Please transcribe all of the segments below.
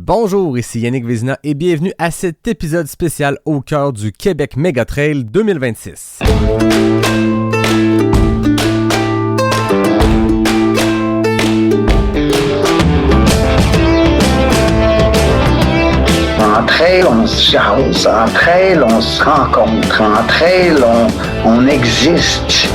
Bonjour, ici Yannick Vézina et bienvenue à cet épisode spécial au cœur du Québec Mega Trail 2026. En trail, on se jase. En trail, on se rencontre. En trail, on existe.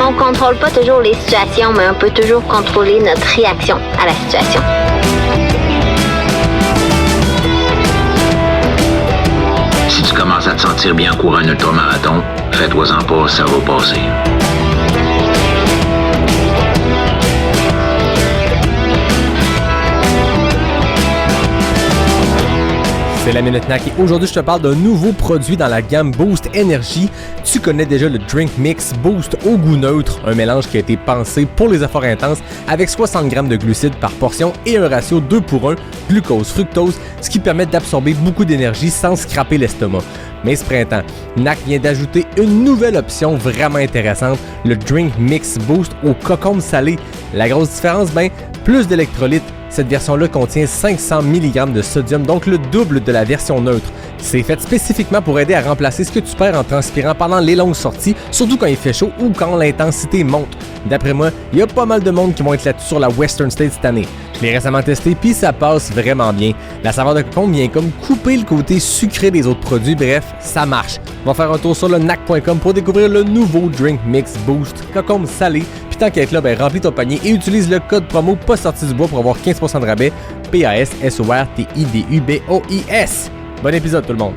On contrôle pas toujours les situations, mais on peut toujours contrôler notre réaction à la situation. Si tu commences à te sentir bien en courant un ultramarathon, fais-toi-en pas, ça va passer. C'est la Minute Nac et aujourd'hui je te parle d'un nouveau produit dans la gamme Boost Energy. Tu connais déjà le Drink Mix Boost au goût neutre, un mélange qui a été pensé pour les efforts intenses avec 60 g de glucides par portion et un ratio 2:1 glucose-fructose, ce qui permet d'absorber beaucoup d'énergie sans scraper l'estomac. Mais ce printemps, NAC vient d'ajouter une nouvelle option vraiment intéressante, le Drink Mix Boost au cocombe salé. La grosse différence, plus d'électrolytes. Cette version-là contient 500 mg de sodium, donc le double de la version neutre. C'est fait spécifiquement pour aider à remplacer ce que tu perds en transpirant pendant les longues sorties, surtout quand il fait chaud ou quand l'intensité monte. D'après moi, il y a pas mal de monde qui vont être là-dessus sur la Western States cette année. Je l'ai récemment testé puis ça passe vraiment bien. La saveur de cocombe vient comme couper le côté sucré des autres produits, bref, ça marche. On va faire un tour sur le nac.com pour découvrir le nouveau Drink Mix Boost cocombe salé. Puis tant qu'à être là, remplis ton panier et utilise le code promo pas sorti du bois pour avoir 15% de rabais. PASSORTIDUBOIS. Bon épisode tout le monde.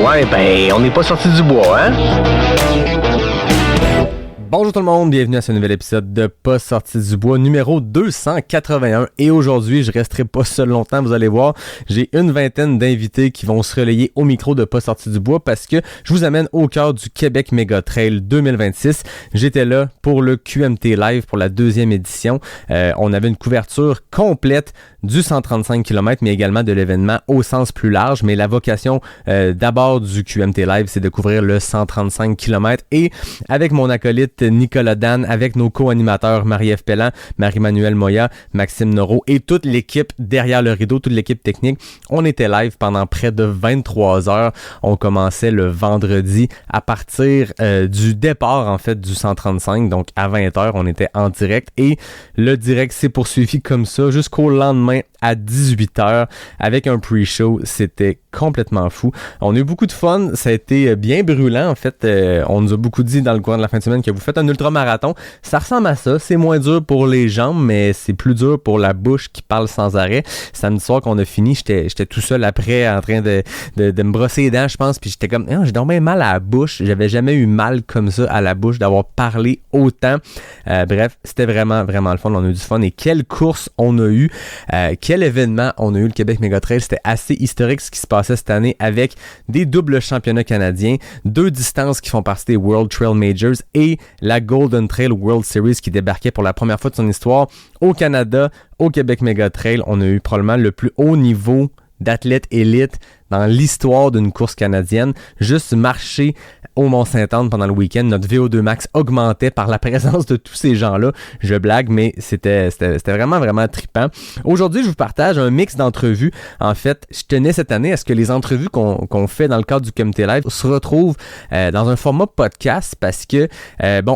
Ouais, on n'est pas sorti du bois, hein? Bonjour tout le monde, bienvenue à ce nouvel épisode de Pas sorti du bois numéro 281 et aujourd'hui je resterai pas seul longtemps, vous allez voir, j'ai une vingtaine d'invités qui vont se relayer au micro de Pas sorti du bois parce que je vous amène au cœur du Québec Mega Trail 2026. J'étais là pour le QMT Live pour la deuxième édition, on avait une couverture complète du 135 km mais également de l'événement au sens plus large, mais la vocation d'abord du QMT Live c'est de couvrir le 135 km et avec mon acolyte Nicolas Dan, avec nos co-animateurs Marie-Ève Pellan, Marie-Manuelle Moya, Maxime Noro et toute l'équipe derrière le rideau, toute l'équipe technique. On était live pendant près de 23 heures. On commençait le vendredi à partir du départ en fait du 135, donc à 20h on était en direct et le direct s'est poursuivi comme ça jusqu'au lendemain à 18h avec un pre-show. C'était complètement fou. On a eu beaucoup de fun. Ça a été bien brûlant en fait. On nous a beaucoup dit dans le courant de la fin de semaine que vous faites un ultramarathon. Ça ressemble à ça. C'est moins dur pour les jambes, mais c'est plus dur pour la bouche qui parle sans arrêt. Samedi soir qu'on a fini, j'étais tout seul après en train de me brosser les dents, je pense. Puis j'étais comme, j'ai dormi mal à la bouche. J'avais jamais eu mal comme ça à la bouche d'avoir parlé autant. Bref, c'était vraiment, vraiment le fun. On a eu du fun. Et quelle course on a eu. Quel événement on a eu le Québec Mega Trail. C'était assez historique ce qui se passait cette année avec des doubles championnats canadiens, 2 distances qui font partie des World Trail Majors et la Golden Trail World Series qui débarquait pour la première fois de son histoire au Canada, au Québec Mega Trail. On a eu probablement le plus haut niveau d'athlètes élites dans l'histoire d'une course canadienne. Juste marcher au Mont-Sainte-Anne pendant le week-end, notre VO2 max augmentait par la présence de tous ces gens-là. Je blague, mais c'était vraiment, vraiment trippant. Aujourd'hui, je vous partage un mix d'entrevues. En fait, je tenais cette année à ce que les entrevues qu'on fait dans le cadre du QMT Live se retrouvent dans un format podcast parce que,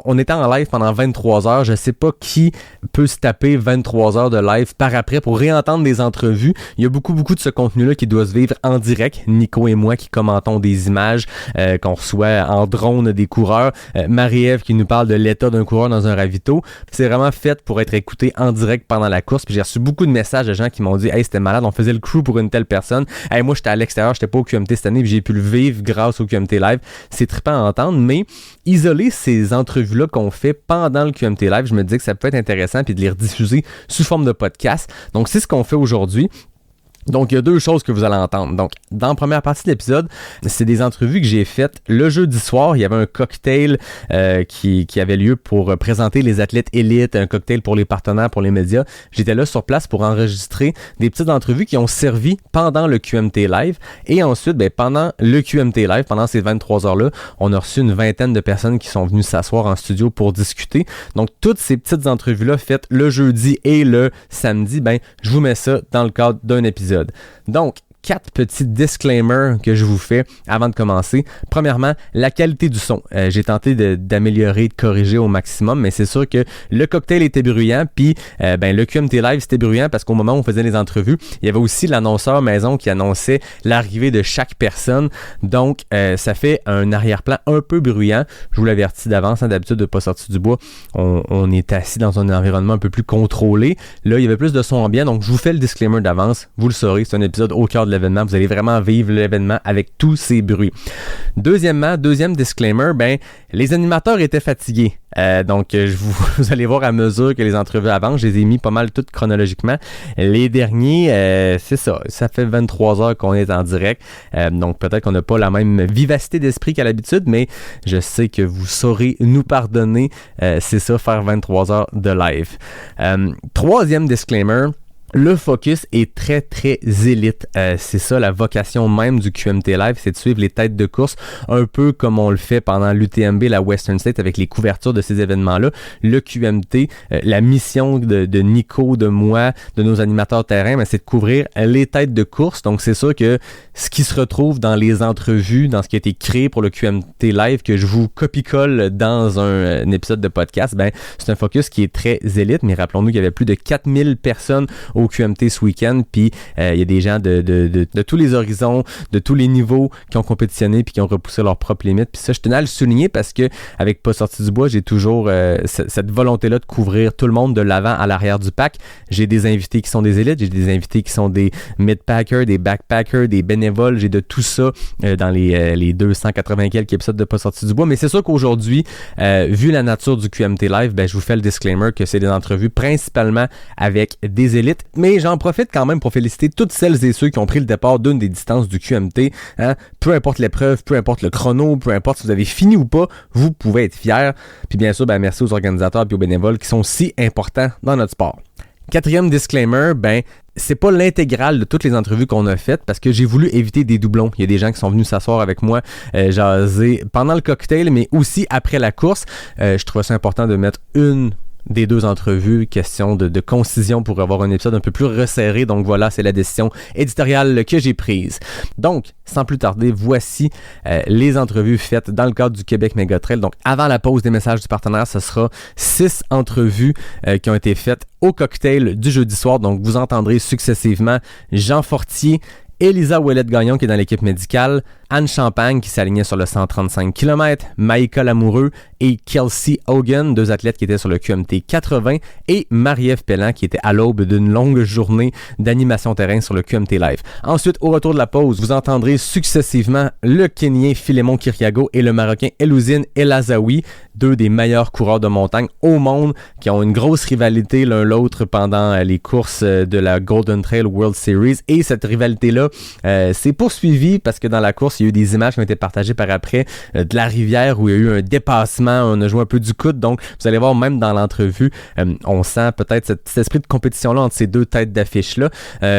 on était en live pendant 23 heures. Je sais pas qui peut se taper 23 heures de live par après pour réentendre des entrevues. Il y a beaucoup de ce contenu-là qui doit se vivre en direct. Nico et moi qui commentons des images qu'on reçoit en drone des coureurs. Marie-Ève qui nous parle de l'état d'un coureur dans un ravito. C'est vraiment fait pour être écouté en direct pendant la course. Puis j'ai reçu beaucoup de messages de gens qui m'ont dit « Hey, c'était malade, on faisait le crew pour une telle personne. Hey, moi, j'étais à l'extérieur, j'étais pas au QMT cette année, puis j'ai pu le vivre grâce au QMT Live. » C'est trippant à entendre, mais isoler ces entrevues-là qu'on fait pendant le QMT Live, je me dis que ça peut être intéressant puis de les rediffuser sous forme de podcast. Donc, c'est ce qu'on fait aujourd'hui. Donc, il y a deux choses que vous allez entendre. Donc, dans la première partie de l'épisode, c'est des entrevues que j'ai faites le jeudi soir. Il y avait un cocktail qui avait lieu pour présenter les athlètes élites, un cocktail pour les partenaires, pour les médias. J'étais là sur place pour enregistrer des petites entrevues qui ont servi pendant le QMT Live. Et ensuite, pendant le QMT Live, pendant ces 23 heures-là, on a reçu une vingtaine de personnes qui sont venues s'asseoir en studio pour discuter. Donc, toutes ces petites entrevues-là faites le jeudi et le samedi, je vous mets ça dans le cadre d'un épisode. Donc, 4 petits disclaimers que je vous fais avant de commencer. Premièrement, la qualité du son. J'ai tenté d'améliorer, de corriger au maximum, mais c'est sûr que le cocktail était bruyant, puis le QMT Live c'était bruyant parce qu'au moment où on faisait les entrevues, il y avait aussi l'annonceur maison qui annonçait l'arrivée de chaque personne. Donc, ça fait un arrière-plan un peu bruyant. Je vous l'avertis d'avance, d'habitude de pas sortir du bois. On est assis dans un environnement un peu plus contrôlé. Là, il y avait plus de son ambiant, donc je vous fais le disclaimer d'avance. Vous le saurez, c'est un épisode au cœur de l'événement. Vous allez vraiment vivre l'événement avec tous ces bruits. Deuxième disclaimer, les animateurs étaient fatigués. Donc, vous allez voir à mesure que les entrevues avancent, je les ai mis pas mal toutes chronologiquement. Les derniers, c'est ça fait 23 heures qu'on est en direct. Donc, peut-être qu'on n'a pas la même vivacité d'esprit qu'à l'habitude, mais je sais que vous saurez nous pardonner. C'est ça, faire 23 heures de live. Troisième disclaimer. Le focus est très, très élite. C'est ça la vocation même du QMT Live, c'est de suivre les têtes de course, un peu comme on le fait pendant l'UTMB, la Western State, avec les couvertures de ces événements-là. Le QMT, la mission de Nico, de moi, de nos animateurs terrain, c'est de couvrir les têtes de course. Donc, c'est sûr que ce qui se retrouve dans les entrevues, dans ce qui a été créé pour le QMT Live, que je vous copie-colle dans un épisode de podcast, c'est un focus qui est très élite. Mais rappelons-nous qu'il y avait plus de 4000 personnes au QMT ce week-end, puis il y a des gens de tous les horizons, de tous les niveaux qui ont compétitionné puis qui ont repoussé leurs propres limites. Puis ça, je tenais à le souligner parce que avec Pas sorti du bois, j'ai toujours cette volonté-là de couvrir tout le monde de l'avant à l'arrière du pack. J'ai des invités qui sont des élites, j'ai des invités qui sont des mid-packers, des backpackers, des bénévoles, j'ai de tout ça dans les 280 quelques épisodes de Pas sorti du bois. Mais c'est sûr qu'aujourd'hui, vu la nature du QMT Live, je vous fais le disclaimer que c'est des entrevues principalement avec des élites. Mais j'en profite quand même pour féliciter toutes celles et ceux qui ont pris le départ d'une des distances du QMT. Peu importe l'épreuve, peu importe le chrono, peu importe si vous avez fini ou pas, vous pouvez être fiers. Puis bien sûr, merci aux organisateurs et aux bénévoles qui sont si importants dans notre sport. Quatrième disclaimer, c'est pas l'intégrale de toutes les entrevues qu'on a faites parce que j'ai voulu éviter des doublons. Il y a des gens qui sont venus s'asseoir avec moi, jaser pendant le cocktail, mais aussi après la course. Je trouvais ça important de mettre une des deux entrevues, question de concision pour avoir un épisode un peu plus resserré. Donc voilà, c'est la décision éditoriale que j'ai prise. Donc, sans plus tarder, voici les entrevues faites dans le cadre du Québec Mégatrail. Donc, avant la pause des messages du partenaire, ce sera 6 entrevues qui ont été faites au cocktail du jeudi soir. Donc, vous entendrez successivement Jean Fortier, Elisa Ouellette-Gagnon qui est dans l'équipe médicale, Anne Champagne qui s'alignait sur le 135 km, Maïka Lamoureux et Kelsey Hogan, 2 athlètes qui étaient sur le QMT 80, et Marie-Ève Pellan qui était à l'aube d'une longue journée d'animation terrain sur le QMT Live. Ensuite, au retour de la pause, vous entendrez successivement le Kenyan Philémon Kiriago et le Marocain Elouzine El Azaoui, 2 des meilleurs coureurs de montagne au monde qui ont une grosse rivalité l'un l'autre pendant les courses de la Golden Trail World Series. Et cette rivalité-là s'est poursuivie parce que dans la course, il y a eu des images qui ont été partagées par après de la rivière où il y a eu un dépassement, on a joué un peu du coude. Donc, vous allez voir, même dans l'entrevue, on sent peut-être cet esprit de compétition-là entre ces 2 têtes d'affiche-là.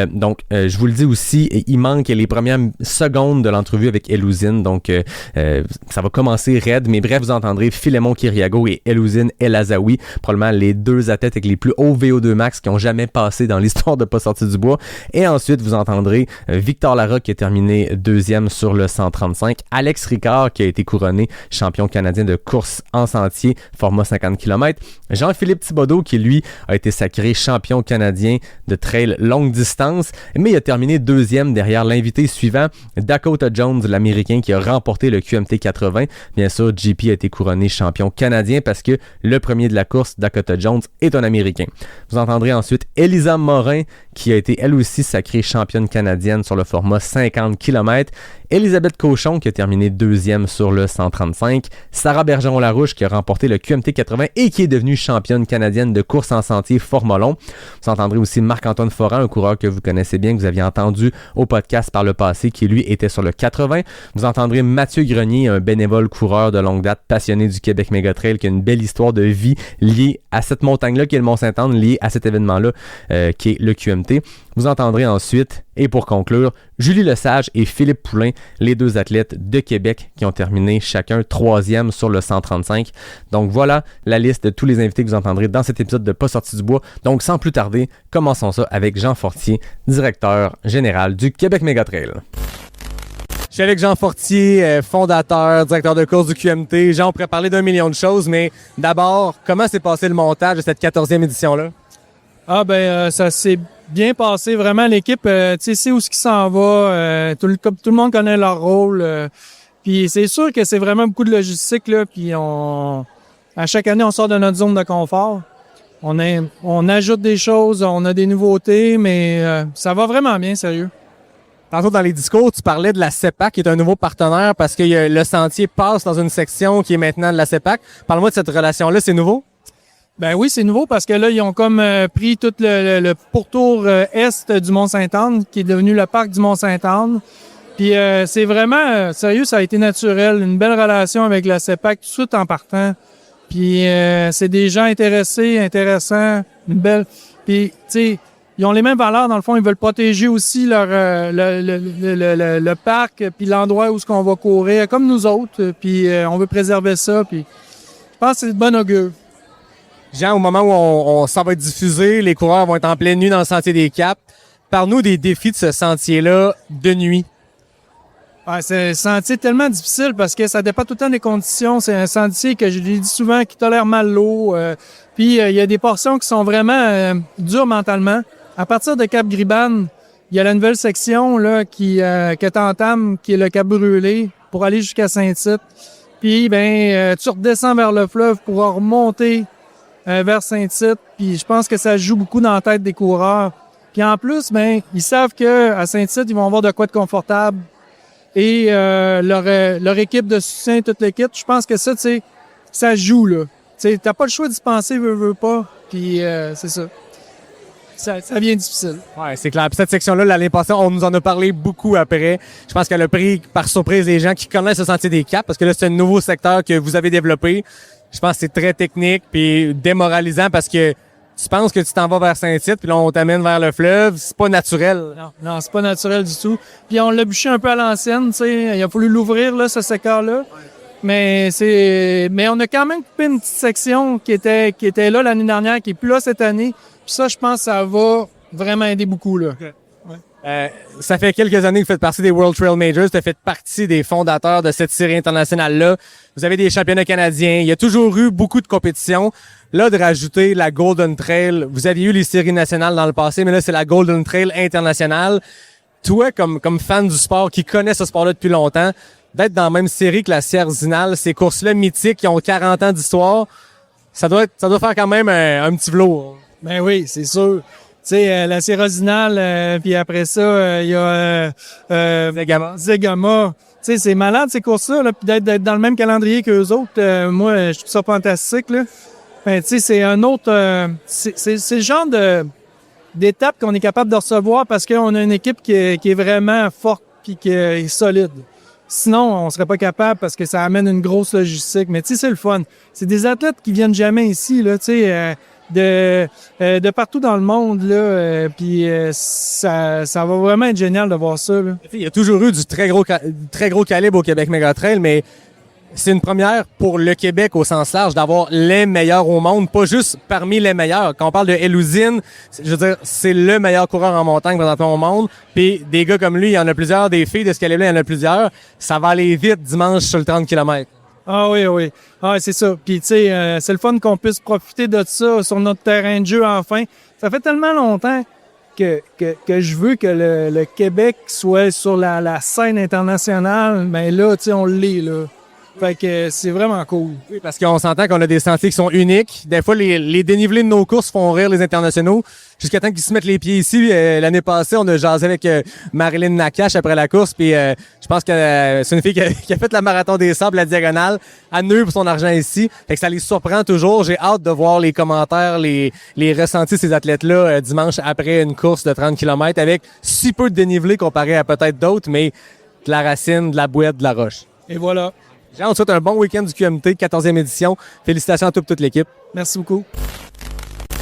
Donc, je vous le dis aussi, il manque les premières secondes de l'entrevue avec Elouzine. Donc, ça va commencer raide. Mais bref, vous entendrez Philémon Kiriago et Elouzine El Azaoui, probablement les 2 athlètes avec les plus hauts VO2 max qui ont jamais passé dans l'histoire de Pas sorti du bois. Et ensuite, vous entendrez Victor Larocque qui a terminé 2e sur le 135, Alex Ricard qui a été couronné champion canadien de course en sentier format 50 km, Jean-Philippe Thibodeau qui lui a été sacré champion canadien de trail longue distance, mais il a terminé 2e derrière l'invité suivant, Dakota Jones, l'Américain qui a remporté le QMT 80. Bien sûr, JP a été couronné champion canadien parce que le premier de la course, Dakota Jones, est un Américain. Vous entendrez ensuite Elisa Morin qui a été elle aussi sacrée championne canadienne sur le format 50 km Elisabeth Cochon qui a terminé deuxième sur le 135, Sarah Bergeron-Larouche qui a remporté le QMT 80 et qui est devenue championne canadienne de course en sentier Formolon. Vous entendrez aussi Marc-Antoine Foran, un coureur que vous connaissez bien, que vous aviez entendu au podcast par le passé, qui lui était sur le 80. Vous entendrez Mathieu Grenier, un bénévole coureur de longue date, passionné du Québec Méga Trail, qui a une belle histoire de vie liée à cette montagne-là qui est le Mont-Sainte-Anne, liée à cet événement-là qui est le QMT. Vous entendrez ensuite, et pour conclure, Julie Lesage et Philippe Poulain, les deux athlètes de Québec qui ont terminé chacun troisième sur le 135. Donc voilà la liste de tous les invités que vous entendrez dans cet épisode de Pas sorti du bois. Donc sans plus tarder, commençons ça avec Jean Fortier, directeur général du Québec Méga Trail. Je suis avec Jean Fortier, fondateur, directeur de course du QMT. Jean, on pourrait parler d'un million de choses, mais d'abord, comment s'est passé le montage de cette 14e édition-là? Ça s'est bien passé. Vraiment, l'équipe, sait où ce qui s'en va. Tout le monde connaît leur rôle. Puis c'est sûr que c'est vraiment beaucoup de logistique, là. Puis à chaque année, on sort de notre zone de confort. On ajoute des choses, on a des nouveautés, mais ça va vraiment bien, sérieux. Tantôt, dans les discours, tu parlais de la CEPAC, qui est un nouveau partenaire parce que le sentier passe dans une section qui est maintenant de la CEPAC. Parle-moi de cette relation-là, c'est nouveau? Ben oui, c'est nouveau parce que là, ils ont comme pris tout le pourtour est du Mont-Sainte-Anne, qui est devenu le parc du Mont-Sainte-Anne. Puis c'est vraiment, sérieux, ça a été naturel. Une belle relation avec la CEPAC, tout de suite en partant. Puis c'est des gens intéressants, une belle... Puis, tu sais, ils ont les mêmes valeurs, dans le fond. Ils veulent protéger aussi le parc, puis l'endroit où on va courir, comme nous autres. Puis on veut préserver ça. Puis je pense que c'est de bon augure. Jean, au moment où ça va être diffusé, les coureurs vont être en pleine nuit dans le Sentier des Caps. Parle-nous des défis de ce sentier-là de nuit. Ouais, c'est un sentier tellement difficile parce que ça dépend tout le temps des conditions. C'est un sentier que je l'ai dit souvent qui tolère mal l'eau. Puis il y a des portions qui sont vraiment dures mentalement. À partir de Cap-Gribane, il y a la nouvelle section là que t'entames, qui est le Cap Brûlé, pour aller jusqu'à Saint-Tite. Puis tu redescends vers le fleuve pour remonter vers Saint-Tite. Puis je pense que ça joue beaucoup dans la tête des coureurs. Puis en plus, ils savent qu'à Saint-Tite, ils vont avoir de quoi de confortable. Et leur équipe de soutien, toute l'équipe, je pense que ça, tu sais, ça joue, là. Tu sais, t'as pas le choix d'y penser, veux pas. Puis c'est ça. Ça devient difficile. Ouais, c'est clair. Puis cette section-là, l'année passée, on nous en a parlé beaucoup après. Je pense qu'elle a pris par surprise les gens qui connaissent le Sentier des Caps, parce que là, c'est un nouveau secteur que vous avez développé. Je pense que c'est très technique puis démoralisant parce que tu penses que tu t'en vas vers Saint-Tite, puis là, on t'amène vers le fleuve. C'est pas naturel. Non, c'est pas naturel du tout. Puis on l'a bûché un peu à l'ancienne, tu sais. Il a fallu l'ouvrir, là, ce secteur-là. Mais on a quand même coupé une petite section qui était là l'année dernière, qui est plus là cette année. Puis ça, je pense que ça va vraiment aider beaucoup, là. Okay. Ouais. Ça fait quelques années que vous faites partie des World Trail Majors. Vous faites partie des fondateurs de cette série internationale-là. Vous avez des championnats canadiens. Il y a toujours eu beaucoup de compétitions. Là, de rajouter la Golden Trail. Vous aviez eu les séries nationales dans le passé, mais là, c'est la Golden Trail internationale. Toi, comme fan du sport, qui connaît ce sport-là depuis longtemps, d'être dans la même série que la Sierre Zinal, ces courses-là mythiques qui ont 40 ans d'histoire, ça doit faire quand même un petit velours. Ben oui, c'est sûr. Tu sais, la Sérozinale, puis après ça, il y a Zegama. Tu sais, c'est malade ces courses-là, là, puis d'être dans le même calendrier qu'eux autres. Moi, je trouve ça fantastique, là. Ben, tu sais, c'est un autre... c'est le genre d'étape qu'on est capable de recevoir parce qu'on a une équipe qui est vraiment forte puis qui est solide. Sinon, on serait pas capable parce que ça amène une grosse logistique. Mais tu sais, c'est le fun. C'est des athlètes qui viennent jamais ici, là, tu sais... de partout dans le monde, là, puis ça va vraiment être génial de voir ça, là. Il y a toujours eu du très gros calibre au Québec Méga Trail, mais c'est une première pour le Québec au sens large d'avoir les meilleurs au monde, pas juste parmi les meilleurs. Quand on parle de Elouzine, je veux dire, c'est le meilleur coureur en montagne présentement au monde, puis des gars comme lui, il y en a plusieurs, des filles de ce calibre-là, il y en a plusieurs. Ça va aller vite dimanche sur le 30 km. Ah oui. Ah, c'est ça. Puis, tu sais, c'est le fun qu'on puisse profiter de ça sur notre terrain de jeu enfin. Ça fait tellement longtemps que je veux que le Québec soit sur la scène internationale. Mais là, tu sais, on l'est, là. Fait que c'est vraiment cool. Oui, parce qu'on s'entend qu'on a des sentiers qui sont uniques. Des fois, les dénivelés de nos courses font rire les internationaux. Jusqu'à temps qu'ils se mettent les pieds ici. L'année passée, on a jasé avec Marilyn Nakache après la course. Puis je pense que c'est une fille qui a fait la marathon des sables, la diagonale, à Nœud pour son argent ici. Fait que ça les surprend toujours. J'ai hâte de voir les commentaires, les ressentis de ces athlètes-là dimanche après une course de 30 km avec si peu de dénivelé comparé à peut-être d'autres, mais de la racine, de la bouette, de la roche. Et voilà. Jean, on te souhaite un bon week-end du QMT, 14e édition. Félicitations à toute l'équipe. Merci beaucoup.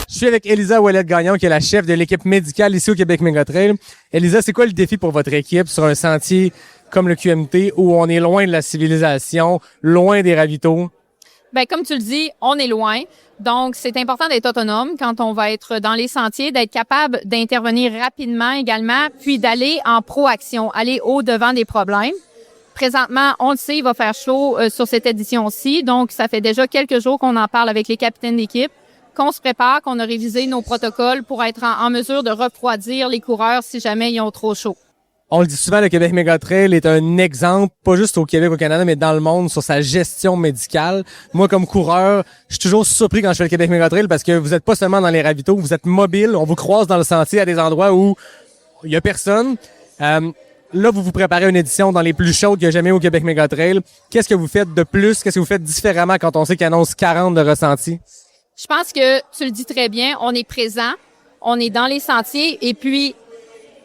Je suis avec Elisa Ouellette-Gagnon, qui est la chef de l'équipe médicale ici au Québec Mégatrail. Elisa, c'est quoi le défi pour votre équipe sur un sentier comme le QMT où on est loin de la civilisation, loin des ravitaux? Bien, comme tu le dis, on est loin. Donc, c'est important d'être autonome quand on va être dans les sentiers, d'être capable d'intervenir rapidement également, puis d'aller en proaction, aller au-devant des problèmes. Présentement, on le sait, il va faire chaud sur cette édition-ci. Donc, ça fait déjà quelques jours qu'on en parle avec les capitaines d'équipe, qu'on se prépare, qu'on a révisé nos protocoles pour être en mesure de refroidir les coureurs si jamais ils ont trop chaud. On le dit souvent, le Québec Mégatrail est un exemple, pas juste au Québec, au Canada, mais dans le monde, sur sa gestion médicale. Moi, comme coureur, je suis toujours surpris quand je fais le Québec Mégatrail parce que vous êtes pas seulement dans les ravitaux, vous êtes mobile, on vous croise dans le sentier à des endroits où il y a personne. Là, vous vous préparez une édition dans les plus chaudes qu'il y a jamais au Québec Mégatrail. Qu'est-ce que vous faites de plus? Qu'est-ce que vous faites différemment quand on sait qu'il annonce 40 de ressenti? Je pense que tu le dis très bien, on est présent, on est dans les sentiers et puis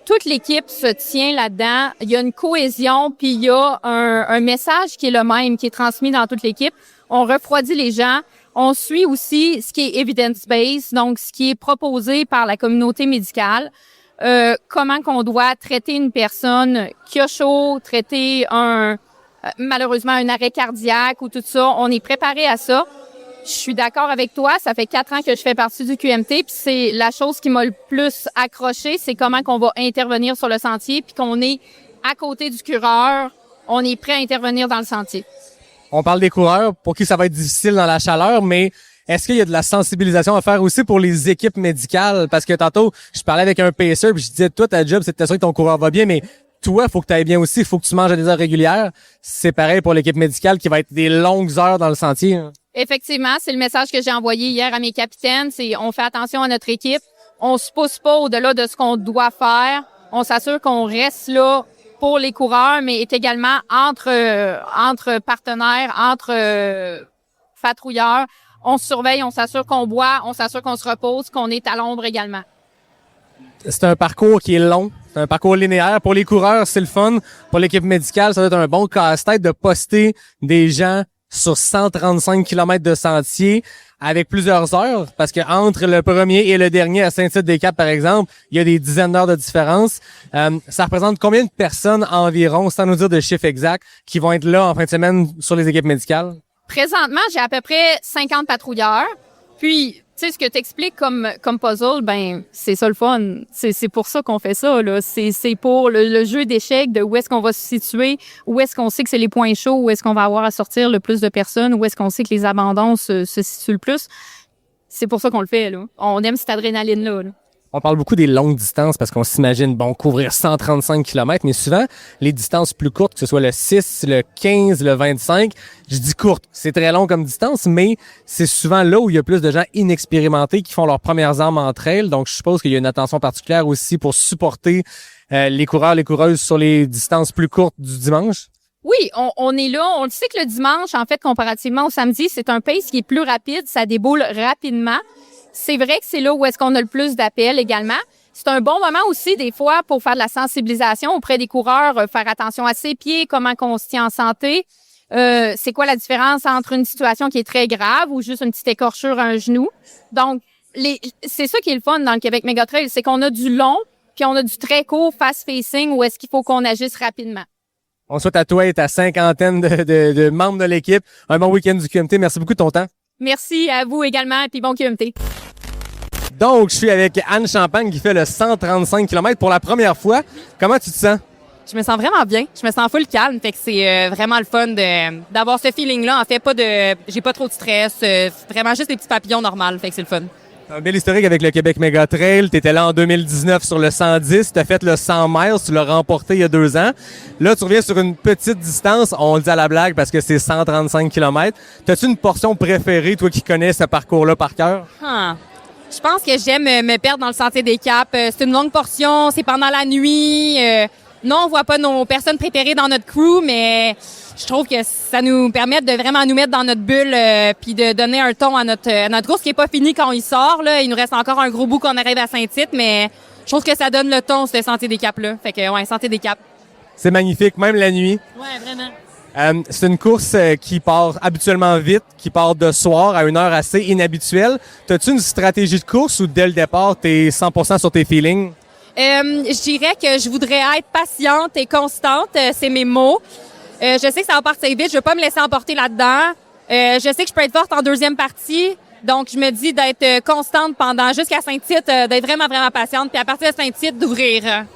toute l'équipe se tient là-dedans. Il y a une cohésion, puis il y a un message qui est le même, qui est transmis dans toute l'équipe. On refroidit les gens. On suit aussi ce qui est evidence-based, donc ce qui est proposé par la communauté médicale. Comment qu'on doit traiter une personne qui a chaud, traiter malheureusement un arrêt cardiaque ou tout ça. On est préparé à ça. Je suis d'accord avec toi. Ça fait 4 ans que je fais partie du QMT, puis c'est la chose qui m'a le plus accroché, c'est comment qu'on va intervenir sur le sentier, puis qu'on est à côté du coureur, on est prêt à intervenir dans le sentier. On parle des coureurs pour qui ça va être difficile dans la chaleur, mais est-ce qu'il y a de la sensibilisation à faire aussi pour les équipes médicales? Parce que tantôt, je parlais avec un pacer, puis je disais, toi, ta job, c'est de t'assurer que ton coureur va bien, mais toi, faut que tu ailles bien aussi, faut que tu manges à des heures régulières. C'est pareil pour l'équipe médicale qui va être des longues heures dans le sentier. Hein. Effectivement, c'est le message que j'ai envoyé hier à mes capitaines, c'est on fait attention à notre équipe, on se pousse pas au-delà de ce qu'on doit faire, on s'assure qu'on reste là pour les coureurs, mais est également entre partenaires, entre patrouilleurs. On se surveille, on s'assure qu'on boit, on s'assure qu'on se repose, qu'on est à l'ombre également. C'est un parcours qui est long, c'est un parcours linéaire. Pour les coureurs, c'est le fun. Pour l'équipe médicale, ça va être un bon casse-tête de poster des gens sur 135 km de sentier avec plusieurs heures, parce que entre le premier et le dernier à Saint-Tite-des-Caps, par exemple, il y a des dizaines d'heures de différence. Ça représente combien de personnes environ, sans nous dire de chiffre exact, qui vont être là en fin de semaine sur les équipes médicales? Présentement, j'ai à peu près 50 patrouilleurs. Puis, tu sais, ce que t'expliques comme puzzle, ben c'est ça le fun. C'est pour ça qu'on fait ça, là. C'est pour le jeu d'échecs de où est-ce qu'on va se situer, où est-ce qu'on sait que c'est les points chauds, où est-ce qu'on va avoir à sortir le plus de personnes, où est-ce qu'on sait que les abandons se situent le plus. C'est pour ça qu'on le fait, là. On aime cette adrénaline-là, là. On parle beaucoup des longues distances parce qu'on s'imagine, couvrir 135 km, mais souvent, les distances plus courtes, que ce soit le 6, le 15, le 25, je dis courte, c'est très long comme distance, mais c'est souvent là où il y a plus de gens inexpérimentés qui font leurs premières armes en trail. Donc, je suppose qu'il y a une attention particulière aussi pour supporter les coureurs, les coureuses sur les distances plus courtes du dimanche. Oui, on est là. On le sait que le dimanche, en fait, comparativement au samedi, c'est un pace qui est plus rapide, ça déboule rapidement. C'est vrai que c'est là où est-ce qu'on a le plus d'appels également. C'est un bon moment aussi, des fois, pour faire de la sensibilisation auprès des coureurs, faire attention à ses pieds, comment qu'on se tient en santé. C'est quoi la différence entre une situation qui est très grave ou juste une petite écorchure à un genou. Donc, c'est ça qui est le fun dans le Québec Mégatrail, c'est qu'on a du long, puis on a du très court fast-facing où est-ce qu'il faut qu'on agisse rapidement. On souhaite à toi et ta cinquantaine de membres de l'équipe un bon week-end du QMT. Merci beaucoup de ton temps. Merci à vous également, puis bon QMT. Donc, je suis avec Anne Champagne qui fait le 135 km pour la première fois. Comment tu te sens? Je me sens vraiment bien. Je me sens full calme. Fait que c'est vraiment le fun d'avoir ce feeling-là. En fait, j'ai pas trop de stress. Vraiment juste des petits papillons normaux. Fait que c'est le fun. Un bel historique avec le Québec Méga Trail. Tu étais là en 2019 sur le 110. Tu as fait le 100 miles. Tu l'as remporté il y a 2 ans. Là, tu reviens sur une petite distance. On le dit à la blague parce que c'est 135 km. T'as-tu une portion préférée, toi qui connais ce parcours-là par cœur? Je pense que j'aime me perdre dans le Sentier des Caps. C'est une longue portion, c'est pendant la nuit. Non, on voit pas nos personnes préférées dans notre crew, mais je trouve que ça nous permet de vraiment nous mettre dans notre bulle puis de donner un ton à notre course qui est pas fini quand on y sort. Là. Il nous reste encore un gros bout qu'on arrive à Saint-Tite, mais je trouve que ça donne le ton, ce Sentier des Caps-là. Fait que, ouais, Sentier des Caps. C'est magnifique, même la nuit. Ouais, vraiment. C'est une course qui part habituellement vite, qui part de soir à une heure assez inhabituelle. T'as-tu une stratégie de course ou dès le départ, t'es 100% sur tes feelings? Je dirais que je voudrais être patiente et constante. C'est mes mots. Je sais que ça va partir vite. Je veux pas me laisser emporter là-dedans. Je sais que je peux être forte en deuxième partie. Donc, je me dis d'être constante pendant jusqu'à Saint-Tite, d'être vraiment, vraiment patiente. Puis à partir de Saint-Tite, d'ouvrir.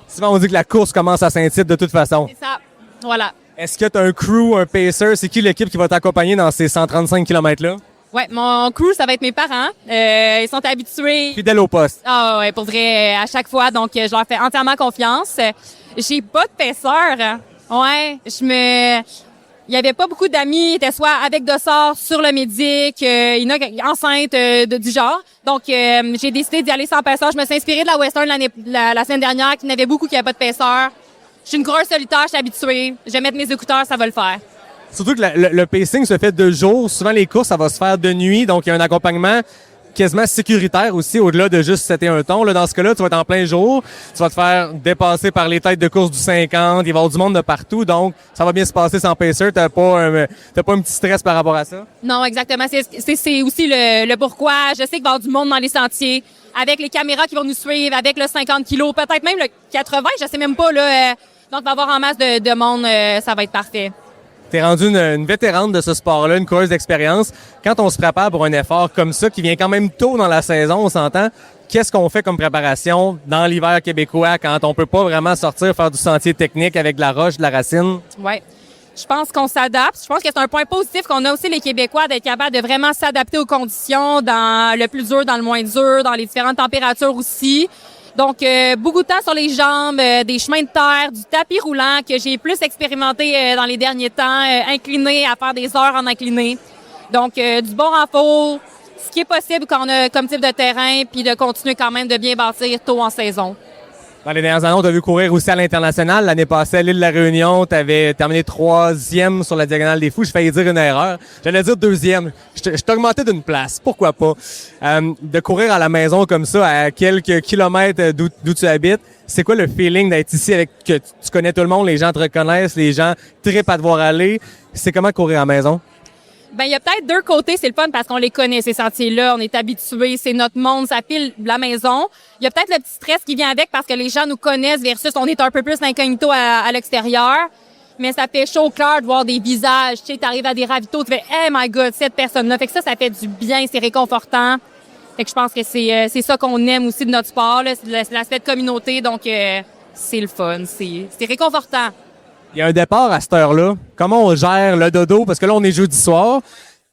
Souvent, on dit que la course commence à Saint-Tite de toute façon. C'est ça. Voilà. Est-ce que tu as un crew, un pacer? C'est qui l'équipe qui va t'accompagner dans ces 135 km-là? Ouais, mon crew, ça va être mes parents. Ils sont habitués. Fidèle au poste. Ah ouais, pour vrai, à chaque fois. Donc, je leur fais entièrement confiance. J'ai pas de paisseur. Ouais, il y avait pas beaucoup d'amis, ils étaient soit avec Dossard sur le Médic, il y en a enceinte du genre. Donc, j'ai décidé d'y aller sans paisseur. Je me suis inspirée de la Western la semaine dernière, qui n'avait beaucoup qui n'avaient pas de paisseur. Je suis une grosse solitaire, je suis habituée. Je vais mettre mes écouteurs, ça va le faire. Surtout que le pacing se fait de jour. Souvent, les courses, ça va se faire de nuit. Donc, il y a un accompagnement quasiment sécuritaire aussi, au-delà de juste setter un ton. Là, dans ce cas-là, tu vas être en plein jour. Tu vas te faire dépasser par les têtes de course du 50. Il va y avoir du monde de partout. Donc, ça va bien se passer sans pacer. T'as pas un petit stress par rapport à ça? Non, exactement. C'est aussi le pourquoi. Je sais qu'il va y avoir du monde dans les sentiers, avec les caméras qui vont nous suivre, avec le 50 kilos, peut-être même le 80, je sais même pas, là. Donc, il va y avoir en masse de monde. Ça va être parfait. T'es rendue une vétérane de ce sport-là, une coureuse d'expérience. Quand on se prépare pour un effort comme ça, qui vient quand même tôt dans la saison, on s'entend, qu'est-ce qu'on fait comme préparation dans l'hiver québécois quand on peut pas vraiment sortir faire du sentier technique avec de la roche, de la racine? Ouais. Je pense qu'on s'adapte. Je pense que c'est un point positif qu'on a aussi les Québécois d'être capables de vraiment s'adapter aux conditions, dans le plus dur, dans le moins dur, dans les différentes températures aussi. Donc, beaucoup de temps sur les jambes, des chemins de terre, du tapis roulant que j'ai plus expérimenté dans les derniers temps, incliné, à faire des heures en incliné. Donc, du bon renfort, ce qui est possible quand on a comme type de terrain, puis de continuer quand même de bien bâtir tôt en saison. Dans les dernières années, on t'a vu courir aussi à l'international. L'année passée, à l'île de la Réunion, tu avais terminé 3e sur la Diagonale des Fous. J'ai failli dire une erreur. J'allais dire 2e. Je t'ai augmenté d'une place. Pourquoi pas? De courir à la maison comme ça, à quelques kilomètres d'où tu habites, c'est quoi le feeling d'être ici avec que tu connais tout le monde, les gens te reconnaissent, les gens trippent à te voir aller? C'est comment courir à la maison? Ben, il y a peut-être deux côtés, c'est le fun parce qu'on les connaît, ces sentiers-là, on est habitués, c'est notre monde, ça file de la maison. Il y a peut-être le petit stress qui vient avec parce que les gens nous connaissent versus on est un peu plus incognito à l'extérieur. Mais ça fait chaud au cœur de voir des visages, tu sais, t'arrives à des ravitaux, tu fais « Hey my God, cette personne-là ». Fait que ça fait du bien, c'est réconfortant. Fait que je pense que c'est ça qu'on aime aussi de notre sport, là, c'est l'aspect de communauté, donc c'est le fun, c'est réconfortant. Il y a un départ à cette heure-là. Comment on gère le dodo? Parce que là, on est jeudi soir.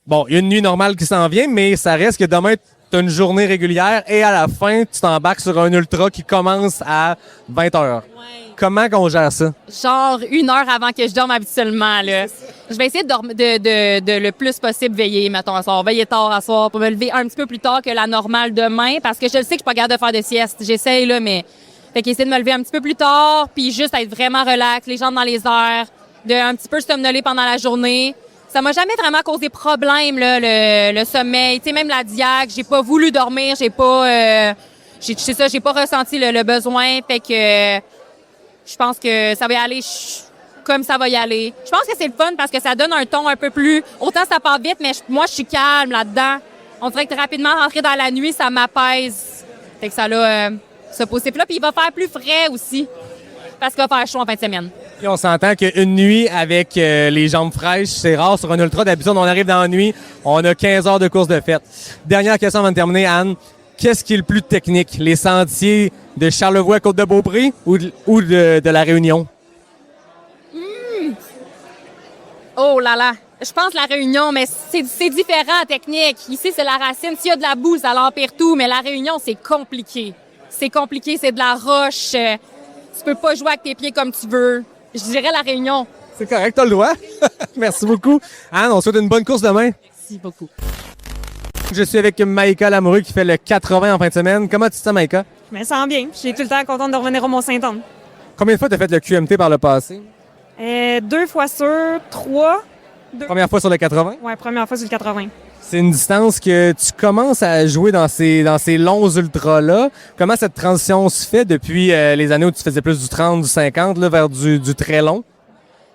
Bon, il y a une nuit normale qui s'en vient, mais ça reste que demain, tu as une journée régulière et à la fin, tu t'embarques sur un ultra qui commence à 20 heures. Ouais. Comment qu'on gère ça? Genre 1 heure avant que je dorme habituellement, là. Je vais essayer de le plus possible veiller, mettons, à soir. Veiller tard à soir pour me lever un petit peu plus tard que la normale demain parce que je le sais que je suis pas capable de faire de sieste. J'essaye, là, mais... Fait qu'essayer de me lever un petit peu plus tard, puis juste être vraiment relax, les jambes dans les airs, de un petit peu somnoler pendant la journée. Ça m'a jamais vraiment causé problème, là, le sommeil. Tu sais, même la diag, j'ai pas voulu dormir, j'ai pas ressenti le besoin. Fait que je pense que ça va y aller comme ça va y aller. Je pense que c'est le fun parce que ça donne un ton un peu plus... Autant ça part vite, mais moi, je suis calme là-dedans. On dirait que rapidement rentrer dans la nuit, ça m'apaise. Fait que ça l'a... ce positif-là. Puis il va faire plus frais aussi parce qu'il va faire chaud en fin de semaine. Et on s'entend qu'une nuit avec les jambes fraîches, c'est rare sur un ultra. D'habitude, on arrive dans la nuit, on a 15 heures de course de fête. Dernière question avant de terminer, Anne. Qu'est-ce qui est le plus technique? Les sentiers de Charlevoix, Côte-de-Beaupré ou de la Réunion? Oh là là! Je pense la Réunion, mais c'est différent en technique. Ici, c'est la racine. S'il y a de la boue, ça l'empire tout, mais la Réunion, c'est compliqué. C'est compliqué, c'est de la roche. Tu peux pas jouer avec tes pieds comme tu veux. Je dirais la Réunion. C'est correct, t'as le droit. Merci beaucoup. Anne, on souhaite une bonne course demain. Merci beaucoup. Je suis avec Maïka Lamoureux qui fait le 80 en fin de semaine. Comment tu te sens, Maïka? Je me sens bien. Je suis tout le temps contente de revenir au Mont-Saint-Anne. Combien de fois t'as fait le QMT par le passé? 2 fois sur 3. Première fois sur le 80? Ouais, première fois sur le 80. C'est une distance que tu commences à jouer dans ces longs ultras-là. Comment cette transition se fait depuis les années où tu faisais plus du 30, du 50, là, vers du très long?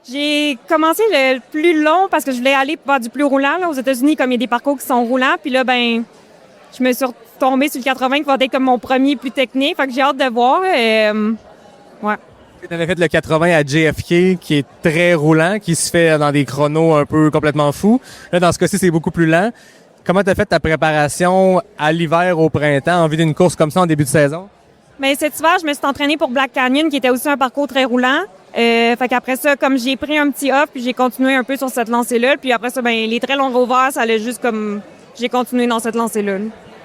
J'ai commencé le plus long parce que je voulais aller vers du plus roulant. Là, aux États-Unis, comme il y a des parcours qui sont roulants. Puis là, ben, je me suis retombée sur le 80 qui va être comme mon premier plus technique. Fait que j'ai hâte de voir. Ouais. Tu avais fait le 80 à JFK, qui est très roulant, qui se fait dans des chronos un peu complètement fous. Là, dans ce cas-ci, c'est beaucoup plus lent. Comment tu as fait ta préparation à l'hiver, au printemps, en vue d'une course comme ça en début de saison? Bien, cet hiver, je me suis entraînée pour Black Canyon, qui était aussi un parcours très roulant. Fait qu'après ça, comme j'ai pris un petit off, puis j'ai continué un peu sur cette lancée-là. Puis après ça, ben les très longs rovers, ça allait juste comme j'ai continué dans cette lancée-là.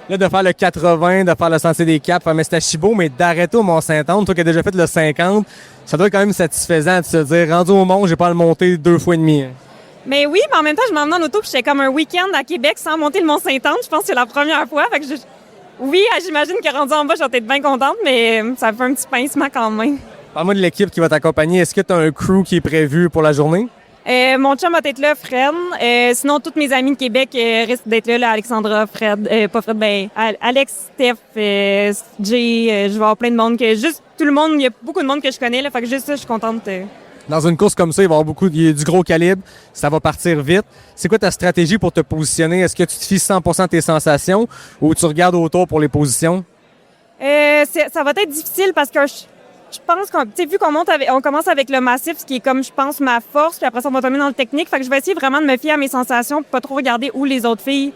Là, de faire le 80, de faire le Sentier des Caps, mais c'était chibeau, mais d'arrêter au Mont-Saint-Anne, toi qui as déjà fait le 50, ça doit être quand même satisfaisant de se dire, rendu au Mont, j'ai pas à le monter 2 fois et demi. Mais oui, mais en même temps, je m'emmenais en auto, puis j'étais comme un week-end à Québec sans monter le Mont-Saint-Anne. Je pense que c'est la première fois. Fait que oui, j'imagine que rendu en bas, j'étais bien contente, mais ça fait un petit pincement quand même. Parle-moi de l'équipe qui va t'accompagner. Est-ce que tu as un crew qui est prévu pour la journée? Mon chum va être là, Fred. Sinon, toutes mes amies de Québec risquent d'être là, Alexandra, Fred, pas Fred, ben Alex, Steph, Jay. Je vais avoir plein de monde. Juste tout le monde, il y a beaucoup de monde que je connais. Là, fait que juste ça, je suis contente. Dans une course comme ça, il va y avoir il y a du gros calibre. Ça va partir vite. C'est quoi ta stratégie pour te positionner? Est-ce que tu te fies 100% de tes sensations ou tu regardes autour pour les positions? Ça va être difficile parce que je pense qu'on, vu on commence avec le massif, ce qui est comme, je pense, ma force, puis après ça, on va tomber dans le technique. Fait que je vais essayer vraiment de me fier à mes sensations, puis pas trop regarder où les autres filles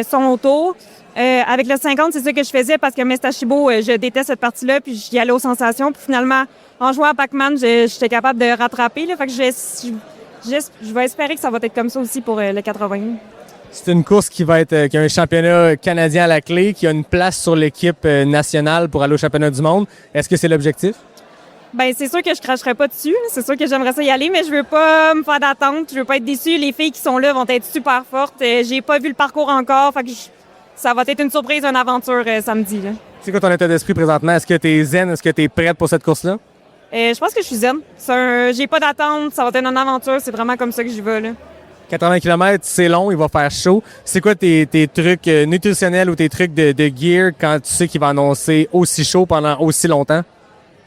sont autour. Avec le 50, c'est ça que je faisais parce que Mestachibo, je déteste cette partie-là, puis j'y allais aux sensations. Puis finalement, en jouant à Pac-Man, j'étais capable de rattraper. Là, fait que je vais espérer que ça va être comme ça aussi pour le 80. C'est une course qui a un championnat canadien à la clé, qui a une place sur l'équipe nationale pour aller au championnat du monde. Est-ce que c'est l'objectif? Ben c'est sûr que je cracherai pas dessus. C'est sûr que j'aimerais ça y aller, mais je veux pas me faire d'attente. Je veux pas être déçue. Les filles qui sont là vont être super fortes. J'ai pas vu le parcours encore. Fait que ça va être une surprise, une aventure samedi. Là. C'est quoi ton état d'esprit présentement? Est-ce que tu es zen? Est-ce que tu es prête pour cette course-là? Je pense que je suis zen. J'ai pas d'attente. Ça va être une aventure. C'est vraiment comme ça que j'y vais. Là. 80 km, c'est long, il va faire chaud. C'est quoi tes trucs nutritionnels ou tes trucs de gear quand tu sais qu'il va annoncer aussi chaud pendant aussi longtemps?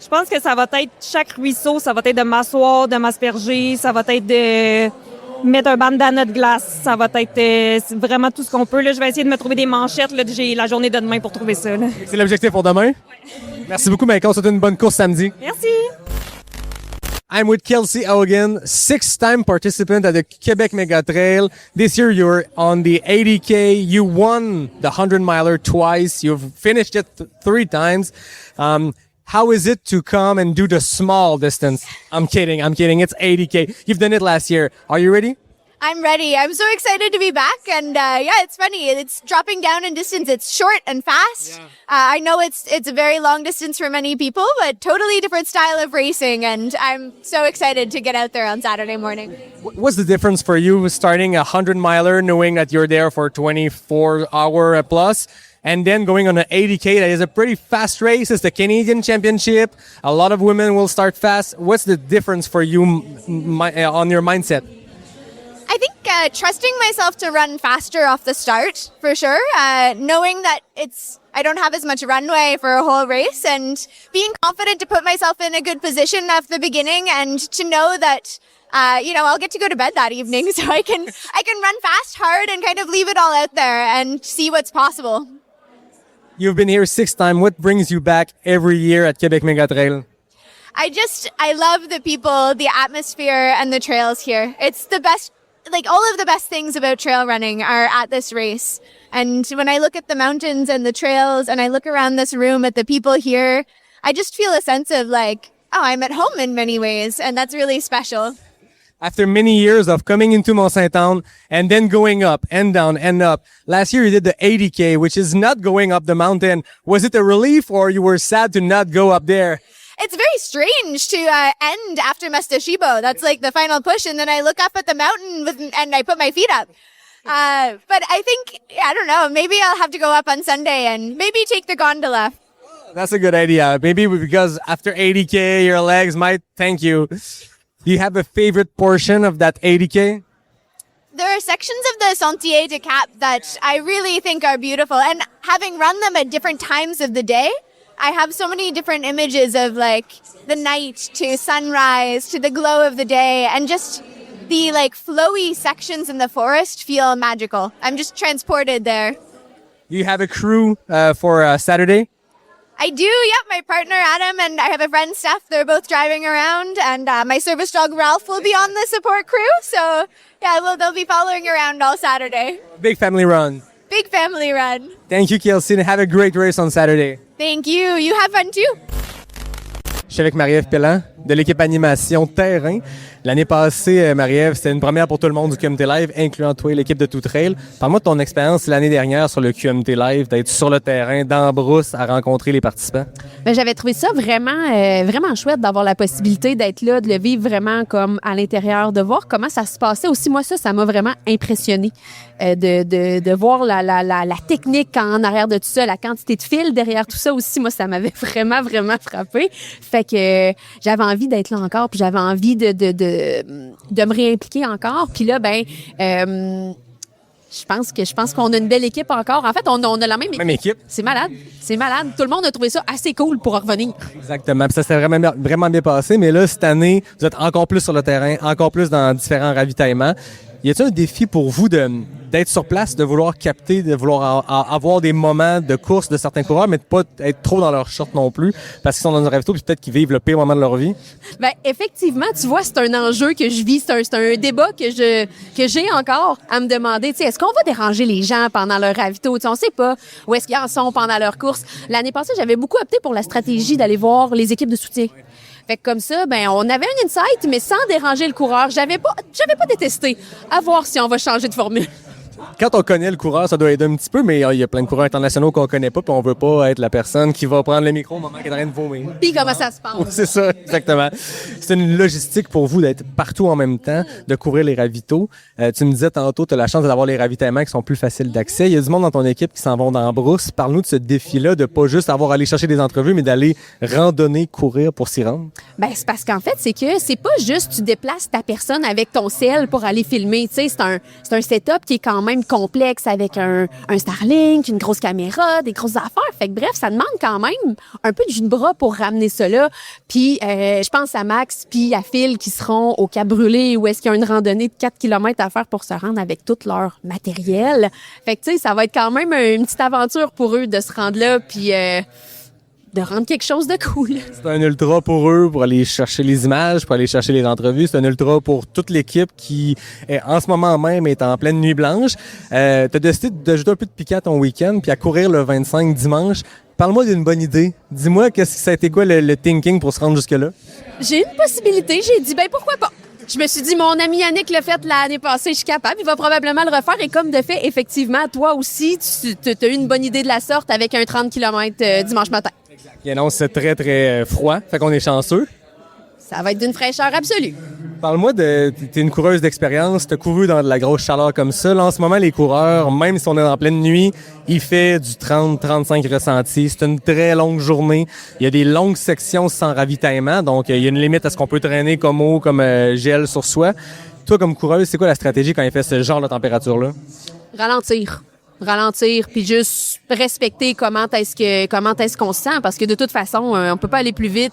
Je pense que ça va être chaque ruisseau, ça va être de m'asseoir, de m'asperger, ça va être de mettre un bandana de glace, ça va être vraiment tout ce qu'on peut. Là, je vais essayer de me trouver des manchettes. Là, j'ai la journée de demain pour trouver ça. Là. C'est l'objectif pour demain? Ouais. Merci beaucoup, Maïka. On souhaite une bonne course samedi. Merci! I'm with Kelsey Hogan, 6-time participant at the Quebec Mega Trail. This year you're on the 80K. You won the 100-miler twice. You've finished it 3 times. How is it to come and do the small distance? I'm kidding. It's 80K. You've done it last year. Are you ready? I'm ready. I'm so excited to be back. And yeah, it's funny. It's dropping down in distance. It's short and fast. Yeah. I know it's a very long distance for many people, but totally different style of racing. And I'm so excited to get out there on Saturday morning. What's the difference for you starting a 100-miler, knowing that you're there for 24-hour plus, and then going on an 80K that is a pretty fast race? It's the Canadian Championship. A lot of women will start fast. What's the difference for you on your mindset? I think trusting myself to run faster off the start, for sure. Knowing that I don't have as much runway for a whole race, and being confident to put myself in a good position at the beginning, and to know that, I'll get to go to bed that evening, so I can run fast, hard, and kind of leave it all out there and see what's possible. You've been here 6 times. What brings you back every year at Quebec Mega Trail? I love the people, the atmosphere, and the trails here. It's the best. Like, all of the best things about trail running are at this race. And when I look at the mountains and the trails and I look around this room at the people here, I just feel a sense of I'm at home in many ways. And that's really special. after many years of coming into Mont Saint-Anne and then going up and down and up. Last year you did the 80K, which is not going up the mountain. Was it a relief or you were sad to not go up there? It's very strange to end after Mestashibo. That's like the final push, and then I look up at the mountain and I put my feet up. But I think, I don't know, maybe I'll have to go up on Sunday and maybe take the gondola. That's a good idea. Maybe because after 80K, your legs might thank you. Do you have a favorite portion of that 80K? There are sections of the Sentier de Cap that I really think are beautiful. And having run them at different times of the day, I have so many different images of like the night to sunrise to the glow of the day, and just the like flowy sections in the forest feel magical. I'm just transported there. Do you have a crew for Saturday? I do, yep. My partner Adam and I have a friend Steph. They're both driving around, and my service dog Ralph will be on the support crew. So yeah, they'll be following around all Saturday. Big family run. Big family run. Thank you, Kelsey, and have a great race on Saturday. Thank you. You have fun too. Je suis avec Marie-Ève Pelland de l'équipe animation Terrain. L'année passée, Marie-Ève, c'était une première pour tout le monde du QMT Live, incluant toi et l'équipe de Tout Trail. Parle-moi de ton expérience l'année dernière sur le QMT Live, d'être sur le terrain, dans la brousse, à rencontrer les participants. Ben, j'avais trouvé ça vraiment chouette d'avoir la possibilité d'être là, de le vivre vraiment comme à l'intérieur, de voir comment ça se passait. Aussi, moi, ça m'a vraiment impressionné de voir la technique en arrière de tout ça, la quantité de fils derrière tout ça aussi. Moi, ça m'avait vraiment frappé. Fait que j'avais envie d'être là encore, puis j'avais envie de me réimpliquer encore. Puis là, je pense qu'on a une belle équipe encore. En fait, on a la même équipe. C'est malade. Tout le monde a trouvé ça assez cool pour revenir. Exactement. Puis ça s'est vraiment bien passé. Mais là, cette année, vous êtes encore plus sur le terrain, encore plus dans différents ravitaillements. Y a-t-il un défi pour vous d'être sur place, de vouloir capter, de vouloir avoir des moments de course de certains coureurs, mais de pas être trop dans leur short non plus, parce qu'ils sont dans un ravito puis peut-être qu'ils vivent le pire moment de leur vie? Ben effectivement, tu vois, c'est un enjeu que je vis, c'est un débat que j'ai encore à me demander. Tu sais, est-ce qu'on va déranger les gens pendant leur ravito? Tu sais, on sait pas où est-ce qu'ils en sont pendant leur course. L'année passée, j'avais beaucoup opté pour la stratégie d'aller voir les équipes de soutien. Fait que comme ça, on avait un insight, mais sans déranger le coureur. J'avais pas détesté. À voir si on va changer de formule. Quand on connaît le coureur, ça doit aider un petit peu, mais il y a plein de coureurs internationaux qu'on connaît pas, puis on veut pas être la personne qui va prendre le micro au moment qu'il est en train de vomir. Puis comment ça se passe? C'est ça, exactement. C'est une logistique pour vous d'être partout en même temps, de couvrir les ravitaux. Tu me disais tantôt, tu as la chance d'avoir les ravitaillements qui sont plus faciles d'accès. Il y a du monde dans ton équipe qui s'en vont dans la brousse. Parle-nous de ce défi-là, de pas juste avoir à aller chercher des entrevues, mais d'aller randonner, courir pour s'y rendre. Ben c'est parce qu'en fait, c'est pas juste tu déplaces ta personne avec ton cell pour aller filmer. Tu sais, c'est un setup qui est quand même complexe avec un Starlink, une grosse caméra, des grosses affaires. Fait que bref, ça demande quand même un peu de jus de bras pour ramener ça là. Puis je pense à Max puis à Phil qui seront au Cap Brûlé où est-ce qu'il y a une randonnée de 4 km à faire pour se rendre avec tout leur matériel. Fait que tu sais, ça va être quand même une petite aventure pour eux de se rendre là puis de rendre quelque chose de cool. C'est un ultra pour eux, pour aller chercher les images, pour aller chercher les entrevues. C'est un ultra pour toute l'équipe qui, en ce moment même, est en pleine nuit blanche. T'as décidé d'ajouter un peu de piquant à ton week-end, puis à courir le 25 dimanche. Parle-moi d'une bonne idée. Dis-moi, ça a été quoi le thinking pour se rendre jusque-là? J'ai une possibilité. J'ai dit, pourquoi pas? Je me suis dit, mon ami Yannick l'a fait l'année passée, je suis capable, il va probablement le refaire. Et comme de fait, effectivement, toi aussi, tu as eu une bonne idée de la sorte avec un 30 km dimanche matin. Il annonce c'est très, très froid, fait qu'on est chanceux. Ça va être d'une fraîcheur absolue. Parle-moi t'es une coureuse d'expérience, t'as couru dans de la grosse chaleur comme ça. Là, en ce moment, les coureurs, même si on est en pleine nuit, il fait du 30-35 ressentis. C'est une très longue journée. Il y a des longues sections sans ravitaillement, donc il y a une limite à ce qu'on peut traîner comme eau, comme gel sur soi. Toi, comme coureuse, c'est quoi la stratégie quand il fait ce genre de température-là? Ralentir, puis juste respecter comment est-ce qu'on se sent, parce que de toute façon, on peut pas aller plus vite.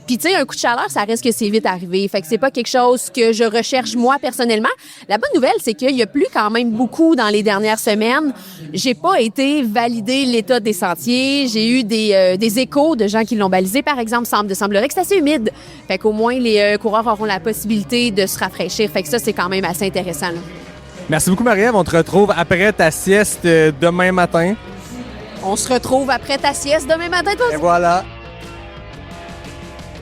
Puis tu sais, un coup de chaleur, ça reste que c'est vite arrivé. Fait que c'est pas quelque chose que je recherche moi personnellement. La bonne nouvelle, c'est qu'il y a plu quand même beaucoup dans les dernières semaines. J'ai pas été valider l'état des sentiers. J'ai eu des échos de gens qui l'ont balisé, par exemple. Semblerait que c'est assez humide. Fait qu'au moins, les coureurs auront la possibilité de se rafraîchir. Fait que ça, c'est quand même assez intéressant, là. Merci beaucoup, Marie-Ève. On te retrouve après ta sieste demain matin. On se retrouve après ta sieste demain matin, toi aussi. Et voilà.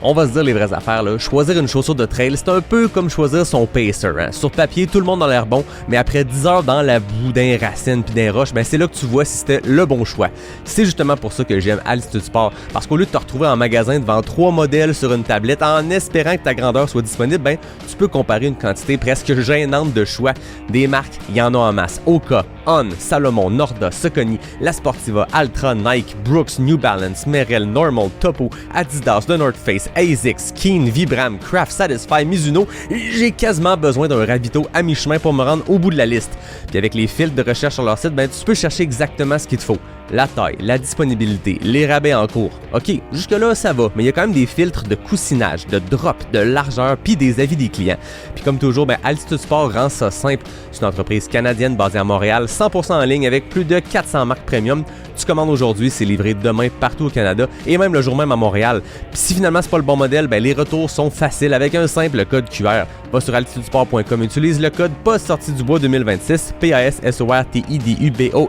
On va se dire les vraies affaires, là. Choisir une chaussure de trail, c'est un peu comme choisir son pacer. Hein. Sur papier, tout le monde a l'air bon, mais après 10 heures dans la boue, d'un racine puis d'un roche, ben c'est là que tu vois si c'était le bon choix. C'est justement pour ça que j'aime Altitude Sport, parce qu'au lieu de te retrouver en magasin devant 3 modèles sur une tablette en espérant que ta grandeur soit disponible, ben tu peux comparer une quantité presque gênante de choix. Des marques, il y en a en masse. Oka, On, Salomon, Norda, Saucony, La Sportiva, Altra, Nike, Brooks, New Balance, Merrell, Normal, Topo, Adidas, The North Face, ASICS, Keen, Vibram, Craft, Satisfy, Mizuno. J'ai quasiment besoin d'un ravito à mi-chemin pour me rendre au bout de la liste. Puis avec les filtres de recherche sur leur site, ben tu peux chercher exactement ce qu'il te faut. La taille, la disponibilité, les rabais en cours. OK, jusque-là, ça va, mais il y a quand même des filtres de coussinage, de drop, de largeur, puis des avis des clients. Puis comme toujours, ben Altitude Sport rend ça simple. C'est une entreprise canadienne basée à Montréal, 100% en ligne avec plus de 400 marques premium. Tu commandes aujourd'hui, c'est livré demain partout au Canada et même le jour même à Montréal. Puis si finalement c'est pas le bon modèle, ben les retours sont faciles avec un simple code QR. Va sur altitudesport.com, utilise le code POS sorti du bois 2026, PASSORTIDUBOIS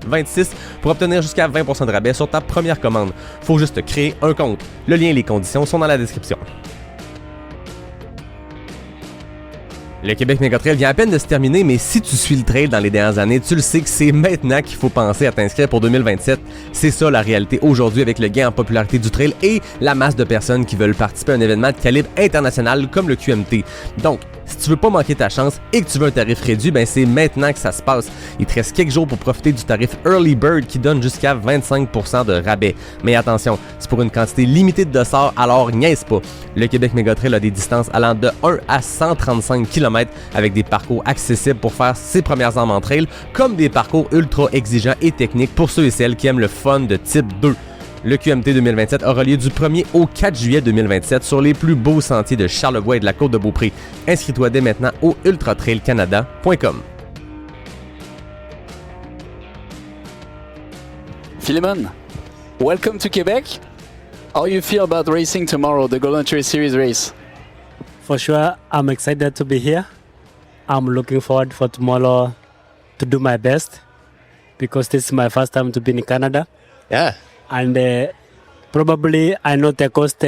2026 pour obtenir jusqu'à 20% de rabais sur ta première commande. Faut juste créer un compte. Le lien et les conditions sont dans la description. Le Québec Mégatrail vient à peine de se terminer, mais si tu suis le trail dans les dernières années, tu le sais que c'est maintenant qu'il faut penser à t'inscrire pour 2027. C'est ça la réalité aujourd'hui avec le gain en popularité du trail et la masse de personnes qui veulent participer à un événement de calibre international comme le QMT. Donc, si tu veux pas manquer ta chance et que tu veux un tarif réduit, ben c'est maintenant que ça se passe. Il te reste quelques jours pour profiter du tarif Early Bird qui donne jusqu'à 25% de rabais. Mais attention, c'est pour une quantité limitée de dossards, alors niaise pas. Le Québec Mégatrail a des distances allant de 1 à 135 km avec des parcours accessibles pour faire ses premières armes en trail, comme des parcours ultra exigeants et techniques pour ceux et celles qui aiment le fun de type 2. Le QMT 2027 aura lieu du 1er au 4 juillet 2027 sur les plus beaux sentiers de Charlevoix et de la Côte-de-Beaupré. Inscris-toi dès maintenant au ultratrailcanada.com. Philemon, welcome to Quebec. How you feel about racing tomorrow, the Golden Trail Series race? For sure, I'm excited to be here. I'm looking forward for tomorrow to do my best because this is my first time to be in Canada. Yeah. And probably I know the cost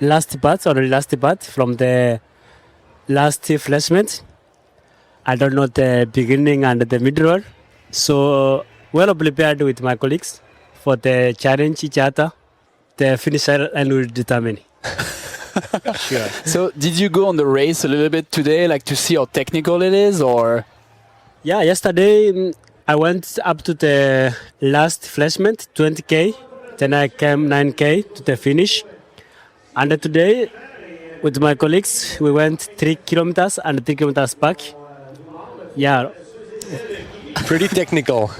last part from the last flashment. I don't know the beginning and the middle. So well prepared with my colleagues for the challenge each other. The finisher and will determine. Sure. So did you go on the race a little bit today, like to see how technical it is, or? Yeah, yesterday I went up to the last flashment, 20k. Then I came 9k to the finish. And today, with my colleagues, we went 3 kilometers and 3 kilometers back. Yeah. Pretty technical.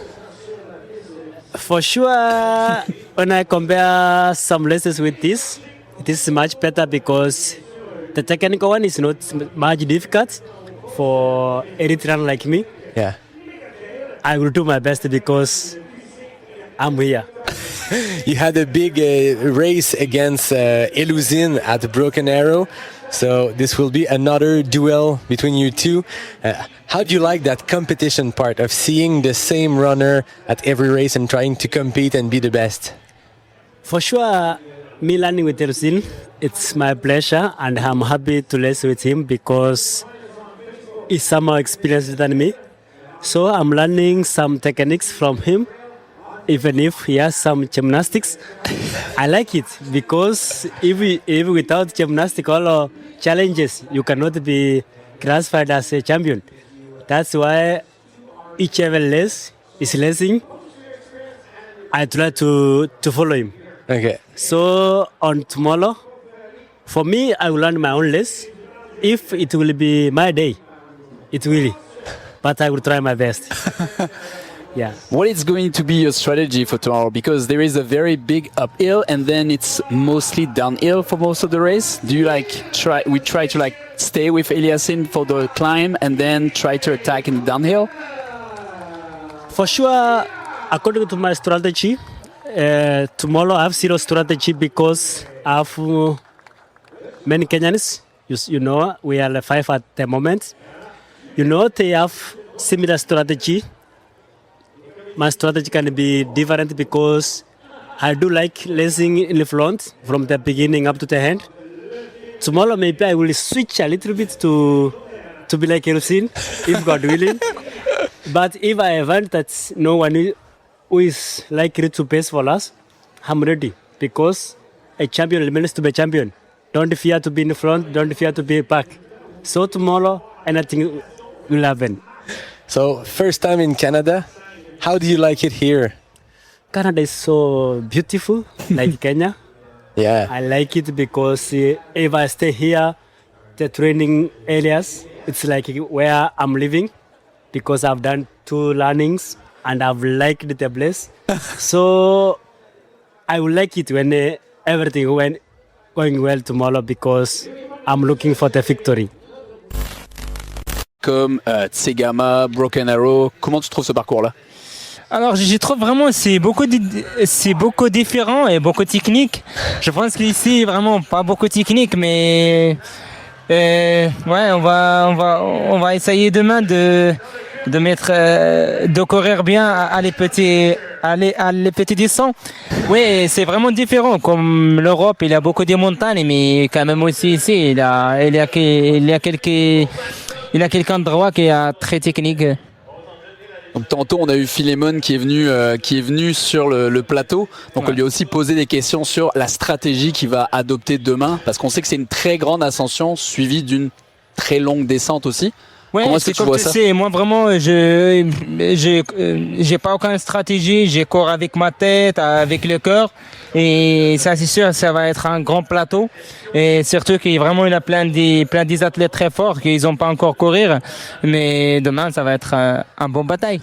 For sure, when I compare some races with this, it is much better because the technical one is not much difficult for elite runner like me. Yeah. I will do my best because I'm here. You had a big race against Elusin at Broken Arrow, so this will be another duel between you two. How do you like that competition part of seeing the same runner at every race and trying to compete and be the best? For sure, me running with Elusin, it's my pleasure and I'm happy to race with him because he's somehow experienced than me. So I'm learning some techniques from him, even if he has some gymnastics. I like it because if without gymnastics or challenges, you cannot be classified as a champion. That's why each level race is racing. I try to follow him. Okay. So on tomorrow, for me, I will learn my own race. If it will be my day, it will. But I will try my best. Yeah. What is going to be your strategy for tomorrow? Because there is a very big uphill and then it's mostly downhill for most of the race. Do you try to stay with Eliasin for the climb and then try to attack in the downhill? For sure, according to my strategy, tomorrow I have zero strategy because I have many Kenyans. You know, we are 5 at the moment. You know, they have similar strategy. My strategy can be different because I do like racing in the front from the beginning up to the end. Tomorrow maybe I will switch a little bit to be like Elsin, if God willing. But if I event that no one who is likely to pace for us, I'm ready because a champion remains to be a champion. Don't fear to be in the front, don't fear to be back. So tomorrow anything will happen. So, first time in Canada, how do you like it here? Canada is so beautiful, like Kenya. Yeah. I like it because if I stay here, the training areas, it's like where I'm living because I've done 2 learnings and I've liked the place. So I would like it when everything went going well tomorrow because I'm looking for the victory. Comme Tsegama, Broken Arrow, comment tu trouves ce parcours-là? Alors, je trouve vraiment c'est beaucoup différent et beaucoup technique. Je pense qu'ici vraiment pas beaucoup technique, mais on va essayer demain de courir bien à les petits distants. Oui, c'est vraiment différent. Comme l'Europe, il y a beaucoup de montagnes, mais quand même aussi ici, il y a quelques endroits qui est très technique. Donc tantôt on a eu Philémon qui est venu sur le plateau. Donc on lui a aussi posé des questions sur la stratégie qu'il va adopter demain, parce qu'on sait que c'est une très grande ascension suivie d'une très longue descente aussi. Ouais, comment est-ce que tu vois ça? Moi vraiment, j'ai pas aucune stratégie. Je cours avec ma tête, avec le cœur, et ça c'est sûr, ça va être un grand plateau. Et surtout qu'il vraiment il y a plein des athlètes très forts qu'ils n'ont pas encore courir, mais demain ça va être un bon bataille.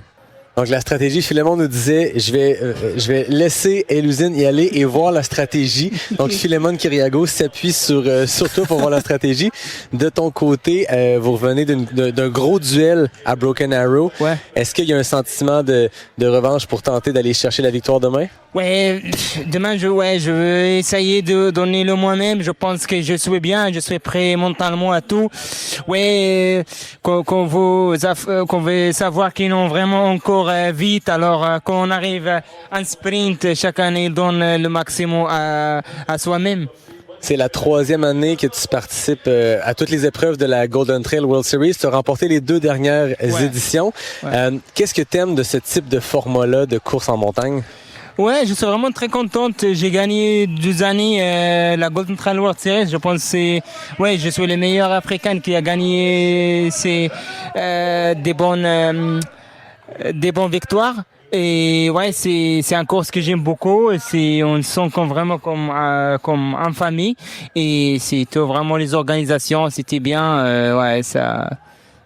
Donc la stratégie, Philémon nous disait, je vais laisser Eluzine y aller et voir la stratégie. Donc Philémon Kiriago s'appuie sur toi pour voir la stratégie. De ton côté, vous revenez d'un gros duel à Broken Arrow. Ouais. Est-ce qu'il y a un sentiment de revanche pour tenter d'aller chercher la victoire demain? Ouais, demain je veux essayer de donner le moi-même. Je pense que je suis bien, je suis prêt mentalement à tout. Ouais, qu'on veut savoir qu'ils ont vraiment encore vite. Alors quand on arrive en sprint, chaque année il donne le maximum à soi-même. C'est la 3e année que tu participes à toutes les épreuves de la Golden Trail World Series. Tu as remporté les 2 dernières éditions. Ouais. Qu'est-ce que tu aimes de ce type de format-là de course en montagne? Ouais, je suis vraiment très contente. J'ai gagné 2 années la Golden Trail World Series. Je pense que je suis le meilleur Africain qui a gagné des bonnes victoires. Et ouais, c'est un course que j'aime beaucoup. On se sent vraiment comme en famille. Et c'est vraiment les organisations, c'était bien.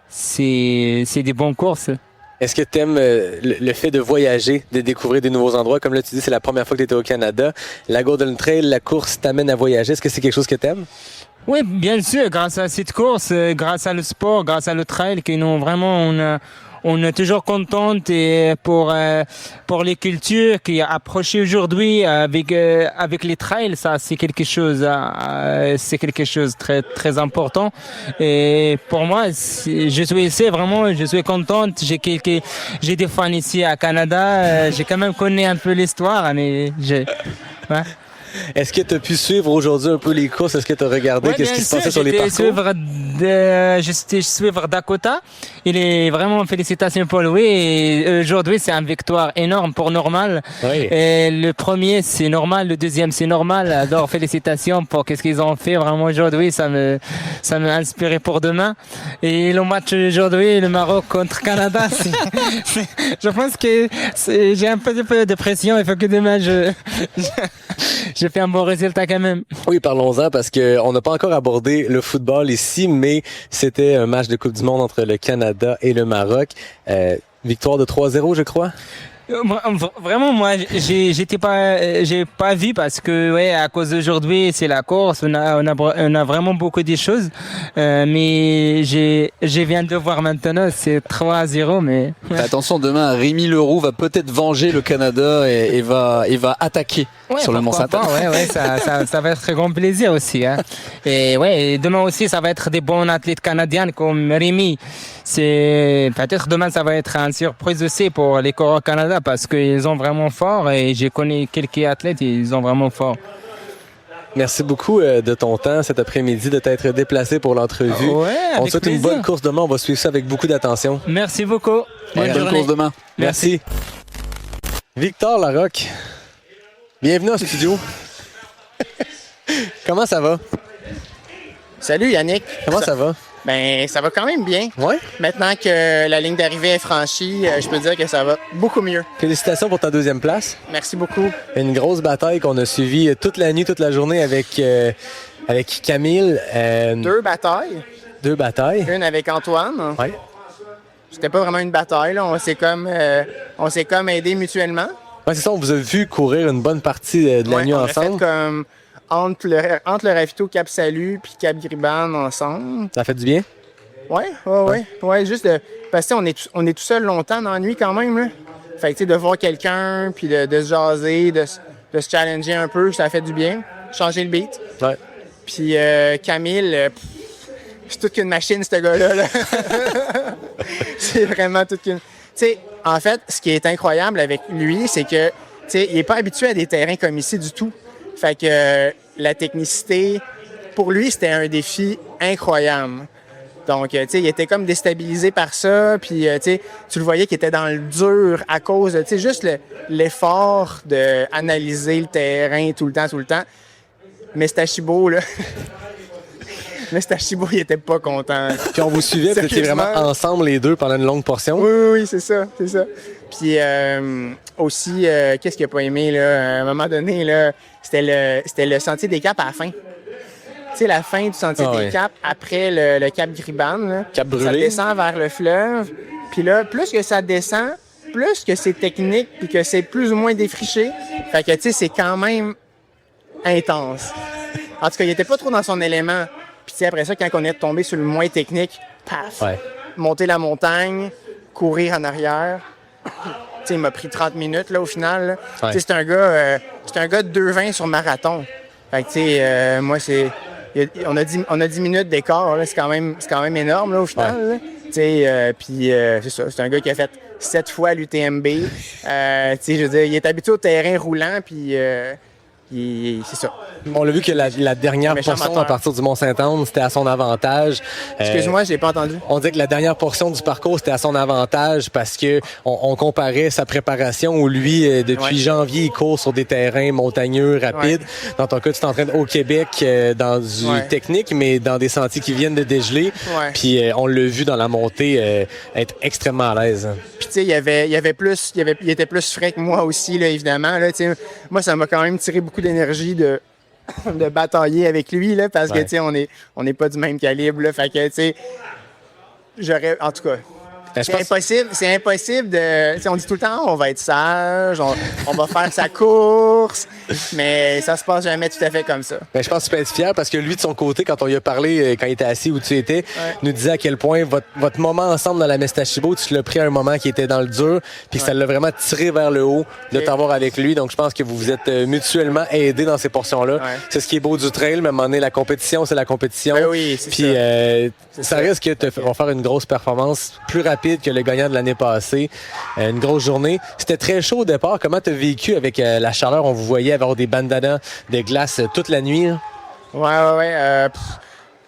C'est des bonnes courses. Est-ce que tu aimes le fait de voyager, de découvrir des nouveaux endroits? Comme là, tu dis, c'est la première fois que tu étais au Canada. La Golden Trail, la course t'amène à voyager. Est-ce que c'est quelque chose que tu aimes? Oui, bien sûr. Grâce à cette course, grâce à le sport, grâce à le trail, on est toujours contente et pour les cultures qui approchent aujourd'hui avec les trails, ça c'est quelque chose très très important. Et pour moi, je suis ici vraiment, je suis contente. J'ai des fans ici à Canada. J'ai quand même connu un peu l'histoire, mais ouais. Est-ce que tu as pu suivre aujourd'hui un peu les courses? Est-ce que tu as regardé qu'est-ce qui se passait sur les parcours? J'étais suivre Dakota. Il est vraiment félicitations pour lui. Et aujourd'hui, c'est une victoire énorme pour Normal. Oui. Et le premier, c'est normal. Le deuxième, c'est normal. Alors, félicitations pour qu'est-ce qu'ils ont fait vraiment aujourd'hui. Ça m'a inspiré pour demain. Et le match aujourd'hui, le Maroc contre Canada, je pense que j'ai un peu de pression. Il faut que demain, j'ai fait un bon résultat quand même. Oui, parlons-en parce qu'on n'a pas encore abordé le football ici, mais c'était un match de Coupe du Monde entre le Canada et le Maroc. Victoire de 3-0, je crois. Vraiment, moi, j'ai pas vu parce que à cause d'aujourd'hui, c'est la course, on a vraiment beaucoup de choses, mais je viens de voir maintenant, c'est 3-0, mais attention, demain Rémi Leroux va peut-être venger le Canada et va attaquer sur le Mont Saint-Anne. Ça va être un grand plaisir aussi, hein. Et demain aussi, ça va être des bons athlètes canadiens comme Rémi. peut-être demain ça va être une surprise aussi pour les coureurs Canada parce qu'ils ont vraiment fort et j'ai connu quelques athlètes et ils ont vraiment fort. Merci beaucoup de ton temps cet après-midi, de t'être déplacé pour l'entrevue. Ouais, on te souhaite une bonne course demain. On va suivre ça avec beaucoup d'attention. Merci beaucoup. Bonne course demain. Merci. Victor Larocque, bienvenue en studio. Comment ça va? Salut Yannick. Comment ça va? Ben, ça va quand même bien. Ouais. Maintenant que la ligne d'arrivée est franchie, je peux dire que ça va beaucoup mieux. Félicitations pour ta 2e place. Merci beaucoup. Une grosse bataille qu'on a suivie toute la nuit, toute la journée avec Camille. 2 batailles. 2 batailles. Une avec Antoine. Ouais. C'était pas vraiment une bataille, là. On s'est comme aidés mutuellement. Ouais, c'est ça, on vous a vu courir une bonne partie de la nuit ensemble. On a fait comme entre le ravito Cap Salut puis Cap Griban ensemble. Ça fait du bien? Ouais, juste parce que on est tout seul longtemps dans la nuit quand même, là. Fait que, tu sais, de voir quelqu'un puis de se jaser, de se challenger un peu, ça fait du bien. Changer le beat. Ouais. Puis Camille, c'est toute qu'une machine, ce gars-là. Là. C'est vraiment toute qu'une... Tu sais, en fait, ce qui est incroyable avec lui, c'est que, tu sais, il est pas habitué à des terrains comme ici du tout. Fait que la technicité, pour lui, c'était un défi incroyable. Donc, tu sais, il était comme déstabilisé par ça. Puis, tu sais, tu le voyais qu'il était dans le dur à cause de, tu sais, juste l'effort d'analyser le terrain tout le temps. Mais Stachibo, là... Mais Stachibo, il était pas content. Puis on vous suivait, vous étiez vraiment ensemble les deux pendant une longue portion. Oui, c'est ça. Puis aussi, qu'est-ce qu'il a pas aimé, là? À un moment donné, là, c'était le sentier des Caps à la fin. Tu sais, la fin du sentier des Caps, après le Cap Griban, là, Cap brûlé. Ça descend vers le fleuve. Puis là, plus que ça descend, plus que c'est technique, puis que c'est plus ou moins défriché. Fait que, tu sais, c'est quand même intense. En tout cas, il était pas trop dans son élément. Puis après ça, quand on est tombé sur le moins technique, paf! Ouais. Monter la montagne, courir en arrière. Il m'a pris 30 minutes là, au final. Ouais. C'est un gars de 2,20 sur marathon. Fait que, tu sais, moi, on a 10 minutes d'écart. C'est quand même énorme là, au final. Ouais. Puis c'est ça. C'est un gars qui a fait 7 fois l'UTMB. Je veux dire, il est habitué au terrain roulant. Puis... c'est ça. On l'a vu que la dernière portion à partir du Mont-Saint-Anne, c'était à son avantage. Excuse-moi, je l'ai pas entendu. On dit que la dernière portion du parcours, c'était à son avantage parce que on comparait sa préparation où lui, depuis janvier, il court sur des terrains montagneux, rapides. Ouais. Dans ton cas, tu t'entraînes au Québec dans du technique, mais dans des sentiers qui viennent de dégeler. Ouais. Puis on l'a vu dans la montée être extrêmement à l'aise. Puis tu sais, il était plus frais que moi aussi, là, évidemment. Là, moi, ça m'a quand même tiré beaucoup d'énergie de batailler avec lui, là, parce que, tu sais, on est pas du même calibre, là. Fait que, tu sais, en tout cas, c'est impossible de... On dit tout le temps, on va être sage, on va faire sa course, mais ça se passe jamais tout à fait comme ça. Ben, je pense que tu peux être fier parce que lui, de son côté, quand on lui a parlé, quand il était assis où tu étais, nous disait à quel point votre moment ensemble dans la Mestachibo, tu l'as pris à un moment qui était dans le dur, puis que ça l'a vraiment tiré vers le haut de t'avoir avec lui. Donc, je pense que vous vous êtes mutuellement aidés dans ces portions-là. Ouais. C'est ce qui est beau du trail, mais à un moment donné, la compétition, c'est la compétition. Ben oui, c'est puis ça risque de faire une grosse performance plus rapide que le gagnant de l'année passée. Une grosse journée. C'était très chaud au départ. Comment tu as vécu avec la chaleur? On vous voyait avoir des bandanas de glace toute la nuit. Hein? Ouais.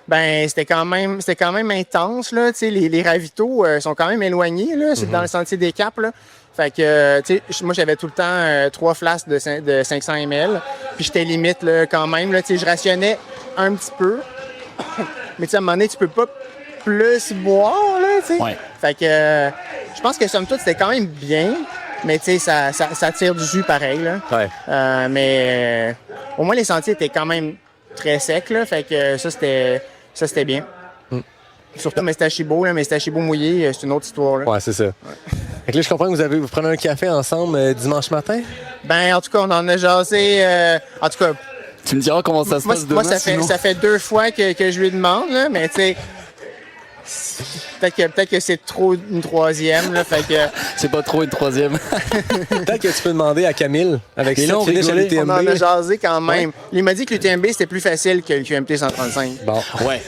Ben, c'était quand même intense, là. Tu sais, les ravitaux sont quand même éloignés, là. C'est dans le sentier des Caps, là. Fait que, tu sais, moi, j'avais tout le temps 3 flasques de 500 ml. Puis j'étais limite, là, quand même, là. Tu sais, je rationnais un petit peu. Mais tu sais, à un moment donné, tu peux pas plus boire, là, tu sais. Ouais. Fait que je pense que somme toute, c'était quand même bien, mais tu sais, ça tire du jus pareil, là. Ouais. Mais au moins, les sentiers étaient quand même très secs, là. Fait que ça, c'était bien. Surtout Mestachibo, là. Mestachibo mouillé, c'est une autre histoire, là. Ouais, c'est ça. Ouais. Fait que là, je comprends que vous prenez un café ensemble dimanche matin? Ben, en tout cas, on en a jasé. En tout cas... Tu me diras comment ça se passe demain, ça fait 2 fois que je lui demande, là, mais tu sais... Peut-être que c'est trop une 3e, là, fait que... C'est pas trop une 3e. Peut-être que tu peux demander à Camille, avec ça, on en a jasé quand même. Ouais. Il m'a dit que l'UTMB, c'était plus facile que le QMT 135. Bon, ouais.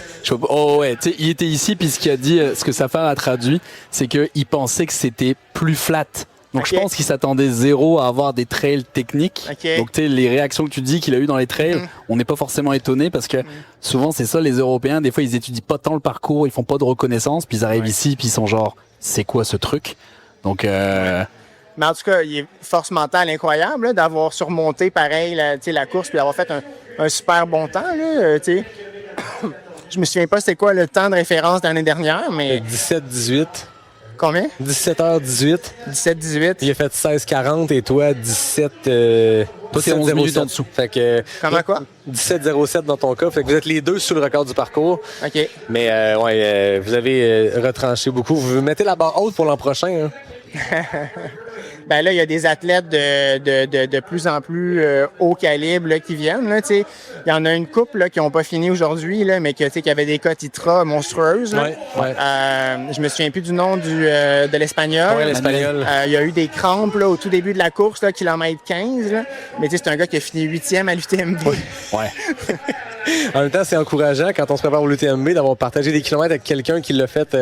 Oh ouais, tu sais, il était ici, puis ce qu'il a dit, ce que sa femme a traduit, c'est qu'il pensait que c'était plus flat. Donc je pense qu'il s'attendait zéro à avoir des trails techniques. Donc tu sais, les réactions que tu dis qu'il a eu dans les trails, on n'est pas forcément étonné parce que souvent c'est ça, les Européens, des fois ils étudient pas tant le parcours, ils font pas de reconnaissance, puis ils arrivent ici, puis ils sont genre, c'est quoi ce truc? Donc Mais en tout cas, il y a une force mentale incroyable là, d'avoir surmonté pareil la course puis d'avoir fait un super bon temps. Là, je me souviens pas c'était quoi le temps de référence de l'année dernière, mais... 17-18. Combien? 17h18. 17-18. Il a fait 16-40 et toi, 17... Toi, c'est 11 minutes en dessous. Fait que, comment quoi? 17-07 dans ton cas. Fait que vous êtes les deux sous le record du parcours. OK. Mais vous avez retranché beaucoup. Vous mettez la barre haute pour l'an prochain. Hein? Ben là, il y a des athlètes de plus en plus haut calibre là, qui viennent. Là, il y en a une couple là, qui n'ont pas fini aujourd'hui, là, mais qui avaient des cotes ITRA monstrueuses. Là. Ouais. Je me souviens plus du nom de l'Espagnol. Oui, l'Espagnol. Il y a eu des crampes là, au tout début de la course, là, kilomètre 15. Là. Mais c'est un gars qui a fini 8e à l'UTMB. Ouais. En même temps, c'est encourageant quand on se prépare au l'UTMB d'avoir partagé des kilomètres avec quelqu'un qui l'a fait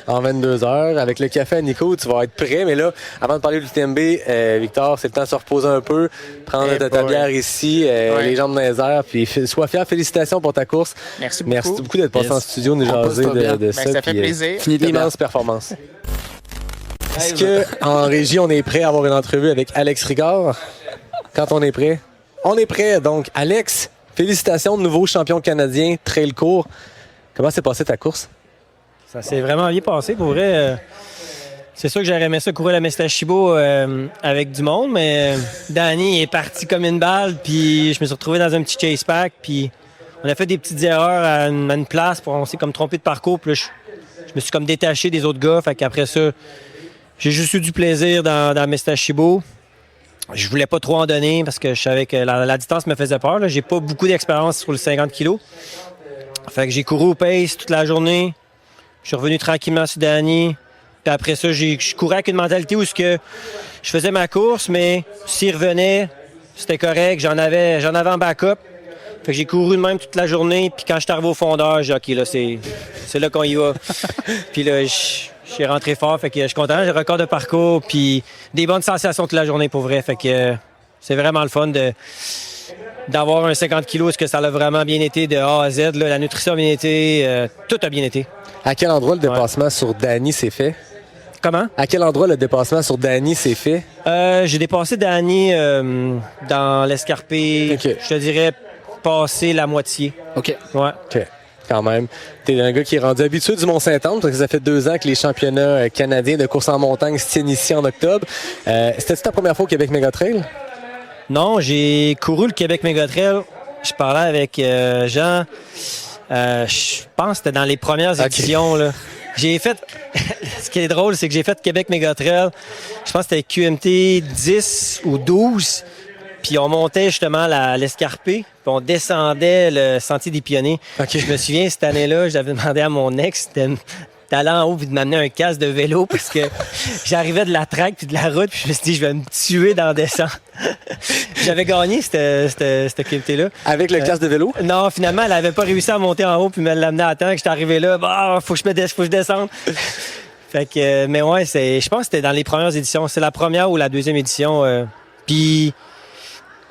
en 22 heures. Avec le café à Nico, tu vas être prêt. Mais là, avant de parler de l'UTMB, Victor, c'est le temps de se reposer un peu, prendre ta bière ici, les jambes dans les airs, puis sois fier. Félicitations pour ta course. Merci beaucoup. Merci beaucoup d'être passé en studio, nous jaser de ça. Ça fait plaisir. Immense performance. Est-ce qu'en régie, on est prêt à avoir une entrevue avec Alex Ricard? Quand on est prêt? On est prêt. Donc, Alex, félicitations, nouveau champion canadien, trail court. Comment s'est passée ta course? Ça s'est vraiment bien passé, pour vrai. C'est sûr que j'aurais aimé ça courir la Mestachibo avec du monde, mais Danny est parti comme une balle, puis je me suis retrouvé dans un petit chase pack, puis on a fait des petites erreurs à une place, on s'est comme trompé de parcours, puis là, je me suis comme détaché des autres gars, fait qu'après ça, j'ai juste eu du plaisir dans Mestachibo. Je voulais pas trop en donner parce que je savais que la distance me faisait peur. Là. J'ai pas beaucoup d'expérience sur les 50 kilos. Fait que j'ai couru au pace toute la journée. Je suis revenu tranquillement sur Danny. Puis après ça, je courais avec une mentalité où je faisais ma course, mais s'il revenait, c'était correct. J'en avais en backup. Fait que j'ai couru de même toute la journée. Puis quand je suis arrivé au fondeur, j'ai dit, OK, là, c'est là qu'on y va. Puis là, je suis rentré fort. Fait que je suis content. J'ai un record de parcours. Puis des bonnes sensations toute la journée, pour vrai. Fait que c'est vraiment le fun d'avoir un 50 kilos. Est-ce que ça a vraiment bien été de A à Z? Là, la nutrition a bien été. Tout a bien été. À quel endroit le dépassement sur Danny s'est fait? Comment? À quel endroit le dépassement sur Danny s'est fait? J'ai dépassé Danny dans l'escarpé. Okay. Je te dirais passer la moitié. OK. Ouais. OK. Quand même. T'es un gars qui est rendu habitué du Mont-Saint-Anne, parce que ça fait 2 ans que les championnats canadiens de course en montagne se tiennent ici en octobre. C'était-tu ta première fois au Québec Méga Trail? Non, j'ai couru le Québec Méga Trail. Je parlais avec Jean. Je pense que c'était dans les premières éditions. Là. J'ai fait... Ce qui est drôle, c'est que j'ai fait Québec Méga Trail. Je pense que c'était QMT 10 ou 12. Puis on montait justement l'escarpé, puis on descendait le sentier des Pionniers. Okay. Je me souviens, cette année-là, j'avais demandé à mon ex d'aller en haut et de m'amener un casque de vélo parce que j'arrivais de la traque puis de la route, puis je me suis dit, je vais me tuer dans la descente. J'avais gagné cette QMT-là. Avec le casque de vélo? Non, finalement, elle avait pas réussi à monter en haut puis me l'amener à temps. J'étais arrivé là, faut que je descende. Fait que, mais ouais, je pense que c'était dans les premières éditions. C'est la première ou la deuxième édition. Puis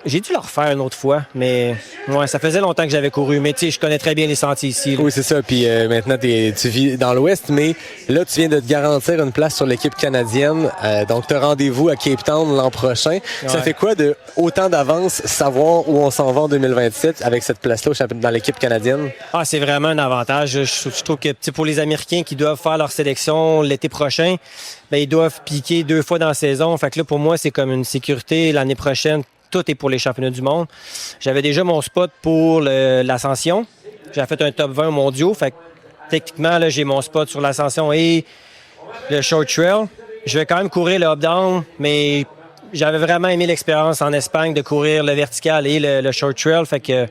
j'ai dû le refaire une autre fois, mais ouais, ça faisait longtemps que j'avais couru. Mais tu sais, je connais très bien les sentiers ici. Là. Oui, c'est ça. Puis maintenant, tu vis dans l'Ouest, mais là, tu viens de te garantir une place sur l'équipe canadienne. Donc, tu as rendez-vous à Cape Town l'an prochain. Ouais. Ça fait quoi de autant d'avance savoir où on s'en va en 2027 avec cette place-là dans l'équipe canadienne? Ah, c'est vraiment un avantage. Je trouve que pour les Américains qui doivent faire leur sélection l'été prochain, ben, ils doivent piquer 2 fois dans la saison. Fait que là, pour moi, c'est comme une sécurité l'année prochaine. Tout est pour les championnats du monde. J'avais déjà mon spot pour l'ascension. J'avais fait un top 20 mondiaux. Fait que techniquement, là, j'ai mon spot sur l'ascension et le short trail. Je vais quand même courir le up-down, mais j'avais vraiment aimé l'expérience en Espagne de courir le vertical et le short trail. Fait que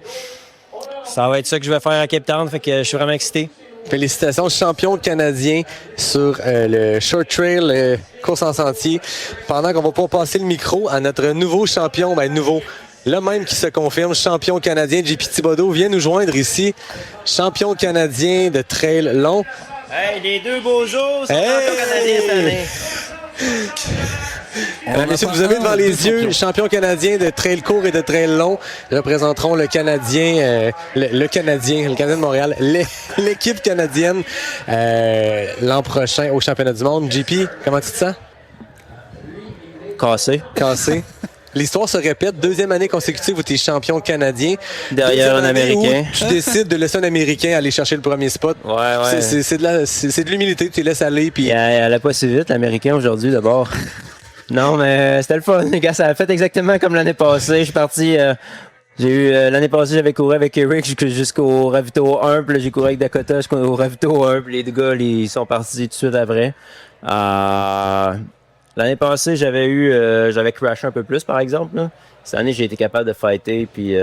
ça va être ça que je vais faire à Cape Town. Fait que je suis vraiment excité. Félicitations, champion canadien sur le short trail, course en sentier. Pendant qu'on va pas passer le micro à notre nouveau champion, nouveau, le même qui se confirme, champion canadien. JP Thibodeau vient nous joindre ici, champion canadien de trail long. Hey, les deux beaux jours sont champions canadiens cette année. Mesdames, messieurs, vous avez devant les yeux, champion canadien de trail court et de trail long, représenteront le Canadien, le Canadien de Montréal, l'équipe canadienne l'an prochain au championnat du monde. JP, comment tu te sens? Cassé. L'histoire se répète, deuxième année consécutive où tu es champion canadien. Derrière un Américain. Tu décides de laisser un Américain aller chercher le premier spot. Ouais. C'est de l'humilité, tu les laisses aller. Puis... Elle allait pas si vite, l'Américain, aujourd'hui, d'abord. Non, mais c'était le fun. Les gars, ça a fait exactement comme l'année passée. Je suis parti... l'année passée, j'avais couru avec Eric jusqu'au ravito 1, puis là, j'ai couru avec Dakota jusqu'au ravito 1, puis les deux gars, ils sont partis tout de suite après. L'année passée, j'avais crashé un peu plus, par exemple. Là. Cette année, j'ai été capable de fighter puis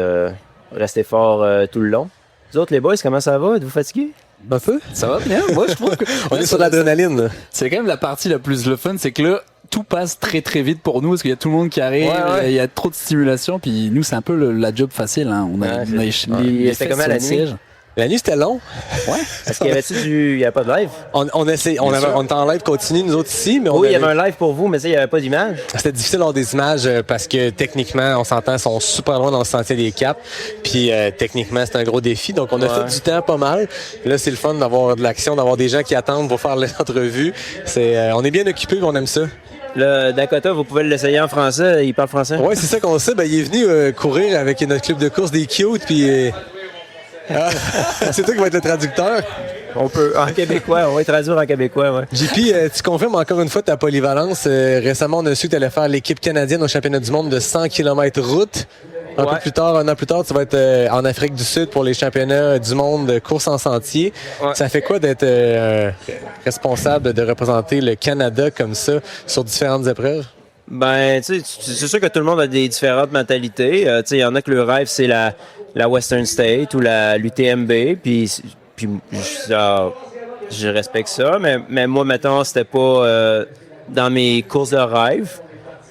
rester fort tout le long. Vous autres, les boys, comment ça va? Êtes-vous fatigués? Un peu. Ça va bien. Moi, je trouve que... On est sur l'adrénaline. C'est quand même la partie la plus le fun, c'est que là, tout passe très très vite pour nous parce qu'il y a tout le monde qui arrive, il y a trop de stimulation, puis nous, c'est un peu la job facile. Hein. C'était comment la nuit? La nuit, c'était long. Ouais. Est-ce qu'il y avait-tu il n'y avait pas de live? On était en live continu, nous autres ici, mais il y avait un live pour vous, mais ça, il n'y avait pas d'image. C'était difficile d'avoir des images parce que techniquement, on s'entend, ils sont super loin dans le sentier des Caps. Puis techniquement, c'est un gros défi. Donc, on a fait du temps pas mal. Là, c'est le fun d'avoir de l'action, d'avoir des gens qui attendent pour faire l'entrevue. On est bien occupés, on aime ça. Le Dakota, vous pouvez l'essayer en français. Il parle français? Oui, c'est ça qu'on sait. Il est venu courir avec notre club de course des Cute, puis... c'est toi qui vas être le traducteur. On peut, en québécois, on va traduire en québécois, ouais. JP, tu confirmes encore une fois ta polyvalence. Récemment, on a su que tu allais faire l'équipe canadienne au championnat du monde de 100 km route. Un an plus tard, tu vas être en Afrique du Sud pour les championnats du monde de course en sentier. Ouais. Ça fait quoi d'être responsable de représenter le Canada comme ça sur différentes épreuves? Ben, tu sais, c'est sûr que tout le monde a des différentes mentalités. Tu sais, il y en a que le rêve, c'est la Western State ou l'UTMB, puis je respecte ça, mais moi, mettons, c'était pas dans mes courses de rêve.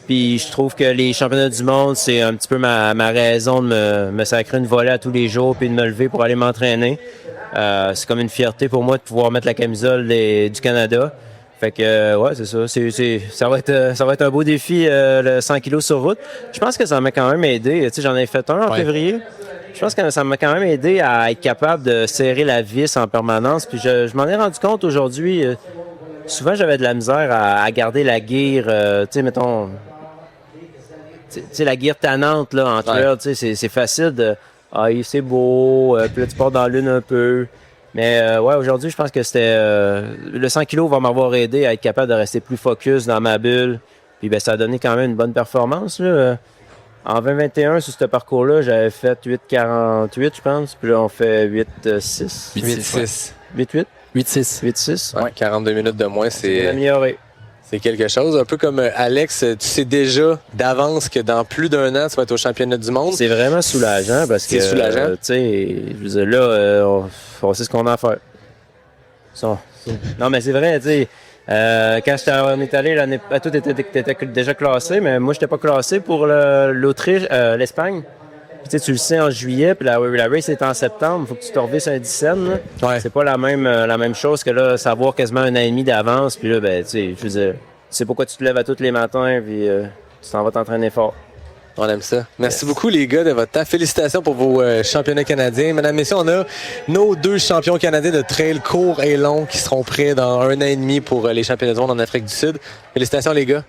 Puis je trouve que les championnats du monde, c'est un petit peu ma raison de me sacrer une volée à tous les jours puis de me lever pour aller m'entraîner. C'est comme une fierté pour moi de pouvoir mettre la camisole du Canada. Fait que, ouais, c'est ça. Ça va être un beau défi, le 100 kilos sur route. Je pense que ça m'a quand même aidé. Tu sais, j'en ai fait un en février. Je pense que ça m'a quand même aidé à être capable de serrer la vis en permanence. Puis je m'en ai rendu compte aujourd'hui. Souvent, j'avais de la misère à garder la gear. Tu sais, mettons... Tu sais, la gear tannante, là, entre eux, tu sais, c'est facile de... c'est beau, puis là, tu pars dans l'une un peu. Mais ouais, aujourd'hui, je pense que c'était... le 100 kg va m'avoir aidé à être capable de rester plus focus dans ma bulle. Puis ben, ça a donné quand même une bonne performance, là. En 2021, sur ce parcours-là, j'avais fait 8,48, je pense. Puis là, on fait 8,6. 8,6. 8,8? 8,6. 8,6. Ouais, 42 minutes de moins, c'est... amélioré. C'est quelque chose. Un peu comme Alex, tu sais déjà d'avance que dans plus d'un an, tu vas être au championnat du monde. C'est vraiment soulageant parce que, tu sais, je veux dire, là, on sait ce qu'on a à faire. Non, mais c'est vrai, tu sais, quand on est allé, tout était déjà classé, mais moi, je n'étais pas classé pour l'Autriche, l'Espagne. Puis, tu sais, tu le sais en juillet, puis la race est en septembre. Il faut que tu te revises un 10 cents. Ouais. C'est pas la même chose que là, savoir quasiment un an et demi d'avance. Puis là, ben, tu sais, je veux dire, tu sais pourquoi tu te lèves à tous les matins, puis tu t'en vas t'entraîner fort. On aime ça. Merci beaucoup, les gars, de votre temps. Félicitations pour vos championnats canadiens. Mesdames, messieurs, on a nos 2 champions canadiens de trail court et long qui seront prêts dans 1 an et demi pour les championnats du monde en Afrique du Sud. Félicitations, les gars.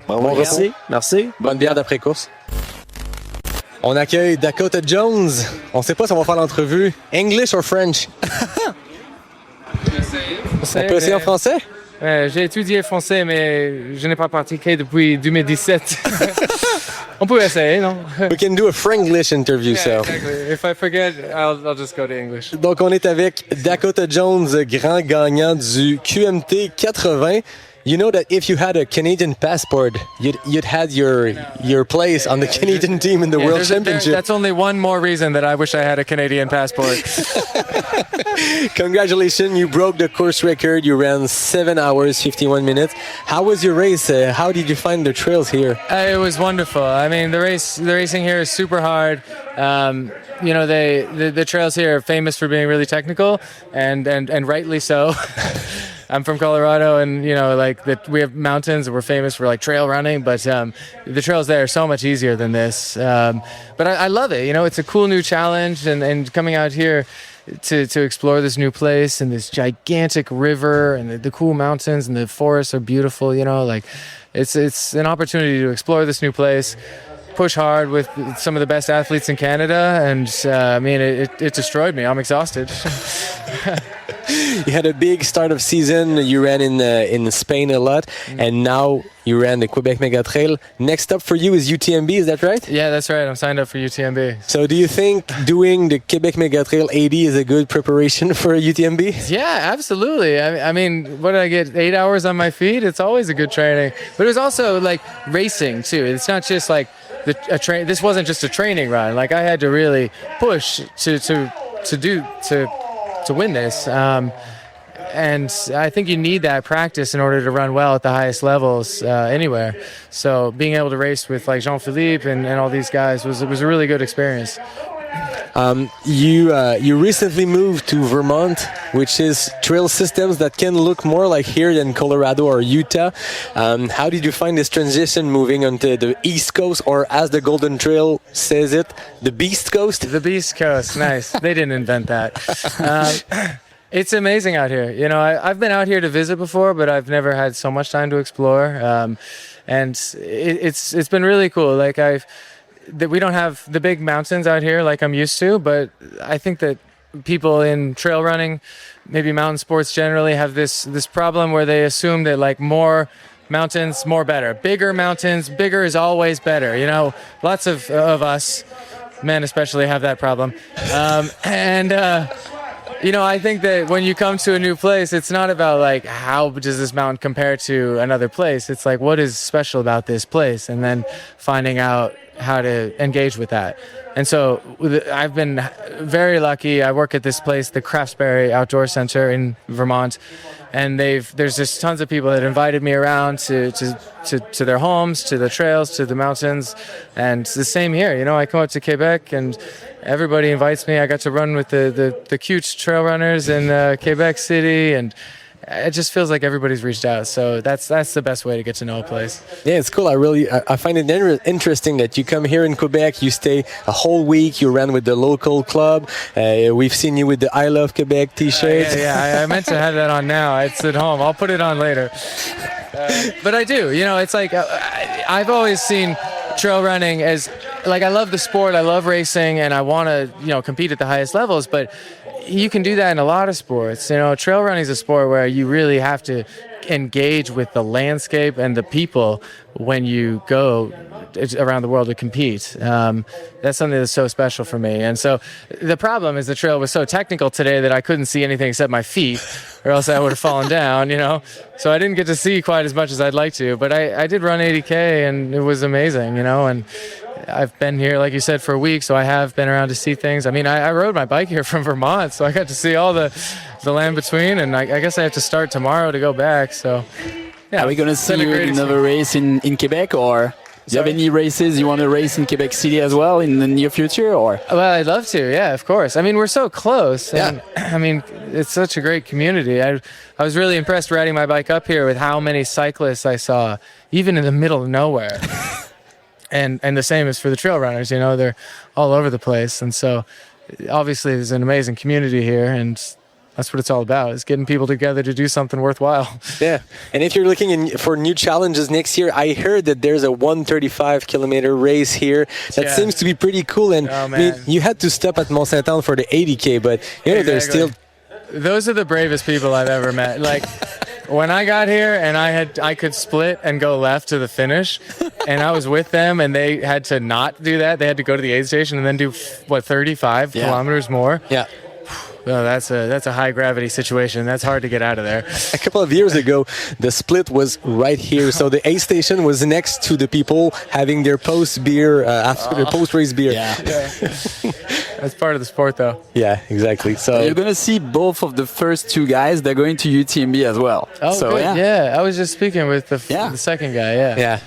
Bon merci. Merci. Bonne bière d'après-course. On accueille Dakota Jones. On ne sait pas si on va faire l'entrevue. English or French? On peut essayer en français? J'ai étudié français, mais je n'ai pas pratiqué depuis 2017. On peut essayer, non? We can do a Franglish interview, so. Exactly. If I forget, I'll just go to English. Donc, on est avec Dakota Jones, grand gagnant du QMT 80. You know that if you had a Canadian passport, you'd had your place on the Canadian team in the World Championship. That's only one more reason that I wish I had a Canadian passport. Congratulations, you broke the course record. You ran 7 hours, 51 minutes. How was your race? How did you find the trails here? It was wonderful. I mean, the racing here is super hard. You know, the trails here are famous for being really technical, and rightly so. I'm from Colorado, and you know, like we have mountains, and we're famous for like trail running. But the trails there are so much easier than this. But I love it. You know, it's a cool new challenge, and coming out here to explore this new place and this gigantic river and the cool mountains and the forests are beautiful. You know, like it's an opportunity to explore this new place. Push hard with some of the best athletes in Canada, and I mean, it destroyed me. I'm exhausted. You had a big start of season. You ran in Spain a lot, and now you ran the Quebec Mega Trail. Next up for you is UTMB, is that right? Yeah, that's right. I'm signed up for UTMB. So do you think doing the Quebec Mega Trail 80 is a good preparation for a UTMB? Yeah, absolutely. I mean, what did I get? 8 hours on my feet? It's always a good training. But it was also like racing too. It's not just like this wasn't just a training run. Like I had to really push to win this. And I think you need that practice in order to run well at the highest levels anywhere. So being able to race with like Jean-Philippe and all these guys was a really good experience. You recently moved to Vermont, which is trail systems that can look more like here than Colorado or Utah. How did you find this transition moving onto the East Coast, or as the Golden Trail says it, the Beast Coast? The Beast Coast, nice. They didn't invent that. It's amazing out here. You know, I've been out here to visit before, but I've never had so much time to explore. And it's been really cool. Like we don't have the big mountains out here like I'm used to, but I think that people in trail running, maybe mountain sports generally, have this problem where they assume that like more mountains, more better. Bigger mountains, bigger is always better. You know, lots of us, men especially, have that problem. You know, I think that when you come to a new place, it's not about like how does this mountain compare to another place. It's like what is special about this place, and then finding out how to engage with that. And so I've been very lucky. I work at this place, the Craftsbury Outdoor Center in Vermont, and there's just tons of people that invited me around to their homes, to the trails, to the mountains, and it's the same here. You know, I come out to Quebec and everybody invites me. I got to run with the cute trail runners in Quebec City, and it just feels like everybody's reached out. So that's the best way to get to know a place. Yeah, it's cool. I find it interesting that you come here in Quebec, you stay a whole week, you ran with the local club. We've seen you with the I Love Quebec t-shirt. I meant to have that on now. It's at home. I'll put it on later. But I do. You know, it's like I've always seen trail running as like I love the sport, I love racing, and I want to, you know, compete at the highest levels, but you can do that in a lot of sports. You know, trail running is a sport where you really have to engage with the landscape and the people when you go around the world to compete. That's something that's so special for me. And so the problem is the trail was so technical today that I couldn't see anything except my feet, or else I would have fallen down, you know. So I didn't get to see quite as much as I'd like to, but I did run 80K, and it was amazing, you know. And I've been here, like you said, for a week, so I have been around to see things. I mean, I rode my bike here from Vermont, so I got to see all the land between, and I guess I have to start tomorrow to go back. So, yeah. Are we going to see you in another race in Quebec, or do you have any races you want to race in Quebec City as well in the near future? Or well, I'd love to, yeah, of course. I mean, we're so close. And, I mean, it's such a great community. I was really impressed riding my bike up here with how many cyclists I saw, even in the middle of nowhere. And the same is for the trail runners, you know, they're all over the place. And so obviously there's an amazing community here, and that's what it's all about, is getting people together to do something worthwhile. Yeah. And if you're looking for new challenges next year, I heard that there's a 135-kilometer race here that seems to be pretty cool. And I mean, you had to stop at Mont Saint-Anne for the 80K, but you know, there's still... Those are the bravest people I've ever met. Like, when I got here and I could split and go left to the finish, and I was with them, and they had to not do that. They had to go to the aid station and then do 35 kilometers more. Yeah. well, that's a high gravity situation. That's hard to get out of there. A couple of years ago, the split was right here. So the A station was next to the people having their post beer after their post race beer. Yeah. That's part of the sport, though. Yeah, exactly. So you're gonna see both of the first two guys. They're going to UTMB as well. Oh, so good. Yeah. I was just speaking with the second guy. Yeah. Yeah.